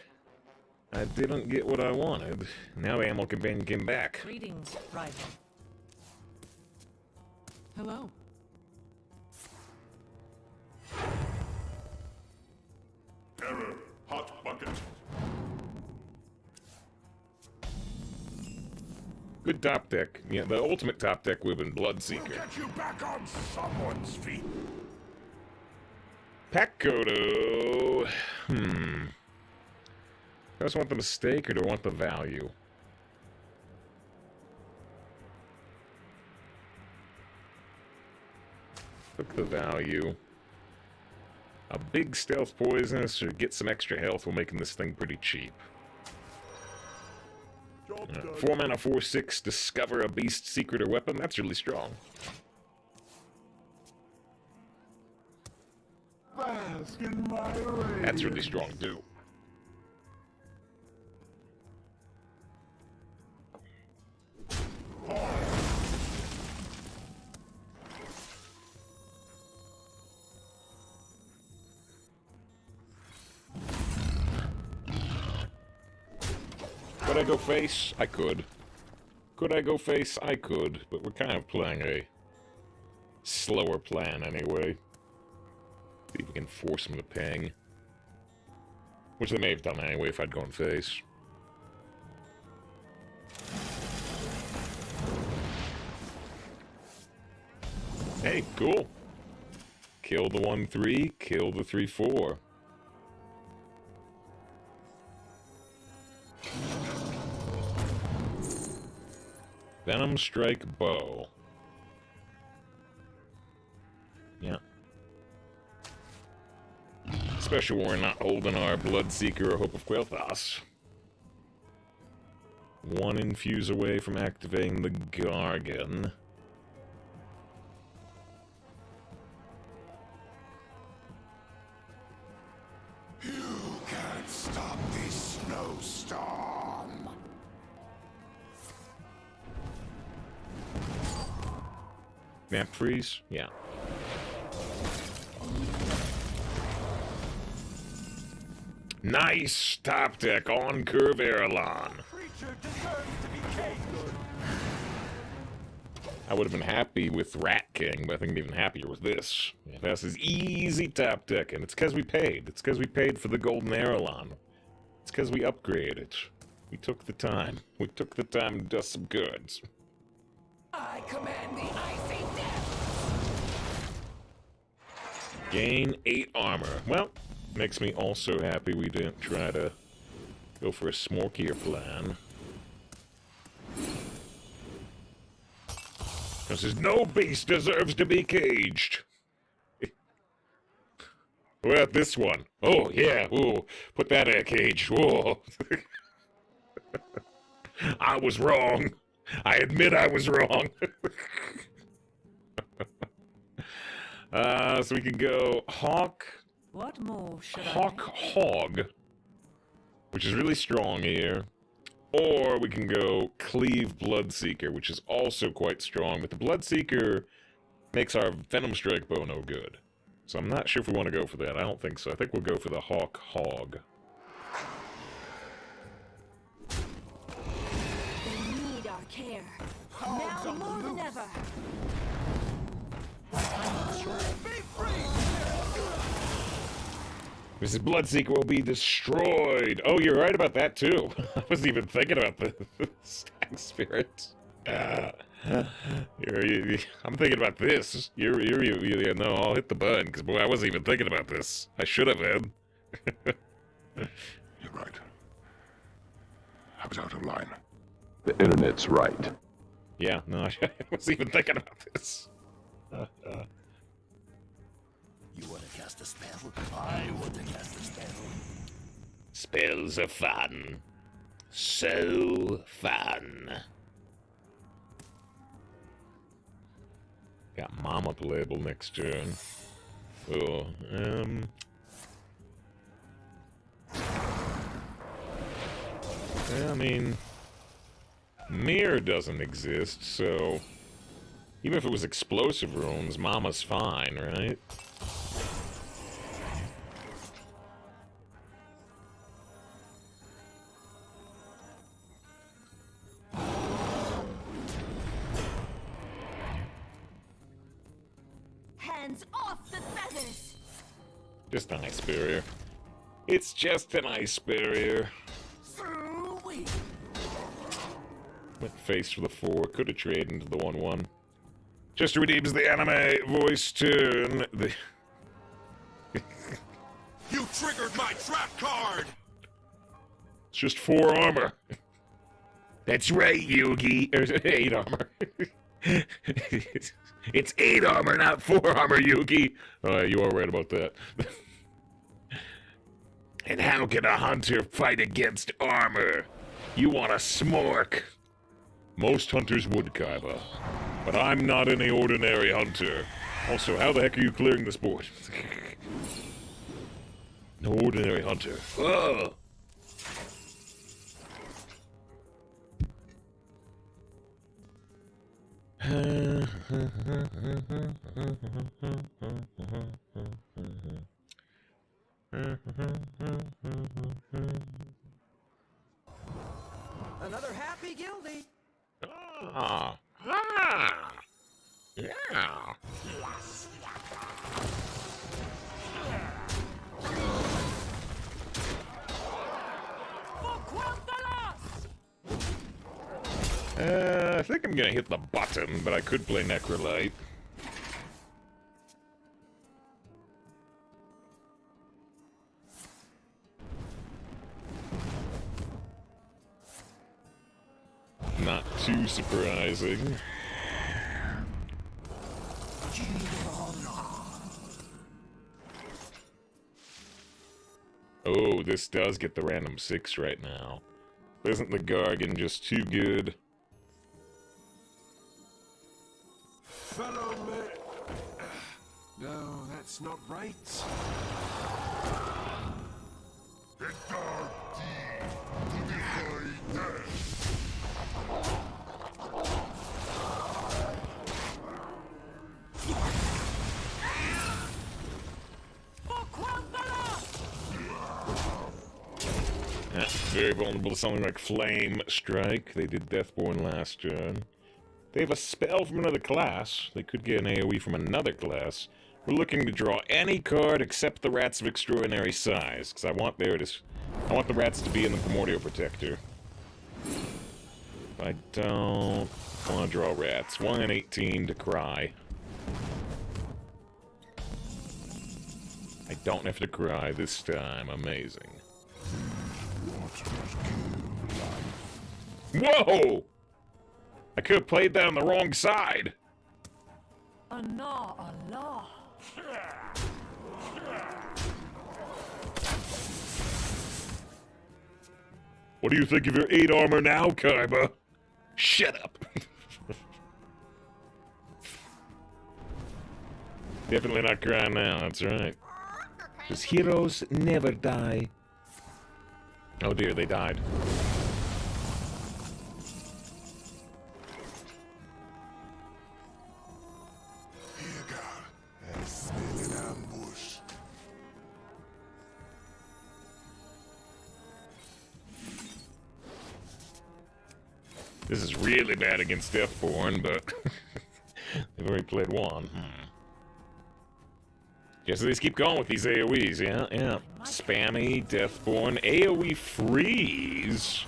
I didn't get what I wanted. Now the Animal Companion came back. Greetings, rival. Hello. Error. Hot bucket. Good top deck. Yeah, the ultimate top deck would have been Bloodseeker. We'll get you back on someone's feet. Pakodo. Do I just want the mistake, or do I want the value? Look the value. A big stealth poisonous, or get some extra health while making this thing pretty cheap. 4 mana, 4/6, discover a beast, secret, or weapon. That's really strong. Bask in my radiance. That's really strong, too. Could I go face? I could. Could I go face? I could, but we're kind of playing a slower plan anyway. See if we can force them to ping. Which they may have done anyway if I'd gone face. Hey, cool. Kill the 1/3, kill the 3/4. Venom Strike Bow. Yeah. Especially when we're not holding our Bloodseeker or Hope of Quel'Thas. 1 infuse away from activating the Gargan. You can't stop this snowstorm. Map freeze? Yeah. Nice! Top deck on Curve Airlon. Creature deserves to be king. I would have been happy with Rat King, but I think I'm even happier with this. This is easy top deck, and it's because we paid. It's because we paid for the Golden Airlon. It's because we upgraded. We took the time. We took the time to do some goods. I command the icy death. Gain 8 armor. Well, makes me also happy we didn't try to go for a smokier plan. Because there's no beast deserves to be caged. What about this one? Oh, yeah. Ooh, put that in a cage. Whoa. I was wrong. I admit I was wrong. So we can go Hawk. What more should Hawk Hog, which is really strong here. Or we can go Cleave Bloodseeker, which is also quite strong, but the Bloodseeker makes our Venom Strike Bow no good. So I'm not sure if we want to go for that. I don't think so. I think we'll go for the Hawk Hog. They need our care. Now more than ever. Mrs. Bloodseeker will be destroyed. Oh, you're right about that, too. I wasn't even thinking about the Stag Spirit. I'm thinking about this. You no, I'll hit the button, because, boy, I wasn't even thinking about this. I should have been. You're right. I was out of line. The internet's right. Yeah, no, I wasn't even thinking about this. You want to cast a spell? I want to cast a spell. Spells are fun. So fun. Got Mama playable next turn. Oh, I mean, Mirror doesn't exist, so even if it was explosive runes, Mama's fine, right? Hands off the feathers! Just an ice barrier. It's just an ice barrier. Went face for the 4. Could have traded into the 1/1. Just redeems the anime voice turn. You triggered my trap card! It's just 4 armor. That's right, Yugi. Or 8 armor. It's 8 armor, not 4 armor, Yugi. You are right about that. And how can a hunter fight against armor? You want a smork. Most hunters would, Kaiba. But I'm not any ordinary hunter. Also, how the heck are you clearing this board? No ordinary hunter. Ugh. Another happy guildie. Yeah. I think I'm gonna hit the button, but I could play Necrolite. Not too surprising. Oh, this does get the random 6 right now. Isn't the Gargan just too good? Fellow man... No, that's not right. The dark deed to defy death. Very vulnerable to something like Flame Strike. They did Deathborn last turn. They have a spell from another class. They could get an AoE from another class. We're looking to draw any card except the Rats of Extraordinary Size, because I want the rats to be in the Primordial Protector. I don't want to draw rats. 1 and 18 to cry. I don't have to cry this time. Amazing. Whoa! I could have played that on the wrong side. Allah, Allah. What do you think of your 8 armor now, Kaiba? Shut up. Definitely not crying now, that's right. Because heroes never die. Oh dear, they died. This is really bad against Deathborn, but they've already played 1. Guess they just keep going with these AoEs, yeah. Spammy, Deathborn, AoE freeze.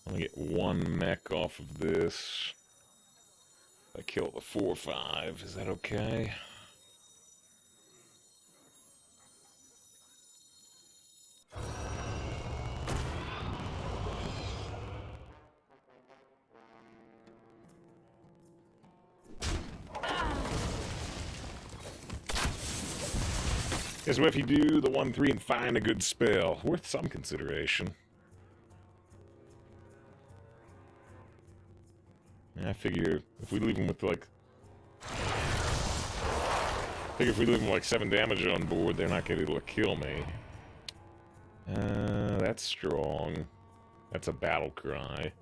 I'm gonna get one mech off of this. I kill the 4-5. Is that okay? Guess what if you do the 1-3 and find a good spell? Worth some consideration. I figure if we leave him with like... if we leave him like 7 damage on board, they're not going to be able to kill me. That's strong. That's a battle cry.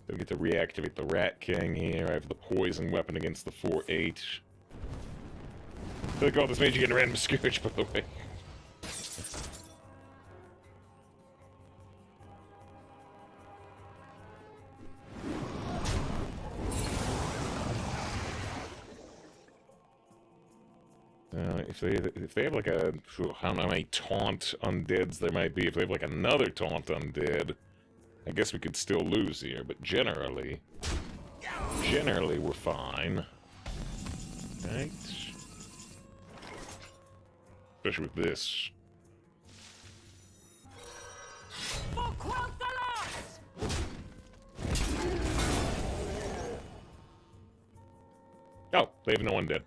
So we get to reactivate the Rat King here. I have the poison weapon against the 4-8. I feel like all this made you get a random scourge, by the way. If they have like a, I don't know how many taunt undeads there might be. If they have like another taunt undead, I guess we could still lose here. But generally we're fine. Right? Especially with this. Oh, they have no undead.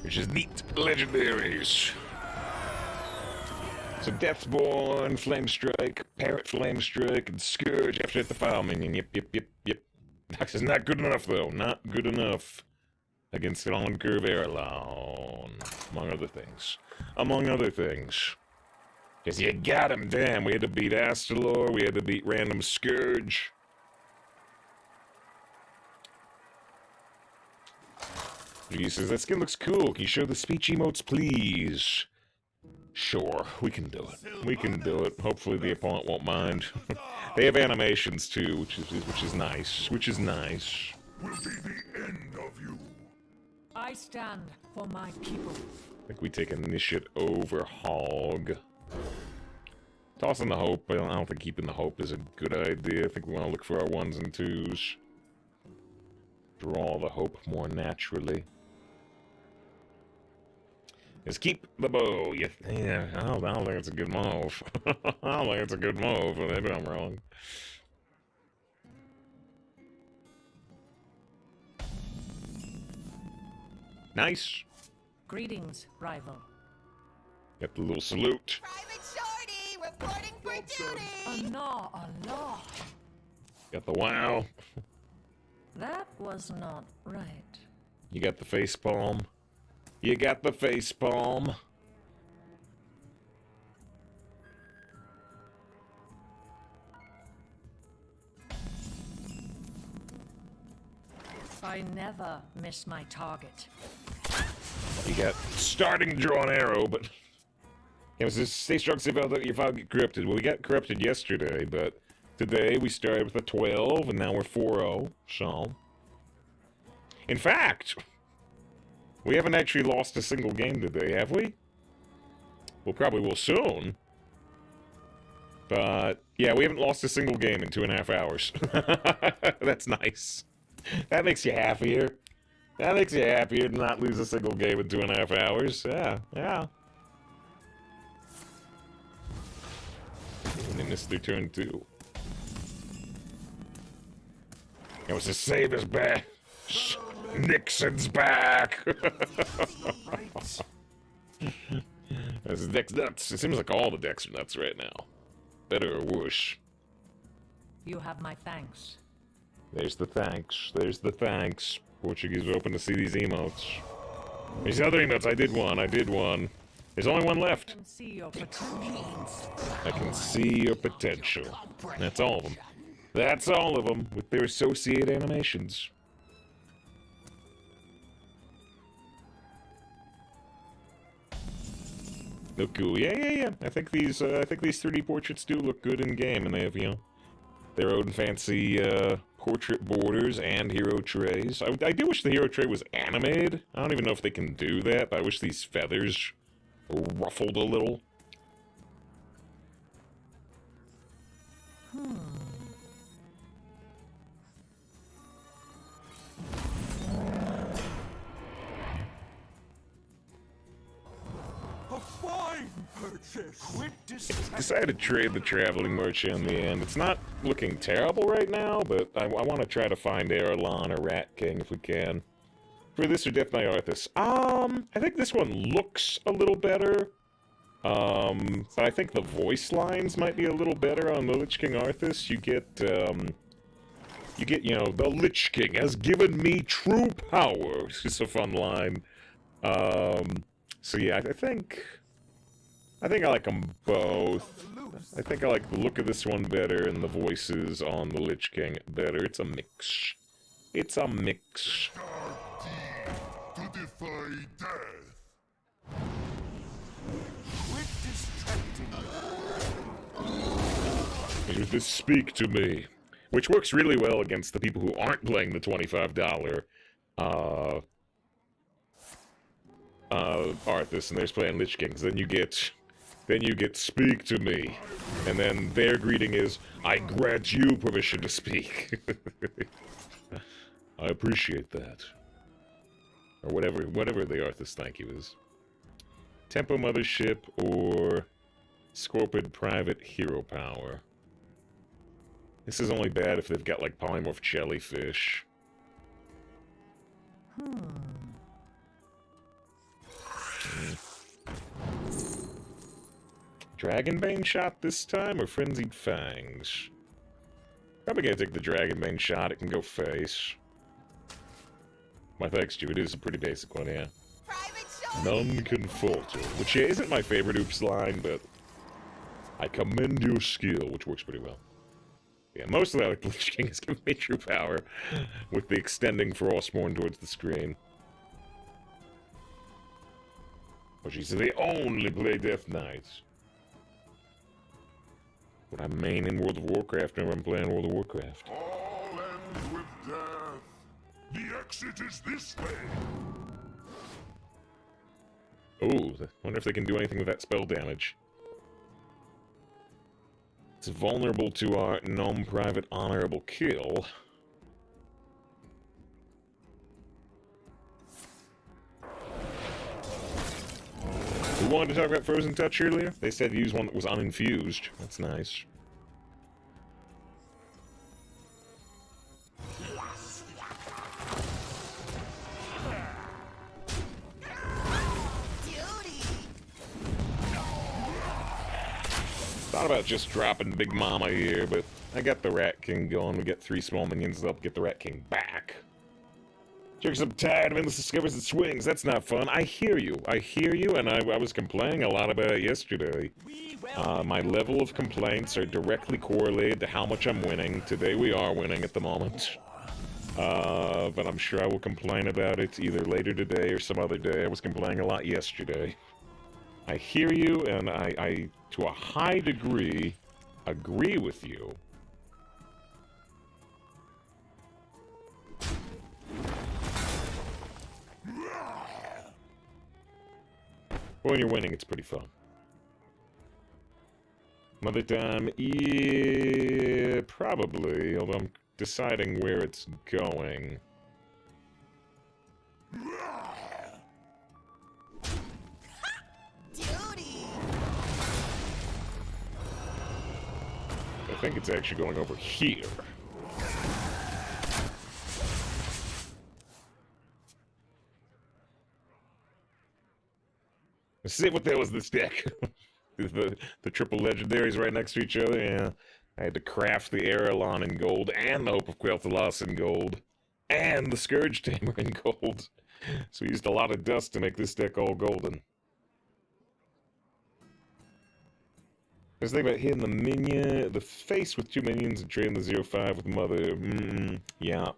Which is neat. Legendaries. So Deathborn, Flamestrike, Parrot Flamestrike, and Scourge after the file minion. Yep. This is not good enough, though. Not good enough against Long Curve Air alone. Among other things. Because you got him, damn. We had to beat Astalor. We had to beat Random Scourge. He says, that skin looks cool. Can you show the speech emotes, please? Sure, we can do it. We can do it. Hopefully the opponent won't mind. They have animations too, which is nice. Which is nice. Will be the end of you. I stand for my people. I think we take initiate over Hog. Tossing the hope. I don't think keeping the hope is a good idea. I think we want to look for our 1s and 2s. Draw the hope more naturally. Just keep the bow. Yeah, I don't think it's a good move. I don't think it's a good move. Maybe I'm wrong. Nice. Greetings, rival. Got the little salute. Private Shorty, reporting for duty. Allah. Got the wow. That was not right. You got the face palm. You got the face palm. I never miss my target. You got starting to draw an arrow, but it was just stay strong, stay that your file get corrupted. Well, we got corrupted yesterday, but today we started with a 12, and now we're 4-0. So, in fact, we haven't actually lost a single game today, have we? We'll probably will soon. But, yeah, we haven't lost a single game in 2.5 hours. That's nice. That makes you happier. That makes you happier to not lose a single game in 2.5 hours. Yeah. And they missed their turn, too. It was the Saber's back. Nixon's back! This deck's nuts. It seems like all the decks are nuts right now. Better or worse. You have my thanks. There's the thanks. There's the thanks. Portuguese are open to see these emotes. There's the other emotes. I did one. There's only one left. I can see your potential. I can see your potential. That's all of them. That's all of them, with their associated animations. Look cool. Yeah. I think these 3D portraits do look good in game, and they have, their own fancy portrait borders and hero trays. I do wish the hero tray was animated. I don't even know if they can do that, but I wish these feathers were ruffled a little. A fine purchase. Quick Decided to trade the traveling merchant in the end. It's not looking terrible right now, but I want to try to find Erelon or Rat King if we can. For this or Death Knight Arthas. I think this one looks a little better. But I think the voice lines might be a little better on the Lich King Arthas. You get, you know, the Lich King has given me true power. It's just a fun line. So yeah, I think I like them both. I think I like the look of this one better and the voices on the Lich King better. It's a mix. It's a mix. To defy death. Quit distracting. Just speak to me. Which works really well against the people who aren't playing the $25 Arthas and they're playing Lich Kings. Then you get speak to me. And then their greeting is, I grant you permission to speak. I appreciate that. Or whatever the Arthas thank you is. Tempo Mothership or Scorpid Private Hero Power. This is only bad if they've got like polymorph jellyfish. Dragonbane shot this time, or Frenzied Fangs? Probably gonna take the Dragonbane shot, it can go face. My thanks to you, it is a pretty basic one, yeah. None can falter, which isn't my favorite Oops line, but I commend your skill, which works pretty well. Yeah, mostly I like Lich King has given me true power, with the extending Frostmourne towards the screen. But she said they only play Death Knights. But I'm main in World of Warcraft whenever I'm playing World of Warcraft. All ends with death. The exit is this way. Oh, wonder if they can do anything with that spell damage. It's vulnerable to our non-private honorable kill. We wanted to talk about Frozen Touch earlier. They said use one that was uninfused. That's nice. Thought about just dropping Big Mama here, but I got the Rat King going. We get 3 small minions up, get the Rat King back. Jerks, I'm tired of endless discoveries and swings. That's not fun. I hear you, and I was complaining a lot about it yesterday. My level of complaints are directly correlated to how much I'm winning. Today we are winning at the moment. But I'm sure I will complain about it either later today or some other day. I was complaining a lot yesterday. I hear you, and I to a high degree, agree with you. When you're winning, it's pretty fun. Mother time, yeah, probably, although I'm deciding where it's going. I think it's actually going over here. Let's see what that was this deck. the triple legendaries right next to each other, yeah. I had to craft the Erelon in gold, and the Hope of Quel'Thalas in gold, and the Scourge Tamer in gold. So we used a lot of dust to make this deck all golden. I was thinking about hitting the minion, the face with 2 minions and trading the 0-5 with Mother. Yeah.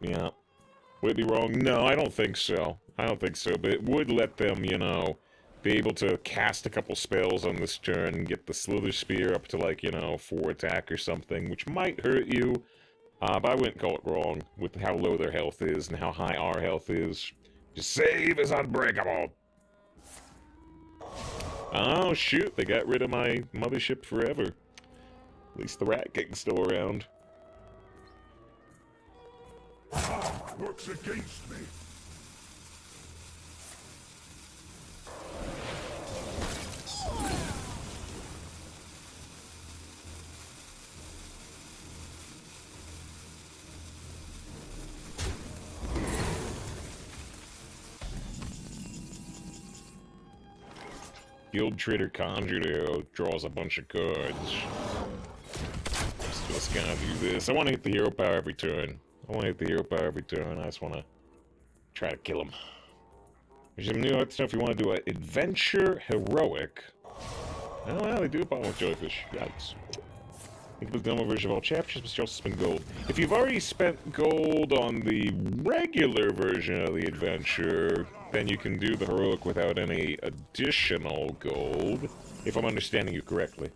Would it be wrong? No, I don't think so. But it would let them, you know, be able to cast a couple spells on this turn and get the Slither Spear up to, like, you know, 4 attack or something, which might hurt you. But I wouldn't call it wrong with how low their health is and how high our health is. Just save is unbreakable. Oh, shoot. They got rid of my mothership forever. At least the Rat King's still around. Works against me. Guild Trader Conjuro draws a bunch of cards. Just gonna do this. I want to hit the hero power every turn. I just want to try to kill him. There's some new stuff. You want to do an adventure heroic. Oh, well, they do a problem with jellyfish. Yikes. I think it was the normal version of all chapters, but you also spend gold. If you've already spent gold on the regular version of the adventure, then you can do the heroic without any additional gold, if I'm understanding you correctly.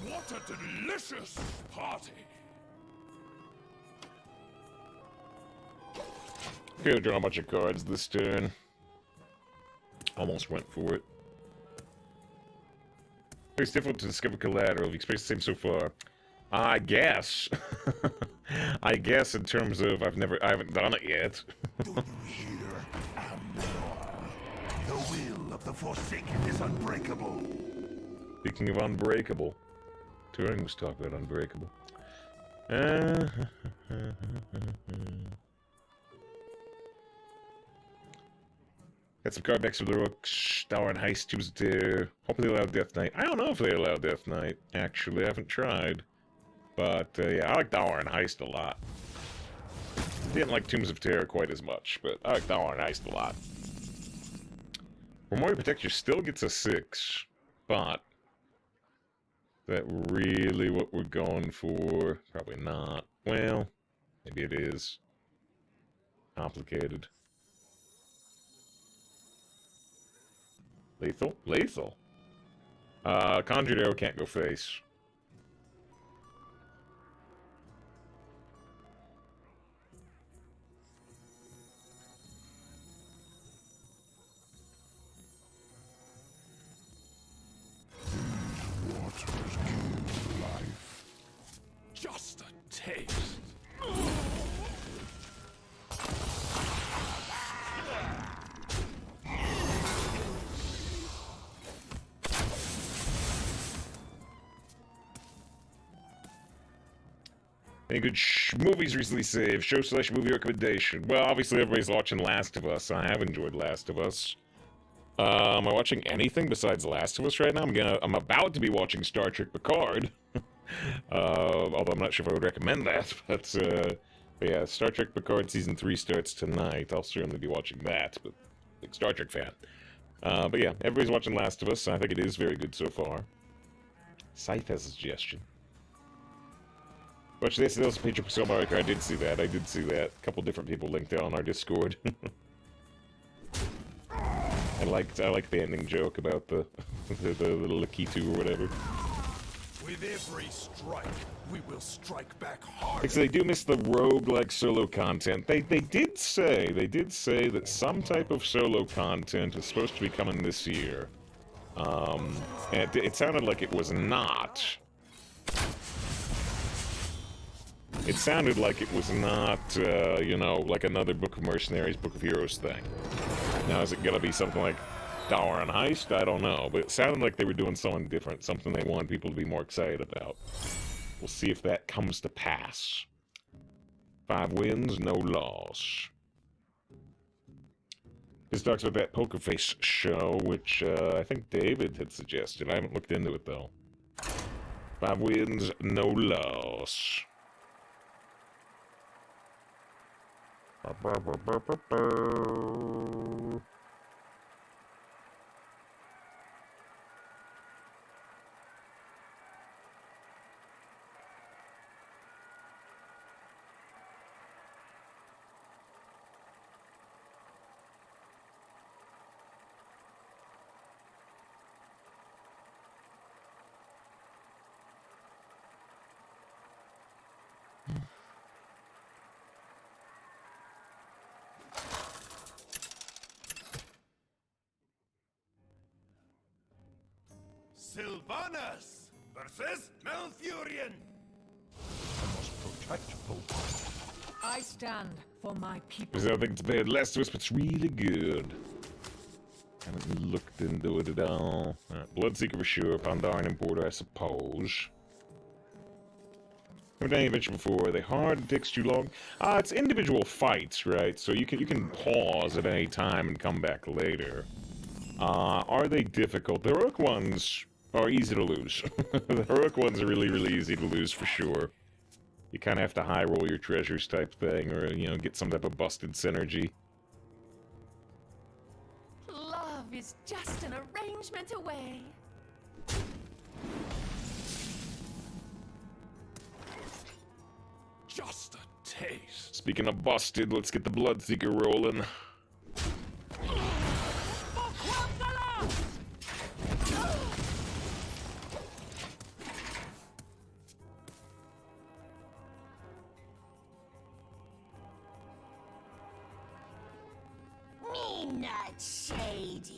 What a delicious party! Okay, draw a bunch of cards this turn. Almost went for it. It's difficult to discover collateral. Have you experienced the same so far? I guess. I guess in terms of I haven't done it yet. Do you hear, Amnor? The will of the Forsaken is unbreakable. Speaking of unbreakable, Turing was talking about unbreakable. Got some card backs for the Rooks, Tower and Heist, Tuesday. Hopefully they allow Death Knight. I don't know if they allow Death Knight, actually. I haven't tried. But, yeah, I like Tower and Heist a lot. Didn't like Tombs of Terror quite as much, but I like Tower and Heist a lot. Memorial Protector still gets a 6, but is that really what we're going for? Probably not. Well, maybe it is. Complicated. Lethal? Lethal? Conjured Arrow can't go face. Waters give life. Just a taste. Any good movies recently saved? Show/movie recommendation. Well, obviously everybody's watching Last of Us. I have enjoyed Last of Us. Am I watching anything besides Last of Us right now? I'm about to be watching Star Trek Picard. Although I'm not sure if I would recommend that. But yeah, Star Trek Picard Season 3 starts tonight. I'll certainly be watching that, but big Star Trek fan. But yeah, everybody's watching Last of Us. I think it is very good so far. Scythe has a suggestion. Watch this, there's a picture for Mario Kart. I did see that. A couple different people linked it on our Discord. I liked the ending joke about the little Lakitu or whatever. With every strike, we will strike back hard. Like, so they do miss the roguelike solo content. They did say that some type of solo content is supposed to be coming this year. And it sounded like it was not. It sounded like it was not, you know, like another Book of Mercenaries, Book of Heroes thing. Now, is it going to be something like Tower and Heist? I don't know, but it sounded like they were doing something different, something they wanted people to be more excited about. We'll see if that comes to pass. 5 wins, no loss. This talks about that Poker Face show, which I think David had suggested. I haven't looked into it, though. 5 wins, no loss. Sylvanas versus Malfurion. I must protect both. I stand for my people. Because I think it's bad. Last Wisp, it's really good. Haven't looked into it at all. Bloodseeker for sure. Pandaren Importer, I suppose. I've done any adventure before. Are they hard? It takes too long? It's individual fights, right? So you can pause at any time and come back later. Are they difficult? The heroic ones are easy to lose. The heroic ones are really, really easy to lose for sure. You kind of have to high roll your treasures type thing, or, you know, get some type of busted synergy. Love is just an arrangement away. Just a taste. Speaking of busted, let's get the Bloodseeker rolling. Me not shady.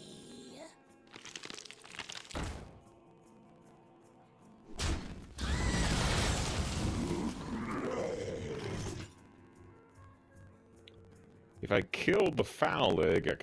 If I kill the foul leg, I can